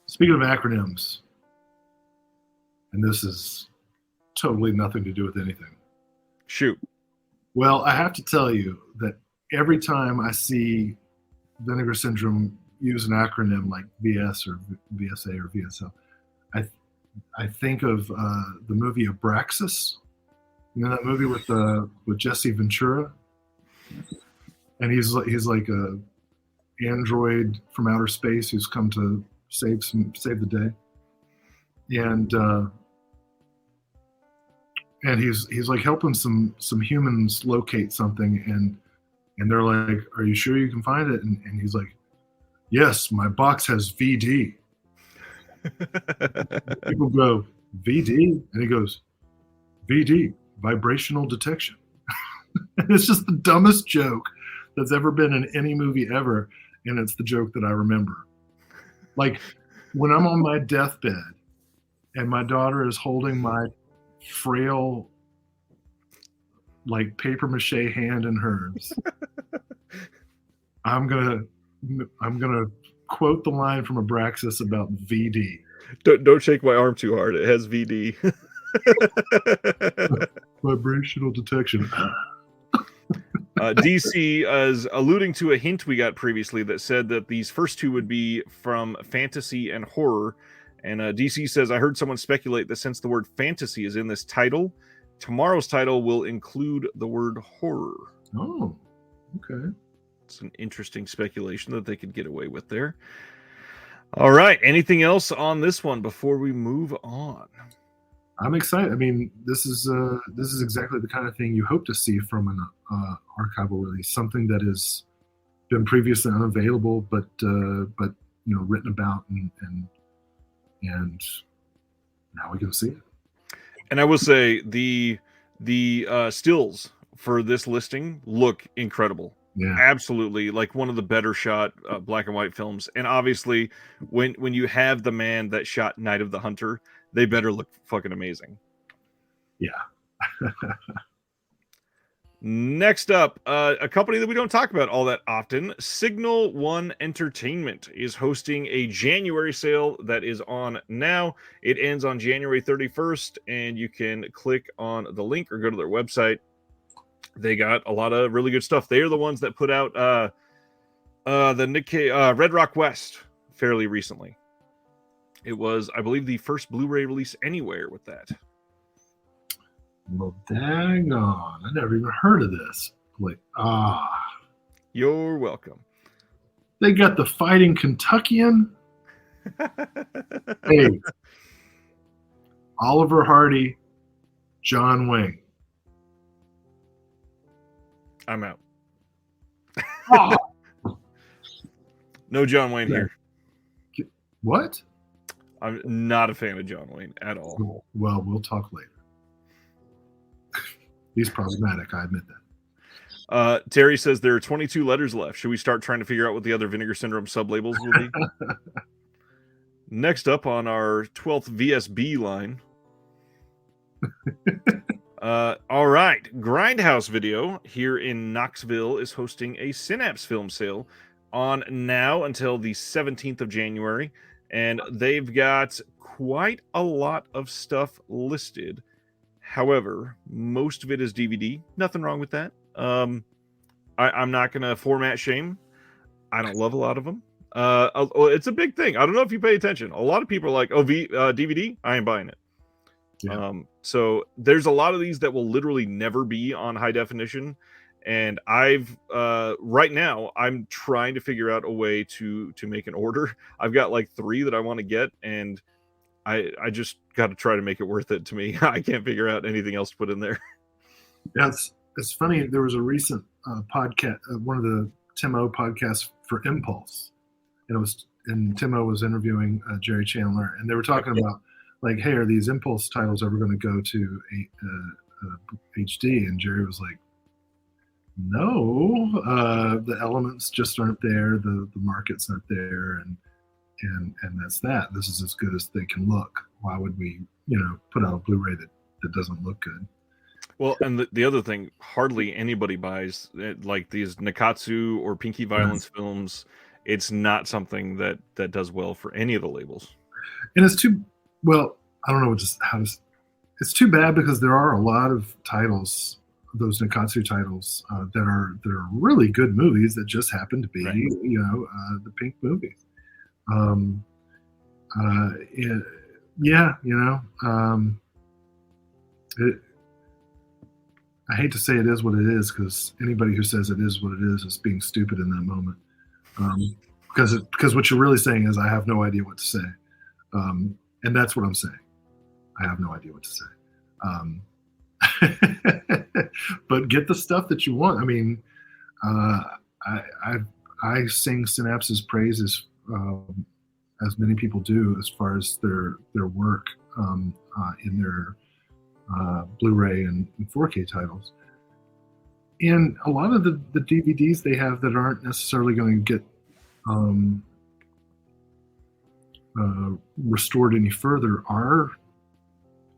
Speaking of acronyms, and this is totally nothing to do with anything. Shoot. Well, I have to tell you that every time I see Vinegar Syndrome use an acronym like VS or VSA or VSL, I think of the movie Abraxas. You know that movie with Jesse Ventura, and he's like a android from outer space who's come to save the day, and he's like helping some humans locate something, and they're like, "Are you sure you can find it?" And he's like, "Yes, my box has VD." People go, VD? And he goes, VD, vibrational detection. And it's just the dumbest joke that's ever been in any movie ever, and it's the joke that I remember. Like, when I'm on my deathbed and my daughter is holding my frail, like, paper mache hand in hers, I'm gonna quote the line from Abraxas about VD. Don't shake my arm too hard. It has VD. Vibrational detection. DC is alluding to a hint we got previously that said that these first two would be from fantasy and horror. And DC says, I heard someone speculate that since the word fantasy is in this title, tomorrow's title will include the word horror. Oh, okay. It's an interesting speculation that they could get away with there. All right. Anything else on this one before we move on? I'm excited. I mean, this is exactly the kind of thing you hope to see from an archival release, something that has been previously unavailable, but written about, and now we can see it. And I will say the stills for this listing look incredible. Yeah, absolutely, like one of the better shot black and white films. And obviously, when you have the man that shot Night of the Hunter, they better look fucking amazing. Yeah. Next up, a company that we don't talk about all that often, Signal One Entertainment, is hosting a January sale that is on now. It ends on January 31st, and you can click on the link or go to their website. They got a lot of really good stuff. They are the ones that put out the Nick Cave, Red Rock West fairly recently. It was, I believe, the first Blu-ray release anywhere with that. Well, dang on. I never even heard of this. Like, You're welcome. They got the Fighting Kentuckian. Hey, Oliver Hardy, John Wayne. I'm out. Oh. No John Wayne here. What? I'm not a fan of John Wayne at all. Well, we'll talk later. He's problematic, I admit that. Terry says there are 22 letters left. Should we start trying to figure out what the other Vinegar Syndrome sublabels will be? Next up on our 12th VSB line. All right. Grindhouse Video here in Knoxville is hosting a Synapse film sale on now until the 17th of January. And they've got quite a lot of stuff listed. However, most of it is DVD. Nothing wrong with that. I'm not going to format shame. I don't love a lot of them. It's a big thing. I don't know if you pay attention. A lot of people are like, oh, DVD? I ain't buying it. Yeah. So there's a lot of these that will literally never be on high definition. And I've right now I'm trying to figure out a way to make an order. I've got like 3 that I want to get, and I just got to try to make it worth it to me. I can't figure out anything else to put in there. Yeah, it's funny. There was a recent podcast, one of the Tim O podcasts for Impulse, and Tim O was interviewing Jerry Chandler, and they were talking about like, hey, are these Impulse titles ever going to go to HD? And Jerry was like, no, the elements just aren't there, the market's not there, and that's that. This is as good as they can look. Why would we, put out a Blu-ray that doesn't look good? Well, and the other thing, hardly anybody buys like these Nikatsu or Pinky Violence films. It's not something that does well for any of the labels. And it's too, well, I don't know it's too bad, because there are a lot of titles, those Nikatsu titles, that are really good movies that just happen to be, right. The Pink movies. I hate to say it is what it is, because anybody who says it is what it is being stupid in that moment. Because what you're really saying is, I have no idea what to say. And that's what I'm saying. I have no idea what to say. But get the stuff that you want. I mean, I sing Synapse's praises, as many people do, as far as their work in their Blu-ray and 4K titles. And a lot of the DVDs they have that aren't necessarily going to get restored any further are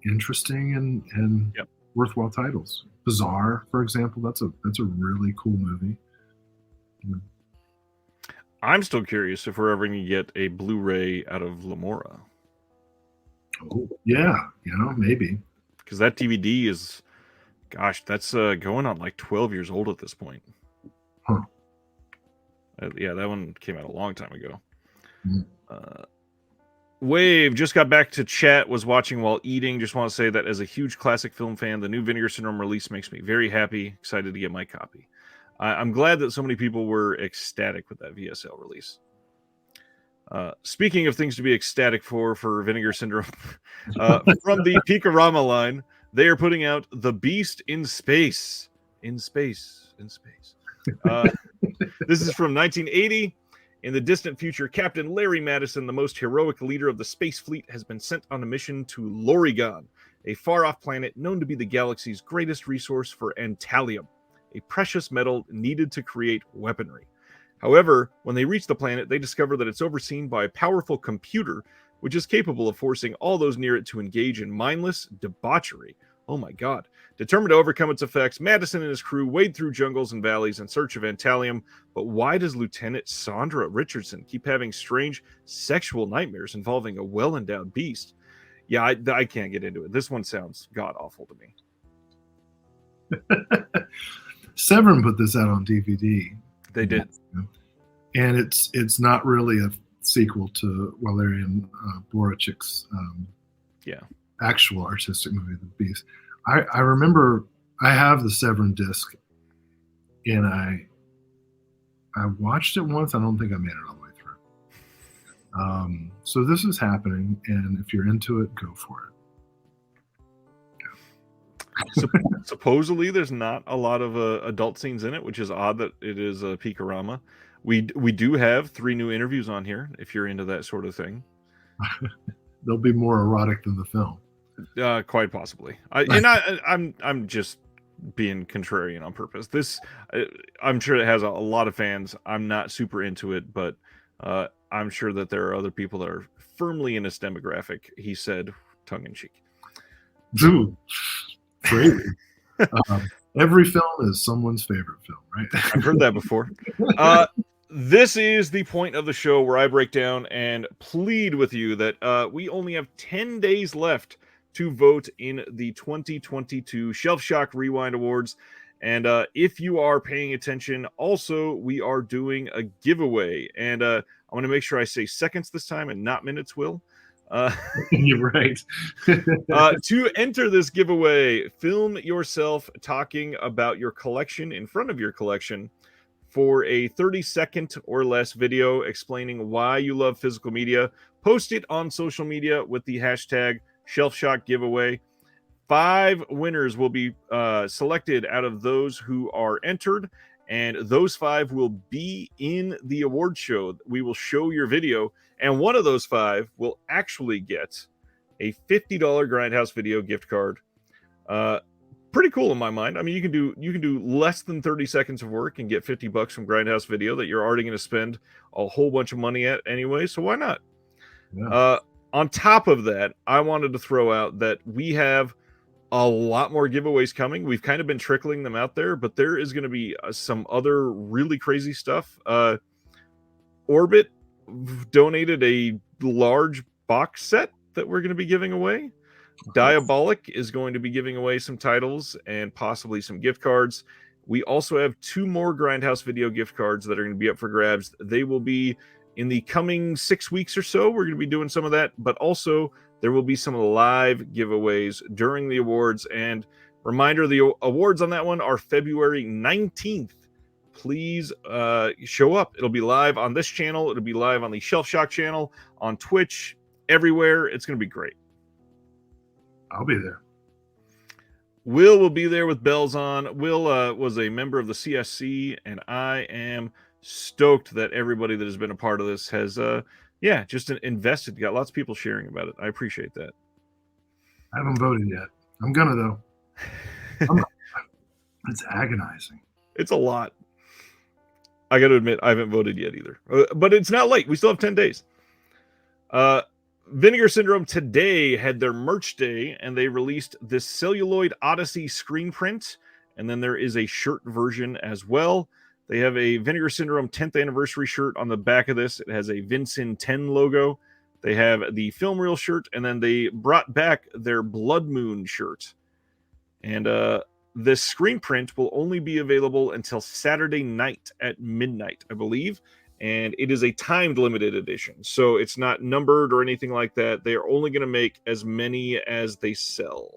interesting and yep. worthwhile titles. Bizarre, for example, that's a really cool movie. Yeah. I'm still curious if we're ever going to get a Blu-ray out of Lamora. Oh, yeah, maybe. Because that DVD is, gosh, that's going on like 12 years old at this point. Huh. Yeah, that one came out a long time ago. Mm. Wave just got back to chat, was watching while eating. Just want to say that as a huge classic film fan, the new Vinegar Syndrome release makes me very happy, excited to get my copy. I'm glad that so many people were ecstatic with that VSL release. Speaking of things to be ecstatic for Vinegar Syndrome, from the Picorama line, they are putting out The Beast in Space. In space. This is from 1980. In the distant future, Captain Larry Madison, the most heroic leader of the space fleet, has been sent on a mission to Lorigon, a far-off planet known to be the galaxy's greatest resource for Antalium, a precious metal needed to create weaponry. However, when they reach the planet, they discover that it's overseen by a powerful computer, which is capable of forcing all those near it to engage in mindless debauchery. Oh my god. Determined to overcome its effects, Madison and his crew wade through jungles and valleys in search of Antalium. But why does Lieutenant Sandra Richardson keep having strange sexual nightmares involving a well-endowed beast? Yeah, I can't get into it. This one sounds god-awful to me. Severin put this out on DVD. They did. And it's not really a sequel to Walerian Borachik's actual artistic movie, The Beast. I remember I have the Severin disc, and I watched it once. I don't think I made it all the way through. So this is happening, and if you're into it, go for it. Supposedly there's not a lot of adult scenes in it, which is odd that it is a Picorama. We do have 3 new interviews on here if you're into that sort of thing. They'll be more erotic than the film. Quite possibly. I'm just being contrarian on purpose. This I'm sure it has a lot of fans. I'm not super into it, but I'm sure that there are other people that are firmly in this demographic, he said, tongue in cheek. Dude, crazy. Every film is someone's favorite film, right? I've heard that before. This is the point of the show where I break down and plead with you that we only have 10 days left to vote in the 2022 Shelf Shock Rewind Awards. And if you are paying attention, also, we are doing a giveaway. And I want to make sure I say seconds this time and not minutes, Will. You're right. To enter this giveaway, film yourself talking about your collection in front of your collection for a 30-second or less video explaining why you love physical media. Post it on social media with the hashtag Shelf Shock Giveaway. 5 winners will be selected out of those who are entered, and those 5 will be in the award show. We will show your video, and one of those 5 will actually get a $50 Grindhouse Video gift card. Pretty cool in my mind. I mean, you can do less than 30 seconds of work and get $50 from Grindhouse Video that you're already going to spend a whole bunch of money at anyway. So why not? Yeah. On top of that, I wanted to throw out that we have a lot more giveaways coming. We've kind of been trickling them out there, but there is going to be some other really crazy stuff. Orbit donated a large box set that we're going to be giving away. Diabolic is going to be giving away some titles and possibly some gift cards. We also have 2 more Grindhouse Video gift cards that are going to be up for grabs. They will be in the coming 6 weeks or so. We're going to be doing some of that, but also there will be some live giveaways during the awards. And reminder, the awards on that one are February 19th. Please show up. It'll be live on this channel. It'll be live on the Shelf Shock channel, on Twitch, everywhere. It's going to be great. I'll be there. Will be there with bells on. Will was a member of the CSC, and I am stoked that everybody that has been a part of this has, just invested. Got lots of people sharing about it. I appreciate that. I haven't voted yet. I'm gonna, though. It's agonizing. It's a lot. I got to admit, I haven't voted yet either. But it's not late. We still have 10 days. Vinegar Syndrome today had their merch day, and they released this Celluloid Odyssey screen print, and then there is a shirt version as well. They have a Vinegar Syndrome 10th anniversary shirt on the back of this. It has a Vincin 10 logo. They have the film reel shirt, and then they brought back their Blood Moon shirt. And this screen print will only be available until Saturday night at midnight, I believe. And it is a timed limited edition, so it's not numbered or anything like that. They are only going to make as many as they sell.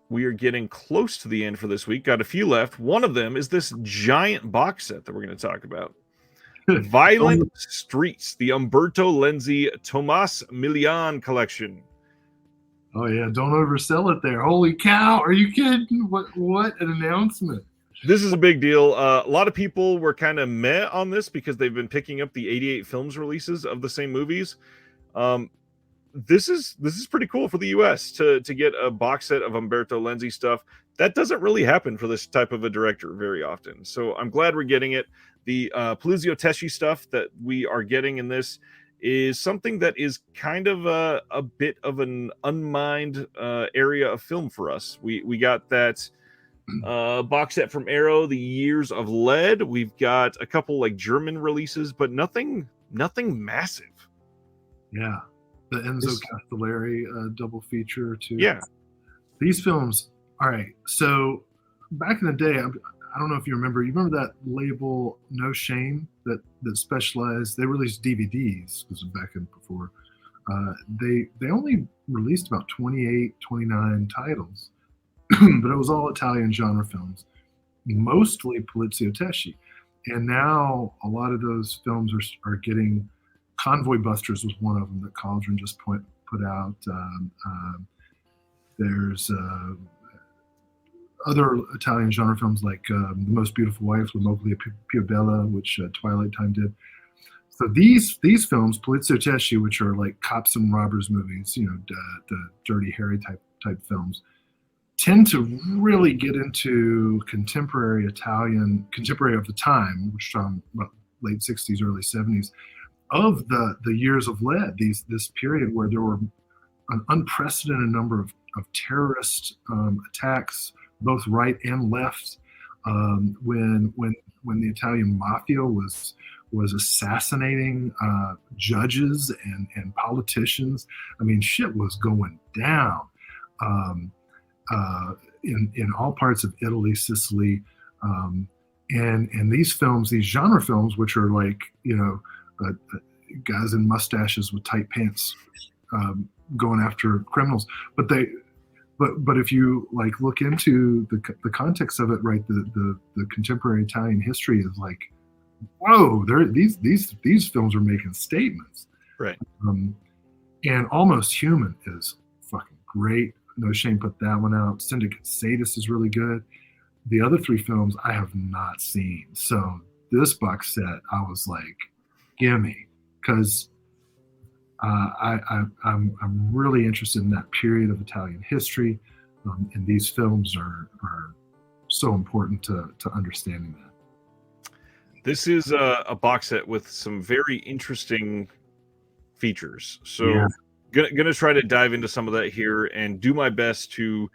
We are getting close to the end for this week. Got a few left. One of them is this giant box set that we're going to talk about. Violent Streets, the Umberto Lenzi Tomas Milian collection. Oh, yeah. Don't oversell it there. Holy cow. Are you kidding? What an announcement. This is a big deal. A lot of people were kind of meh on this because they've been picking up the 88 films releases of the same movies. This is pretty cool for the U.S. to get a box set of Umberto Lenzi stuff. That doesn't really happen for this type of a director very often. So I'm glad we're getting it. The Polizio Tesci stuff that we are getting in this is something that is kind of a bit of an unmined area of film for us. We got that box set from Arrow, The Years of Lead. We've got a couple like German releases, but nothing massive. Yeah, the Enzo Castellari double feature too. Yeah, these films. All right, so back in the day, I don't know if you remember. You remember that label No Shame that specialized? They released DVDs. This was back in before. They only released about 28, 29 titles. But it was all Italian genre films, mostly Polizio Tesci. And now a lot of those films are getting, Convoy Busters was one of them that Cauldron just put out. There's other Italian genre films like The Most Beautiful Wife, La Moglia Più Bella, which Twilight Time did. So these films, Polizio Tesci, which are like cops and robbers movies, the Dirty Harry type films, tend to really get into contemporary of the time, which from late 60s, early 70s, of the years of lead, this period where there were an unprecedented number of terrorist attacks, both right and left, when the Italian mafia was assassinating judges and politicians. I mean, shit was going down in all parts of Italy, Sicily, and these films, these genre films, which are like, you know, guys in mustaches with tight pants going after criminals, but if you like look into the context of it, right, the contemporary Italian history is like, whoa, these films are making statements, right? And Almost Human is fucking great. No Shame put that one out. Syndicate Sadist is really good. The other three films I have not seen, so this box set I was like, gimme, because I'm really interested in that period of Italian history, and these films are so important to understanding that. This is a box set with some very interesting features. So Yeah. gonna try to dive into some of that here and do my best to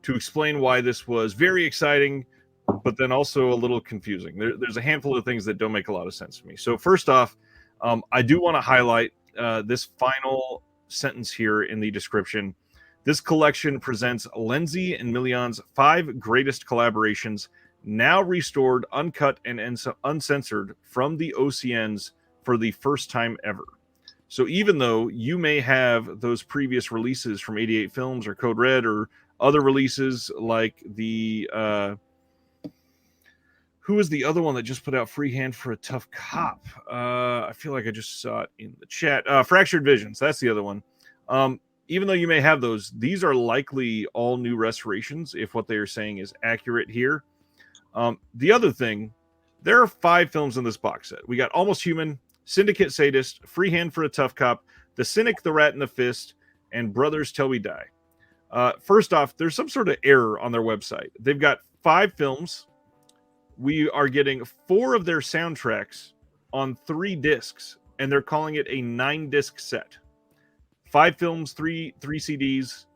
explain why this was very exciting, but then also a little confusing. There's a handful of things that don't make a lot of sense to me. So first off, I do want to highlight this final sentence here in the description. This collection presents Lenzi and Million's 5 greatest collaborations, now restored, uncut, and uncensored from the OCNs for the first time ever. So even though you may have those previous releases from 88 Films or Code Red or other releases like the who was the other one that just put out Free Hand for a Tough Cop? I feel like I just saw it in the chat. Fractured Visions, that's the other one. Even though you may have those, these are likely all new restorations if what they are saying is accurate here. The other thing, there are 5 films in this box set. We got Almost Human, Syndicate Sadist, Free Hand for a Tough Cop, The Cynic, The Rat, and the Fist, and Brothers Till We Die. First off, there's some sort of error on their website. They've got 5 films. We are getting 4 of their soundtracks on 3 discs, and they're calling it a 9-disc set. 5 films, 3 CDs.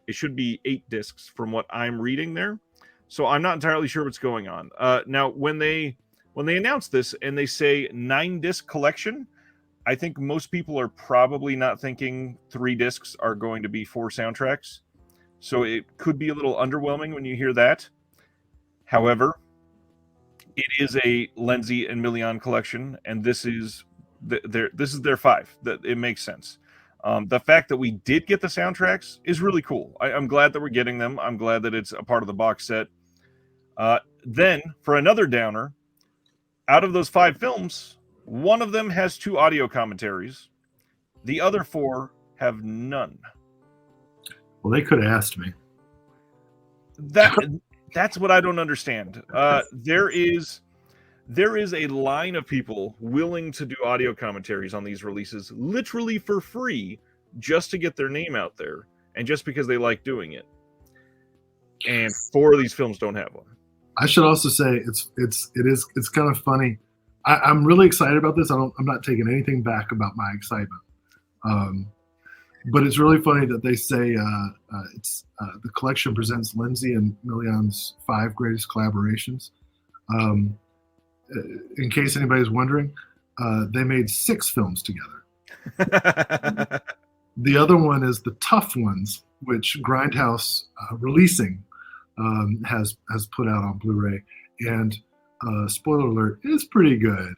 It should be 8 discs from what I'm reading there. So I'm not entirely sure what's going on. Now, when they announce this and they say 9-disc collection, I think most people are probably not thinking 3 discs are going to be 4 soundtracks. So it could be a little underwhelming when you hear that. However, it is a Lenzi and Million collection, and this is their 5. That it makes sense. The fact that we did get the soundtracks is really cool. I'm glad that we're getting them. I'm glad that it's a part of the box set. Then, for another downer, out of those 5 films, one of them has 2 audio commentaries. The other 4 have none. Well, they could have asked me. That's what I don't understand. There is a line of people willing to do audio commentaries on these releases literally for free just to get their name out there and just because they like doing it. And 4 of these films don't have one. I should also say it's kind of funny. I'm really excited about this. I'm not taking anything back about my excitement. But it's really funny that they say it's the collection presents Lenzi and Million's 5 greatest collaborations. In case anybody's wondering, they made 6 films together. The other one is The Tough Ones, which Grindhouse Releasing has put out on Blu-ray, and spoiler alert, it's pretty good.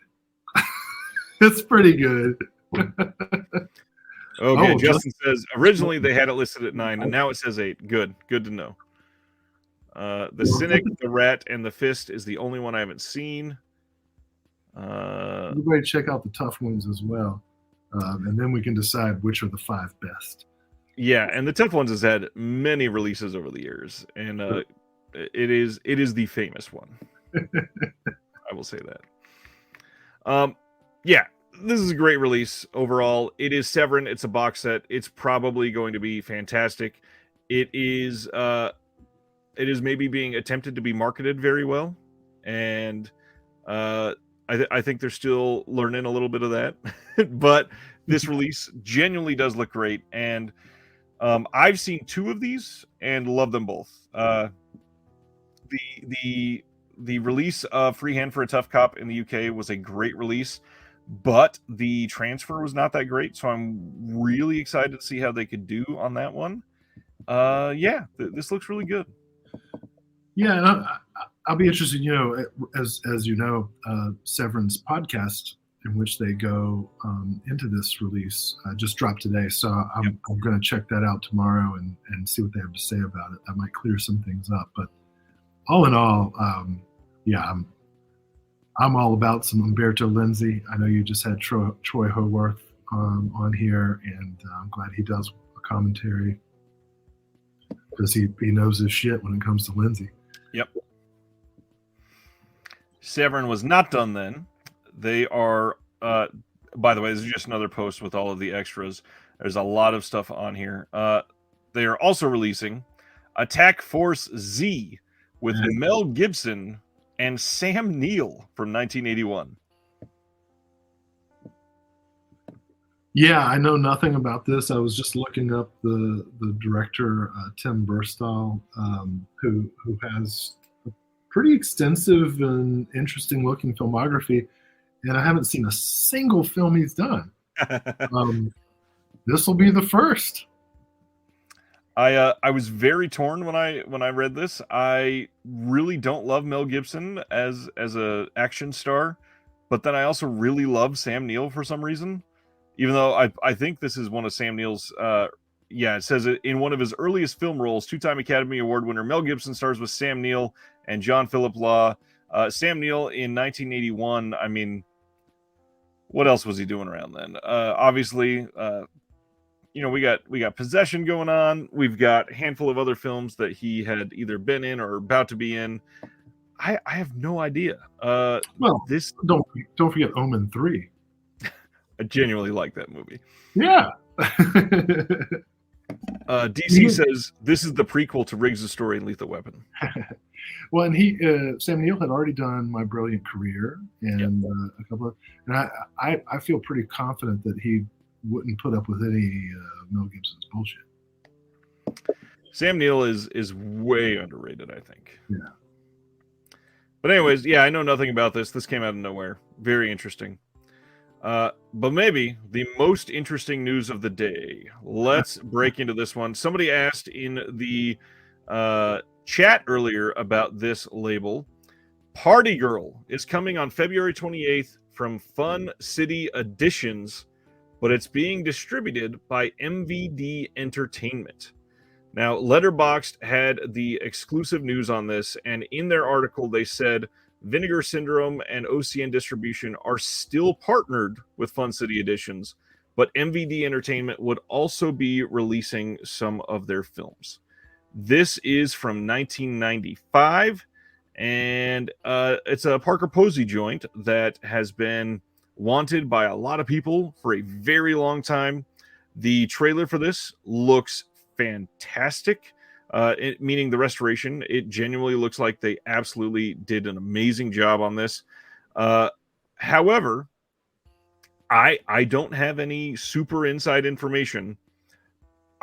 It's pretty good. Okay, Justin says originally they had it listed at 9, and now it says 8. Good to know. The Cynic, the Rat, and the Fist is the only one I haven't seen. Everybody check out The Tough Ones as well, and then we can decide which are the 5 best. Yeah, and The Tough Ones has had many releases over the years, and it is the famous one. I will say that. Yeah, this is a great release overall. It is Severin. It's a box set. It's probably going to be fantastic. It is it is maybe being attempted to be marketed very well, and I think they're still learning a little bit of that. But this release genuinely does look great, and I've seen 2 of these and love them both. The release of Free Hand for a Tough Cop in the UK was a great release, but the transfer was not that great. So I'm really excited to see how they could do on that one. This looks really good. Yeah, and I'll be interested. You know, as you know, Severin's podcast in which they go into this release just dropped today. So I'm going to check that out tomorrow and see what they have to say about it. That might clear some things up. But all in all, I'm all about some Umberto Lenzi. I know you just had Troy Haworth on here, and I'm glad he does a commentary because he knows his shit when it comes to Lenzi. Yep. Severin was not done then. They are, by the way, this is just another post with all of the extras. There's a lot of stuff on here. They are also releasing Attack Force Z with Mel Gibson and Sam Neill from 1981. Yeah, I know nothing about this. I was just looking up the director, Tim Burstall, who has a pretty extensive and interesting looking filmography, and I haven't seen a single film he's done. This will be the first. I was very torn when I read this. I really don't love Mel Gibson as a action star, but then I also really love Sam Neill for some reason. Even though I think this is one of Sam Neill's, it says in one of his earliest film roles, 2-time Academy Award winner Mel Gibson stars with Sam Neill and John Philip Law. Sam Neill in 1981. I mean, what else was he doing around then? Obviously, we got Possession going on. We've got a handful of other films that he had either been in or about to be in. I have no idea. This don't forget Omen 3. I genuinely like that movie. Yeah. DC says this is the prequel to Riggs' story in Lethal Weapon. Well, and Sam Neill had already done My Brilliant Career and a couple of, and I feel pretty confident that he wouldn't put up with any Mel Gibson's bullshit. Sam Neill is way underrated, I think. Yeah. But anyways, I know nothing about this. This came out of nowhere. Very interesting. But maybe the most interesting news of the day. Let's break into this one. Somebody asked in the chat earlier about this label. Party Girl is coming on February 28th from Fun City Editions, but it's being distributed by MVD Entertainment. Now, Letterboxd had the exclusive news on this, and in their article, they said Vinegar Syndrome and OCN Distribution are still partnered with Fun City Editions, but MVD Entertainment would also be releasing some of their films. This is from 1995, and it's a Parker Posey joint that has been wanted by a lot of people for a very long time. The trailer for this looks fantastic. Meaning the restoration, it genuinely looks like they absolutely did an amazing job on this. However, I don't have any super inside information.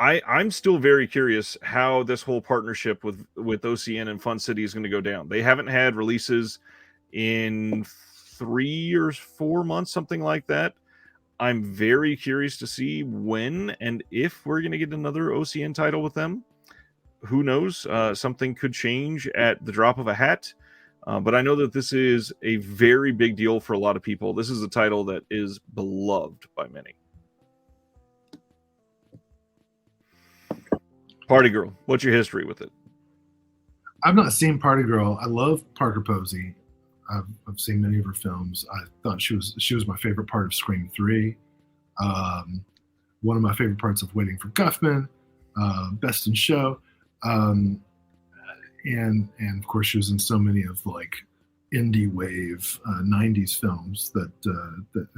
I'm still very curious how this whole partnership with OCN and Fun City is going to go down. They haven't had releases in 3 or 4 months, something like that. I'm very curious to see when and if we're going to get another OCN title with them. Who knows? Something could change at the drop of a hat. But I know that this is a very big deal for a lot of people. This is a title that is beloved by many. Party Girl, what's your history with it? I've not seen Party Girl. I love Parker Posey. I've seen many of her films. I thought she was my favorite part of Scream 3. One of my favorite parts of Waiting for Guffman. Best in Show. And of course she was in so many of like indie wave 90s films that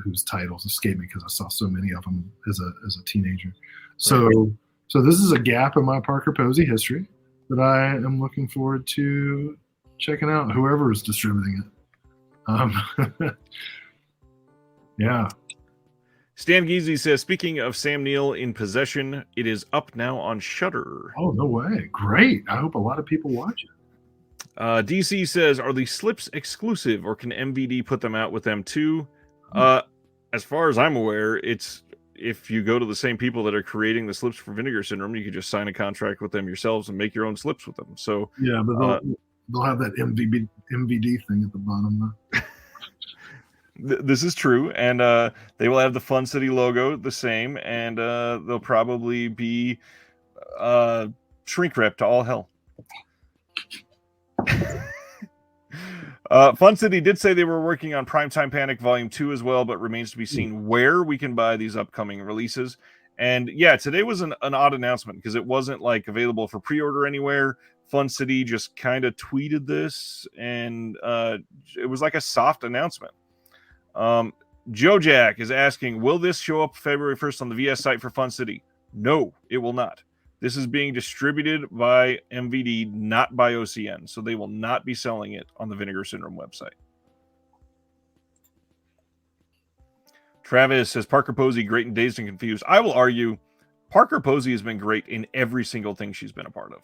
whose titles escape me because I saw so many of them as a teenager. So this is a gap in my Parker Posey history that I am looking forward to checking out. Whoever is distributing it. Yeah. Stan Geezy says, speaking of Sam Neill in Possession, it is up now on Shudder. Oh, no way. Great. I hope a lot of people watch it. DC says, are the slips exclusive, or can MVD put them out with them too? As far as I'm aware, it's if you go to the same people that are creating the slips for Vinegar Syndrome, you could just sign a contract with them yourselves and make your own slips with them. So yeah, but they'll have that MVD thing at the bottom. This is true, and they will have the Fun City logo the same, and they'll probably be shrink wrapped to all hell. Fun City did say they were working on Primetime Panic Volume 2 as well, but remains to be seen where we can buy these upcoming releases. And yeah, today was an odd announcement because it wasn't like available for pre-order anywhere. Fun City just kind of tweeted this, and it was like a soft announcement. Joe Jack is asking, will this show up February 1st on the VS site for Fun City? No, it will not. This is being distributed by MVD, not by OCN, so they will not be selling it on the Vinegar Syndrome website. Travis says, Parker Posey, great in Dazed and Confused. I will argue Parker Posey has been great in every single thing she's been a part of.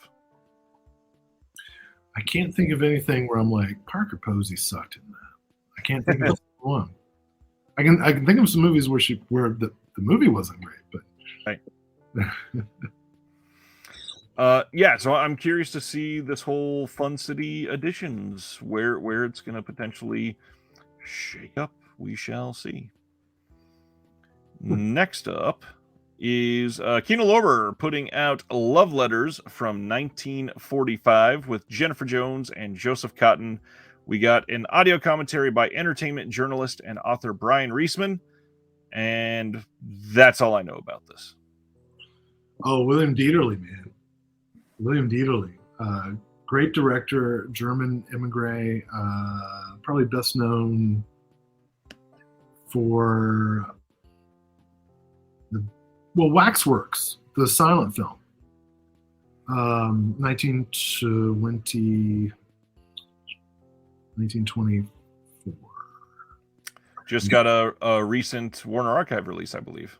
I can't think of anything where I'm like, Parker Posey sucked in that. I can't think of one. I can think of some movies where the movie wasn't great, but right. Yeah, so I'm curious to see this whole Fun City editions, where it's going to potentially shake up. We shall see. Next up is Kino Lorber putting out Love Letters from 1945 with Jennifer Jones and Joseph Cotton. We got an audio commentary by entertainment journalist and author Brian Reisman, and that's all I know about this. Oh, William Dieterle, man. William Dieterle, great director, German immigrant, probably best known for Waxworks, the silent film, 1924. Just got a recent Warner Archive release, I believe.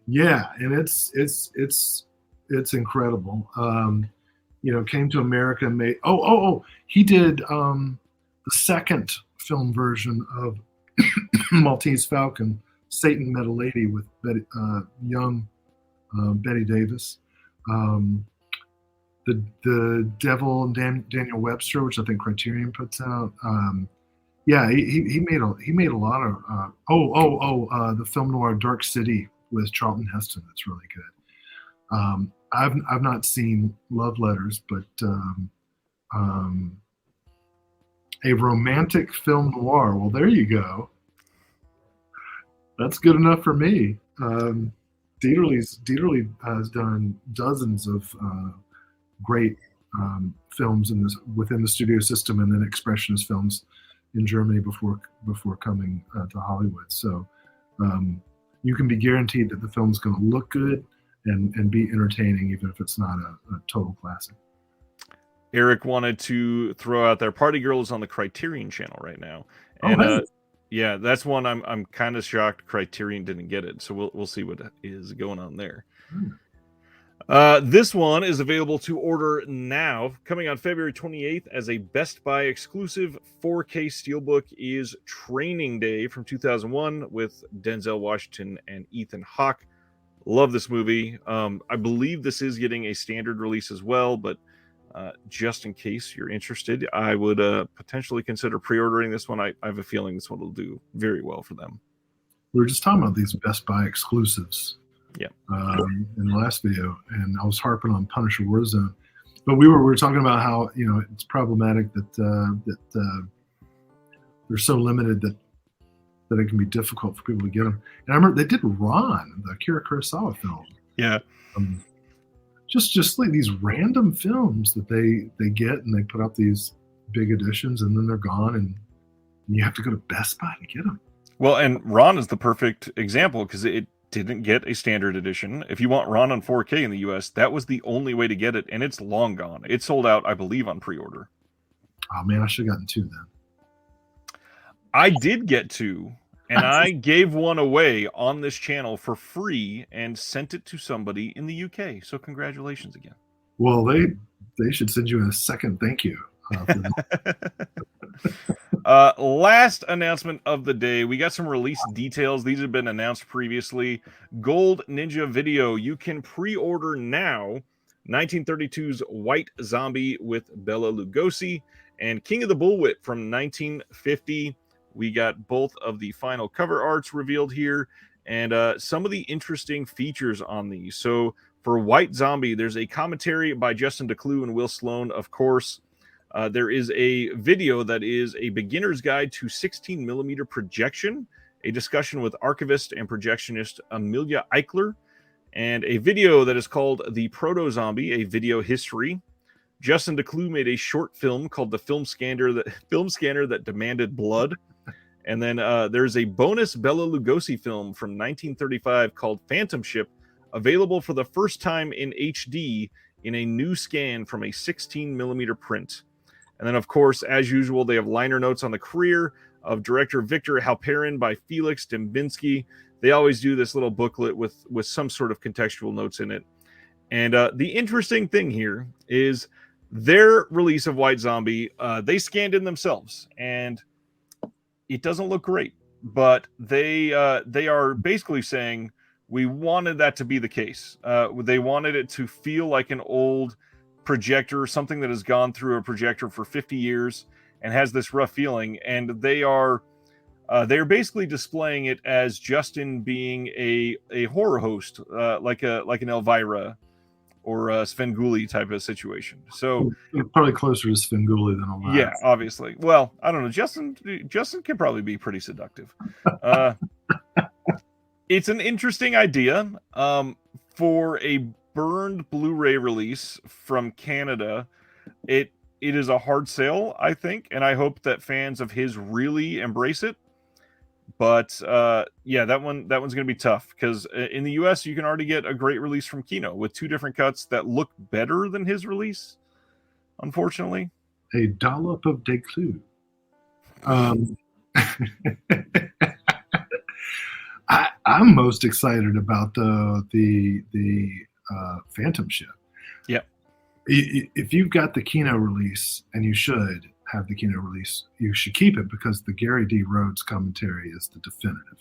Yeah, and it's incredible. Came to America and made. He did the second film version of Maltese Falcon. Satan Met a Lady with young Betty Davis. The Devil and Daniel Webster, which I think Criterion puts out. He made a lot of. The film noir Dark City with Charlton Heston. That's really good. I've not seen Love Letters, but a romantic film noir. Well, there you go. That's good enough for me. Dieterle has done dozens of great films within the studio system, and then expressionist films in Germany before coming to Hollywood. So you can be guaranteed that the film's going to look good and be entertaining, even if it's not a total classic. Eric wanted to throw out there, Party Girl is on the Criterion channel right now, and yeah, that's one I'm kind of shocked Criterion didn't get it. So we'll see what is going on there. This one is available to order now, coming on February 28th as a Best Buy exclusive 4K Steelbook is Training Day from 2001 with Denzel Washington and Ethan Hawke. Love this movie. I believe this is getting a standard release as well, but just in case you're interested, I would potentially consider pre-ordering this one. I have a feeling this one will do very well for them. We were just talking about these Best Buy exclusives. Yeah. In the last video, and I was harping on Punisher Warzone, but we were talking about how it's problematic that they're so limited that it can be difficult for people to get them. And I remember they did Ron, the Akira Kurosawa film. Yeah. Just like these random films that they get, and they put out these big editions, and then they're gone, and you have to go to Best Buy to get them. Well, and Ron is the perfect example because it didn't get a standard edition. If you want Ron on 4K in the US, that was the only way to get it, and it's long gone. It sold out, I believe, on pre-order. Oh man, I should have gotten 2 then. I did get 2, and I gave one away on this channel for free and sent it to somebody in the UK. So congratulations again. Well, they should send you a second thank you. Last announcement of the day. We got some release details. These have been announced previously. Gold Ninja Video. You can pre-order now 1932's White Zombie with Bela Lugosi and King of the Bullwhip from 1950. We got both of the final cover arts revealed here and some of the interesting features on these. So for White Zombie, there's a commentary by Justin DeClue and Will Sloan, of course. There is a video that is a beginner's guide to 16 millimeter projection, a discussion with archivist and projectionist Amelia Eichler, and a video that is called The Proto-Zombie, a video history. Justin DeClue made a short film called The Film Scanner That Demanded Blood. And then there's a bonus Bela Lugosi film from 1935 called Phantom Ship, available for the first time in HD in a new scan from a 16 millimeter print. And then, of course, as usual, they have liner notes on the career of director Victor Halperin by Felix Dembinski. They always do this little booklet with some sort of contextual notes in it. And the interesting thing here is their release of White Zombie, they scanned in themselves, and it doesn't look great. But they are basically saying we wanted that to be the case. They wanted it to feel like an old projector, something that has gone through a projector for 50 years and has this rough feeling, and they're basically displaying it as Justin being a horror host, like an Elvira or a Svengoolie type of situation. So probably closer to Svengoolie than Elvira. Yeah, obviously. Well, I don't know. Justin can probably be pretty seductive. It's an interesting idea for a burned Blu-ray release from Canada. It is a hard sale, I think, and I hope that fans of his really embrace it. But yeah, that one's going to be tough because in the US you can already get a great release from Kino with 2 different cuts that look better than his release. Unfortunately, a dollop of DeClue. I'm most excited about the Phantom Ship. Yep. If you've got the Kino release, and you should have the Kino release, you should keep it because the Gary D. Rhodes commentary is the definitive.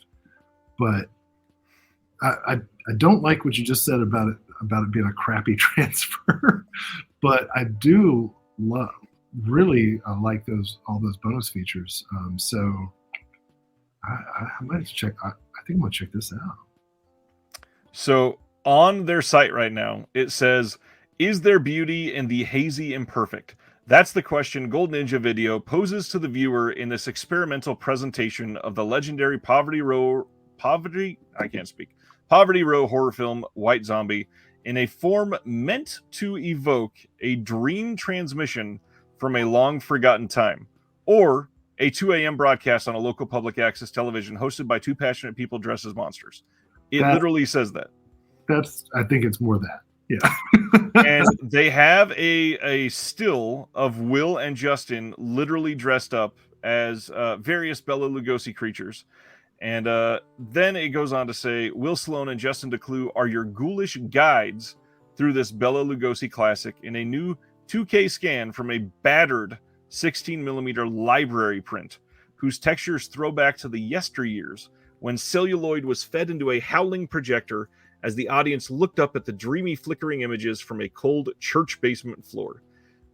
But I don't like what you just said about it being a crappy transfer. But I do really like all those bonus features. So I might have to check. I think I'm gonna check this out. So on their site right now, it says, "Is there beauty in the hazy imperfect?" That's the question Gold Ninja Video poses to the viewer in this experimental presentation of the legendary Poverty Row horror film White Zombie in a form meant to evoke a dream transmission from a long forgotten time, or a 2 a.m. broadcast on a local public access television hosted by 2 passionate people dressed as monsters. It literally says that. I think it's more that. Yeah. And they have a still of Will and Justin literally dressed up as various Bela Lugosi creatures. And then it goes on to say, Will Sloan and Justin DeClue are your ghoulish guides through this Bela Lugosi classic in a new 2K scan from a battered 16mm library print, whose textures throw back to the yesteryears when celluloid was fed into a howling projector as the audience looked up at the dreamy flickering images from a cold church basement floor.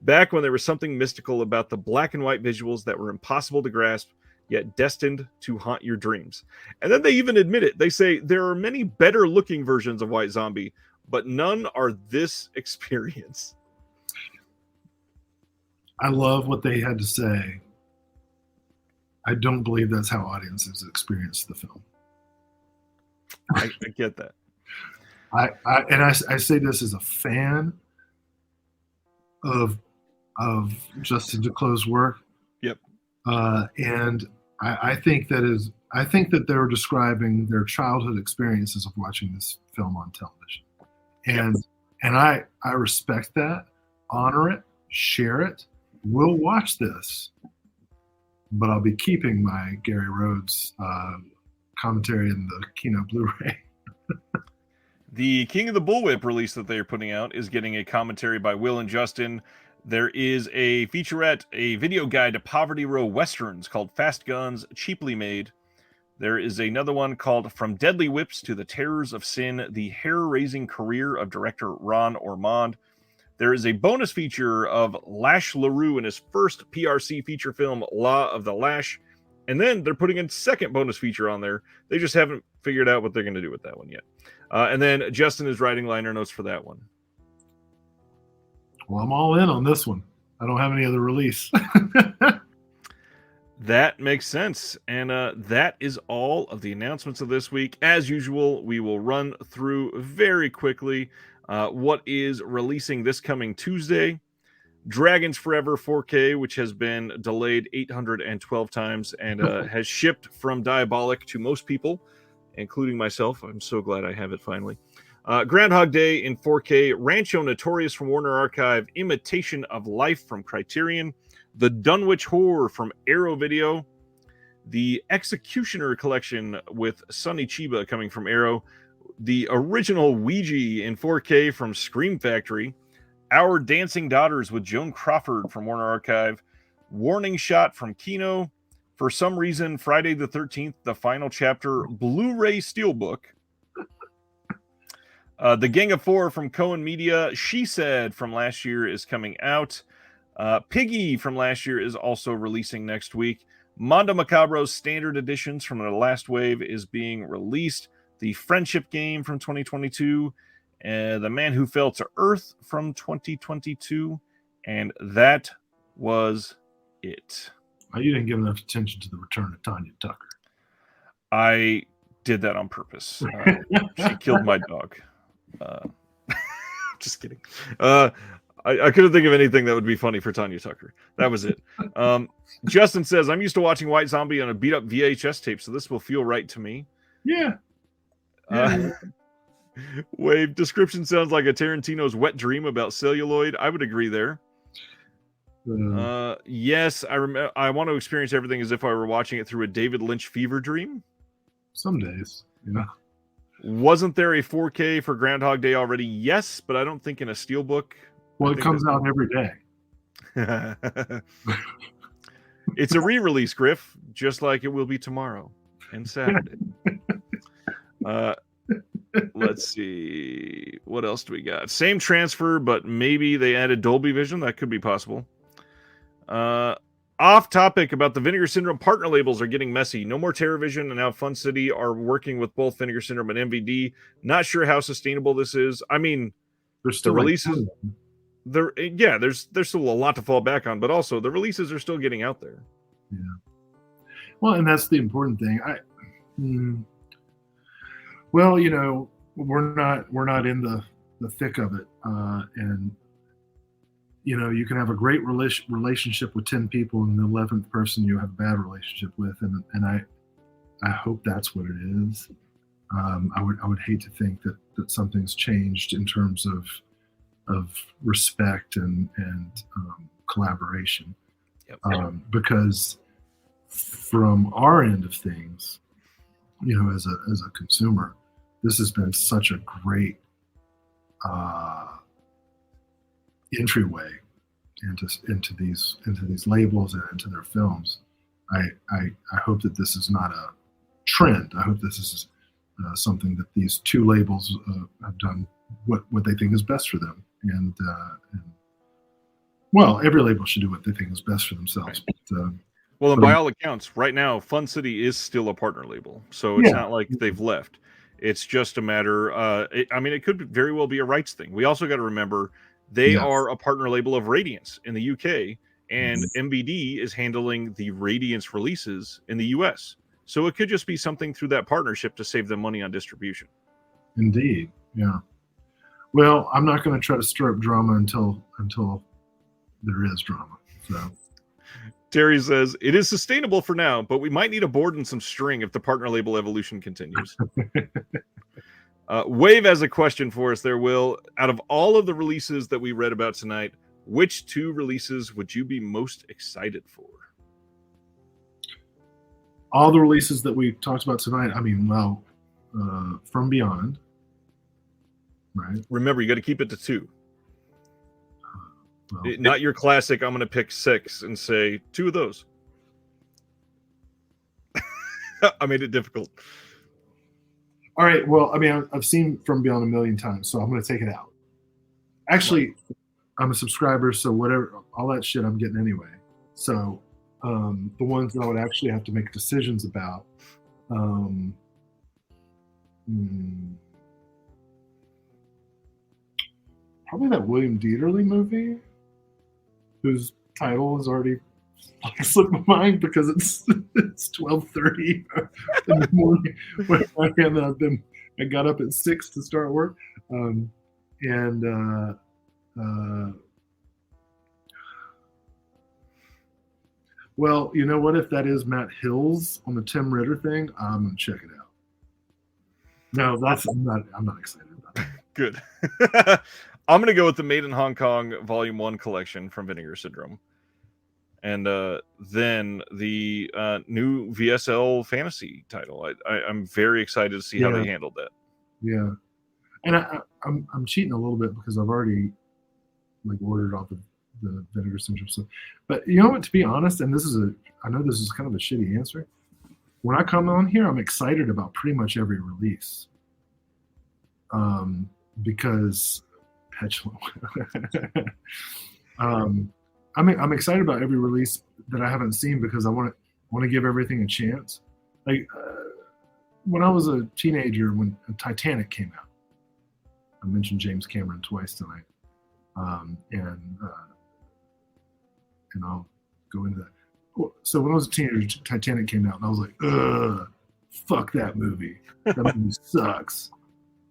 Back when there was something mystical about the black and white visuals that were impossible to grasp, yet destined to haunt your dreams. And then they even admit it. They say there are many better looking versions of White Zombie, but none are this experience. I love what they had to say. I don't believe that's how audiences experience the film. I get that. I say this as a fan of Justin DeClue's work. Yep. And I think that is I think that they're describing their childhood experiences of watching this film on television, and I respect that, honor it, share it. We'll watch this, but I'll be keeping my Gary Rhodes commentary in the Kino Blu-ray. The King of the Bullwhip release that they're putting out is getting a commentary by Will and Justin. There is a featurette, a video guide to Poverty Row Westerns called Fast Guns, Cheaply Made. There is another one called From Deadly Whips to the Terrors of Sin, the hair-raising career of director Ron Ormond. There is a bonus feature of Lash LaRue in his first PRC feature film, Law of the Lash. And then they're putting a second bonus feature on there. They just haven't figured out what they're going to do with that one yet. And then Justin is writing liner notes for that one. Well, I'm all in on this one. I don't have any other release. That makes sense. And that is all of the announcements of this week. As usual, we will run through very quickly what is releasing this coming Tuesday. Dragons Forever 4K, which has been delayed 812 times and has shipped from Diabolic to most people, including myself. I'm so glad I have it finally. Groundhog Day in 4K, Rancho Notorious from Warner Archive, Imitation of Life from Criterion, The Dunwich Horror from Arrow Video, the Executioner Collection with Sonny Chiba coming from Arrow, the original Ouija in 4K from Scream Factory, Our Dancing Daughters with Joan Crawford from Warner Archive, Warning Shot from Kino, For Some Reason, Friday the 13th, the final chapter, Blu-ray Steelbook, The Gang of Four from Cohen Media, She Said from last year is coming out, Piggy from last year is also releasing next week, Mondo Macabro's standard editions from the last wave is being released, The Friendship Game from 2022, The Man Who Fell to Earth from 2022, and that was it. Oh, you didn't give enough attention to the return of Tanya Tucker. I did that on purpose. She killed my dog. Just kidding. I couldn't think of anything that would be funny for Tanya Tucker. That was it. Justin says, I'm used to watching White Zombie on a beat-up VHS tape, so this will feel right to me. Yeah. Wave description sounds like a Tarantino's wet dream about celluloid. I would agree there. Yes, I want to experience everything as if I were watching it through a David Lynch fever dream. Some days, yeah. Wasn't there a 4K for Groundhog Day already? Yes, but I don't think in a steelbook. Well, it comes out every day. It's a re-release, Griff, just like it will be tomorrow and Saturday. Let's see. What else do we got? Same transfer, but maybe they added Dolby Vision. That could be possible. Off topic about the Vinegar Syndrome partner labels are getting messy. No More Terrorvision and now Fun City are working with both Vinegar Syndrome and MVD. Not sure how sustainable this is. I mean, there's still the releases. There's still a lot to fall back on, but also the releases are still getting out there. Yeah. Well, and that's the important thing. Well, you know, we're not in the thick of it, and you know, you can have a great relationship with 10 people, and the 11th person you have a bad relationship with, and I hope that's what it is. I would hate to think that something's changed in terms of respect and collaboration, because from our end of things, you know, as a consumer, this has been such a great entryway into these labels and into their films. I hope that this is not a trend. I hope this is something that these two labels have done what they think is best for them, and well, every label should do what they think is best for themselves. Right. But, well, and by all accounts, right now, Fun City is still a partner label, so it's not like they've left. It's just a matter. It could very well be a rights thing. We also got to remember they are a partner label of Radiance in the UK, and MVD is handling the Radiance releases in the US. So it could just be something through that partnership to save them money on distribution. Indeed, yeah. Well, I'm not going to try to stir up drama until there is drama. So Terry says, it is sustainable for now, but we might need a board and some string if the partner label evolution continues. Wave has a question for us there, Will. Out of all of the releases that we read about tonight, which 2 releases would you be most excited for? All the releases that we talked about tonight, I mean, well, From Beyond, right? Remember, you got to keep it to 2. Well, Not your classic, I'm going to pick 6 and say 2 of those. I made it difficult. All right. Well, I mean, I've seen From Beyond a million times, so I'm going to take it out. Actually, I'm a subscriber, so whatever, all that shit I'm getting anyway. So the ones that I would actually have to make decisions about, probably that William Dieterle movie, whose title is already slipped my mind because it's 12:30 in the morning when I got up at 6 to start work, well, you know what? If that is Matt Hills on the Tim Ritter thing, I'm gonna check it out. No, I'm not excited about it. Good. I'm going to go with the Made in Hong Kong Volume 1 collection from Vinegar Syndrome. And then the new VSL fantasy title. I'm very excited to see how they handled that. Yeah. And I'm cheating a little bit because I've already ordered off the Vinegar Syndrome stuff. But you know what, to be honest, and I know this is kind of a shitty answer. When I come on here, I'm excited about pretty much every release. Because I'm excited about every release that I haven't seen because I want to give everything a chance. Like when I was a teenager, when Titanic came out, I mentioned James Cameron twice tonight, and I'll go into that. So when I was a teenager, Titanic came out, and I was like, "Ugh, fuck that movie. That movie sucks."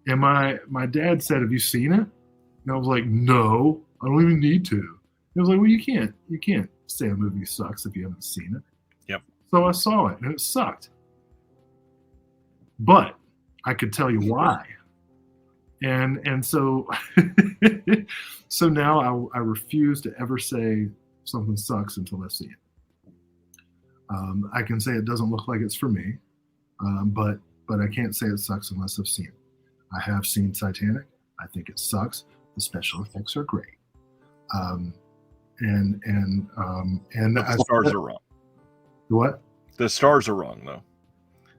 And my dad said, "Have you seen it?" And I was like, "No, I don't even need to." He was like, "Well, you can't say a movie sucks if you haven't seen it." Yep. So I saw it, and it sucked. But I could tell you why. And so so now I refuse to ever say something sucks until I see it. I can say it doesn't look like it's for me, but I can't say it sucks unless I've seen it. I have seen Titanic. I think it sucks. The special effects are great. And the stars are wrong. What? The stars are wrong, though.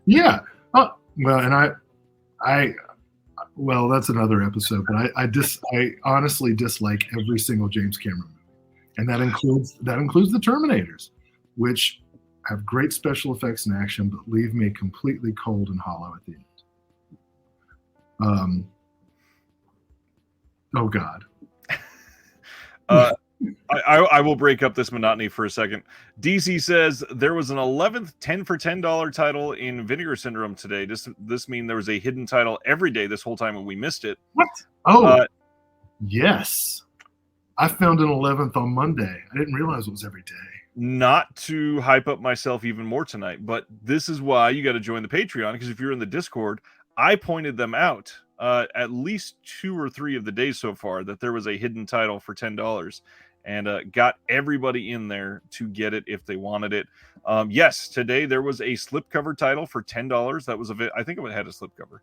Yeah. Oh, well, and well, that's another episode. But I honestly dislike every single James Cameron movie, and that includes the Terminators, which have great special effects and action, but leave me completely cold and hollow at the end. Oh God. I will break up this monotony for a second. DC says there was an 11th 10 for $10 title in Vinegar Syndrome today. This mean there was a hidden title every day this whole time and we missed it. What? Oh, yes. I found an 11th on Monday. I didn't realize it was every day. Not to hype up myself even more tonight, but this is why you got to join the Patreon, because if you're in the Discord, I pointed them out at least 2 or 3 of the days so far that there was a hidden title for $10 and got everybody in there to get it if they wanted it. Yes, today there was a slipcover title for $10. That was I think it had a slipcover.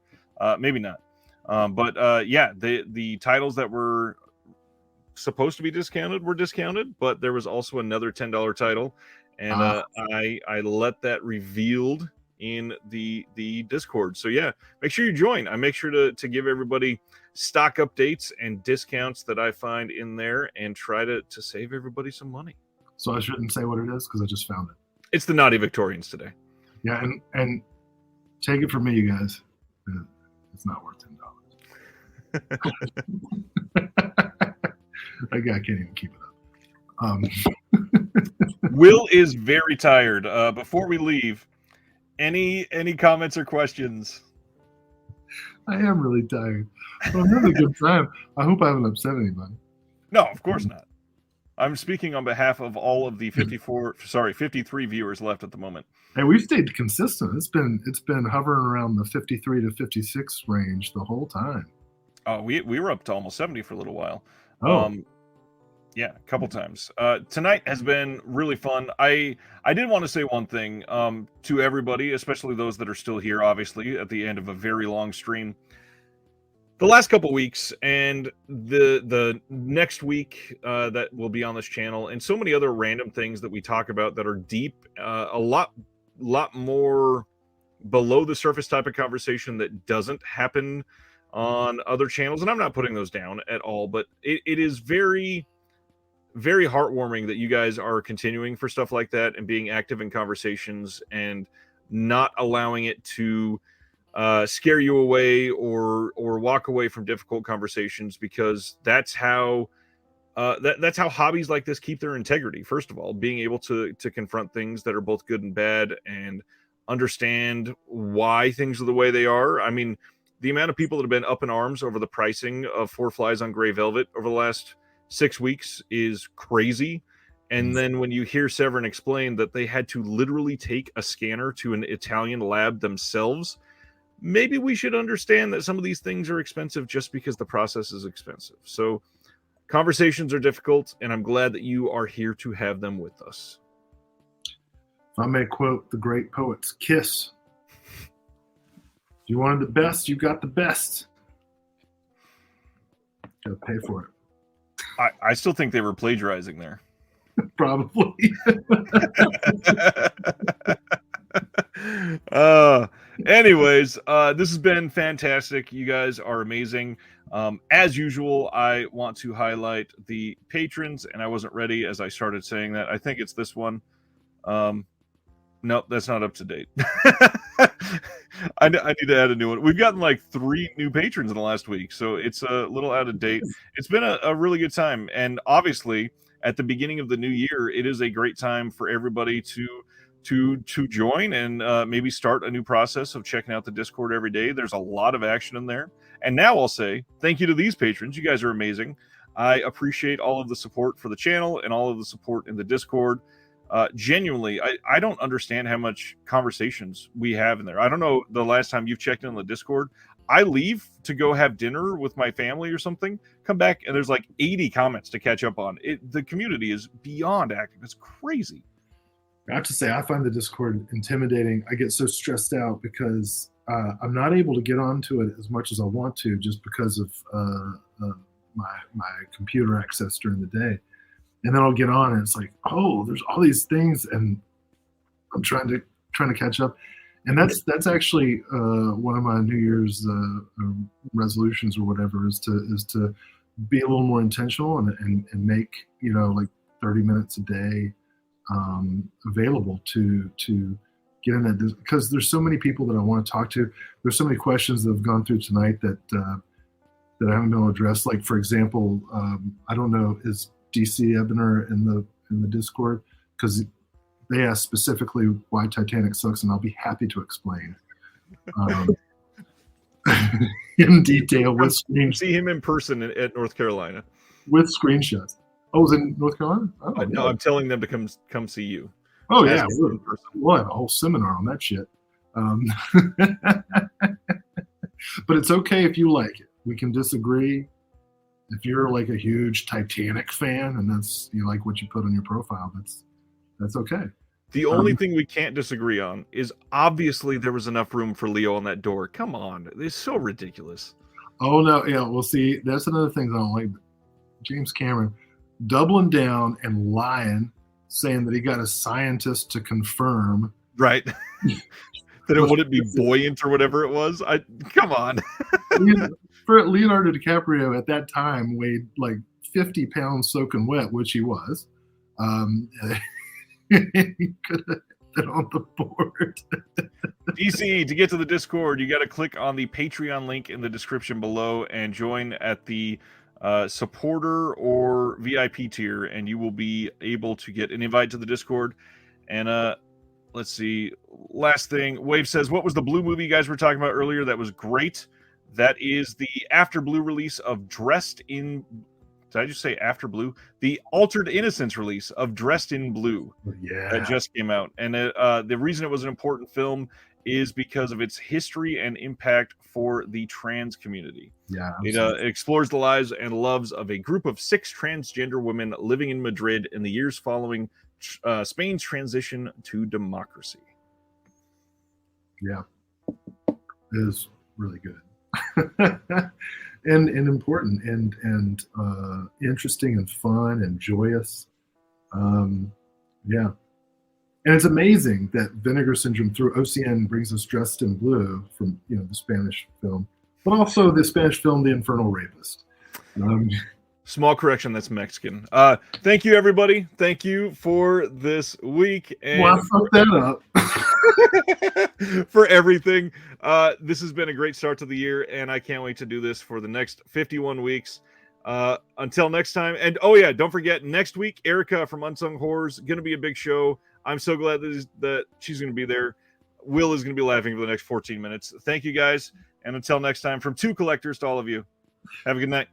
Maybe not. But yeah, the titles that were supposed to be discounted were discounted, but there was also another $10 title, and I let that revealed in the Discord. So yeah, make sure you join. I make sure to give everybody stock updates and discounts that I find in there and try to save everybody some money. So I shouldn't say what it is because I just found it. It's the Naughty Victorians today. Yeah, and take it from me, you guys. It's not worth $10. That guy can't even keep it up. Will is very tired. Before we leave, any comments or questions? I am really tired. But I'm having a good time. I hope I haven't upset anybody. No, of course not. I'm speaking on behalf of all of the 53 viewers left at the moment. Hey, we've stayed consistent. It's been hovering around the 53 to 56 range the whole time. Oh, we were up to almost 70 for a little while. Oh. Yeah, a couple times. Tonight has been really fun. I did want to say one thing to everybody, especially those that are still here, obviously, at the end of a very long stream. The last couple weeks and the next week that will be on this channel, and so many other random things that we talk about that are deep, a lot more below the surface type of conversation that doesn't happen on other channels. And I'm not putting those down at all, but it is very, very heartwarming that you guys are continuing for stuff like that and being active in conversations and not allowing it to scare you away or walk away from difficult conversations, because that's how that's how hobbies like this keep their integrity. First of all, being able to confront things that are both good and bad and understand why things are the way they are. I mean, the amount of people that have been up in arms over the pricing of Four Flies on Grey Velvet over the last 6 weeks is crazy. And then when you hear Severin explain that they had to literally take a scanner to an Italian lab themselves, maybe we should understand that some of these things are expensive just because the process is expensive. So conversations are difficult, and I'm glad that you are here to have them with us. If I may quote the great poets, KISS. If you wanted the best, you got the best. Gotta pay for it. I still think they were plagiarizing there. Probably. Anyways, this has been fantastic. You guys are amazing. As usual, I want to highlight the patrons, and I wasn't ready as I started saying that. I think it's this one. Nope, that's not up to date. I need to add a new one. We've gotten like 3 new patrons in the last week, so it's a little out of date. It's been a really good time, and obviously at the beginning of the new year, it is a great time for everybody to join and maybe start a new process of checking out the Discord every day. There's a lot of action in there. And now I'll say thank you to these patrons. You guys are amazing. I appreciate all of the support for the channel and all of the support in the Discord. Genuinely, I don't understand how much conversations we have in there. I don't know the last time you've checked in on the Discord. I leave to go have dinner with my family or something, come back, and there's like 80 comments to catch up on. The community is beyond active. It's crazy. I have to say, I find the Discord intimidating. I get so stressed out because I'm not able to get onto it as much as I want to, just because of my computer access during the day. And then I'll get on, and it's like, oh, there's all these things, and I'm trying to catch up. And that's actually one of my New Year's resolutions or whatever is to be a little more intentional and make, you know, like 30 minutes a day available to get in that, because there's so many people that I want to talk to. There's so many questions that have gone through tonight that I haven't been able to address. Like, for example, I don't know, is DC Ebner in the Discord? Because they asked specifically why Titanic sucks, and I'll be happy to explain in detail with screenshots. See him in person at North Carolina with screenshots. Oh, it was in North Carolina? Oh, no, I'm telling them to come see you. Oh, yeah. We'll have a whole seminar on that shit. But it's okay if you like it. We can disagree. If you're like a huge Titanic fan and that's, you like what you put on your profile, that's okay. The only thing we can't disagree on is obviously there was enough room for Leo on that door. Come on. It's so ridiculous. Oh, no. Yeah, well, see, that's another thing I don't like. James Cameron doubling down and lying, saying that he got a scientist to confirm. Right. That it wouldn't be buoyant or whatever it was. Come on. For Leonardo DiCaprio at that time weighed like 50 pounds soaking wet, which he was. He could have been on the board. DC, to get to the Discord, you got to click on the Patreon link in the description below and join at the supporter or VIP tier, and you will be able to get an invite to the Discord. And let's see, last thing, Wave says, what was the Blue movie you guys were talking about earlier that was great? That is the After Blue release of Dressed in did I just say After Blue? The Altered Innocence release of Dressed in Blue Yeah. that just came out. And the reason it was an important film is because of its history and impact for the trans community. Yeah. It explores the lives and loves of a group of 6 transgender women living in Madrid in the years following Spain's transition to democracy. Yeah. It is really good. and important and interesting and fun and joyous. Yeah. And it's amazing that Vinegar Syndrome through OCN brings us Dressed in Blue from the Spanish film, but also the Spanish film The Infernal Rapist. Small correction, that's Mexican. Thank you, everybody. Thank you for this week. And well, I fucked that up. For everything. This has been a great start to the year, and I can't wait to do this for the next 51 weeks. Until next time. And oh yeah, don't forget, next week, Erica from Unsung Horrors, going to be a big show. I'm so glad that she's going to be there. Will is going to be laughing for the next 14 minutes. Thank you, guys. And until next time, from 2 collectors to all of you, have a good night.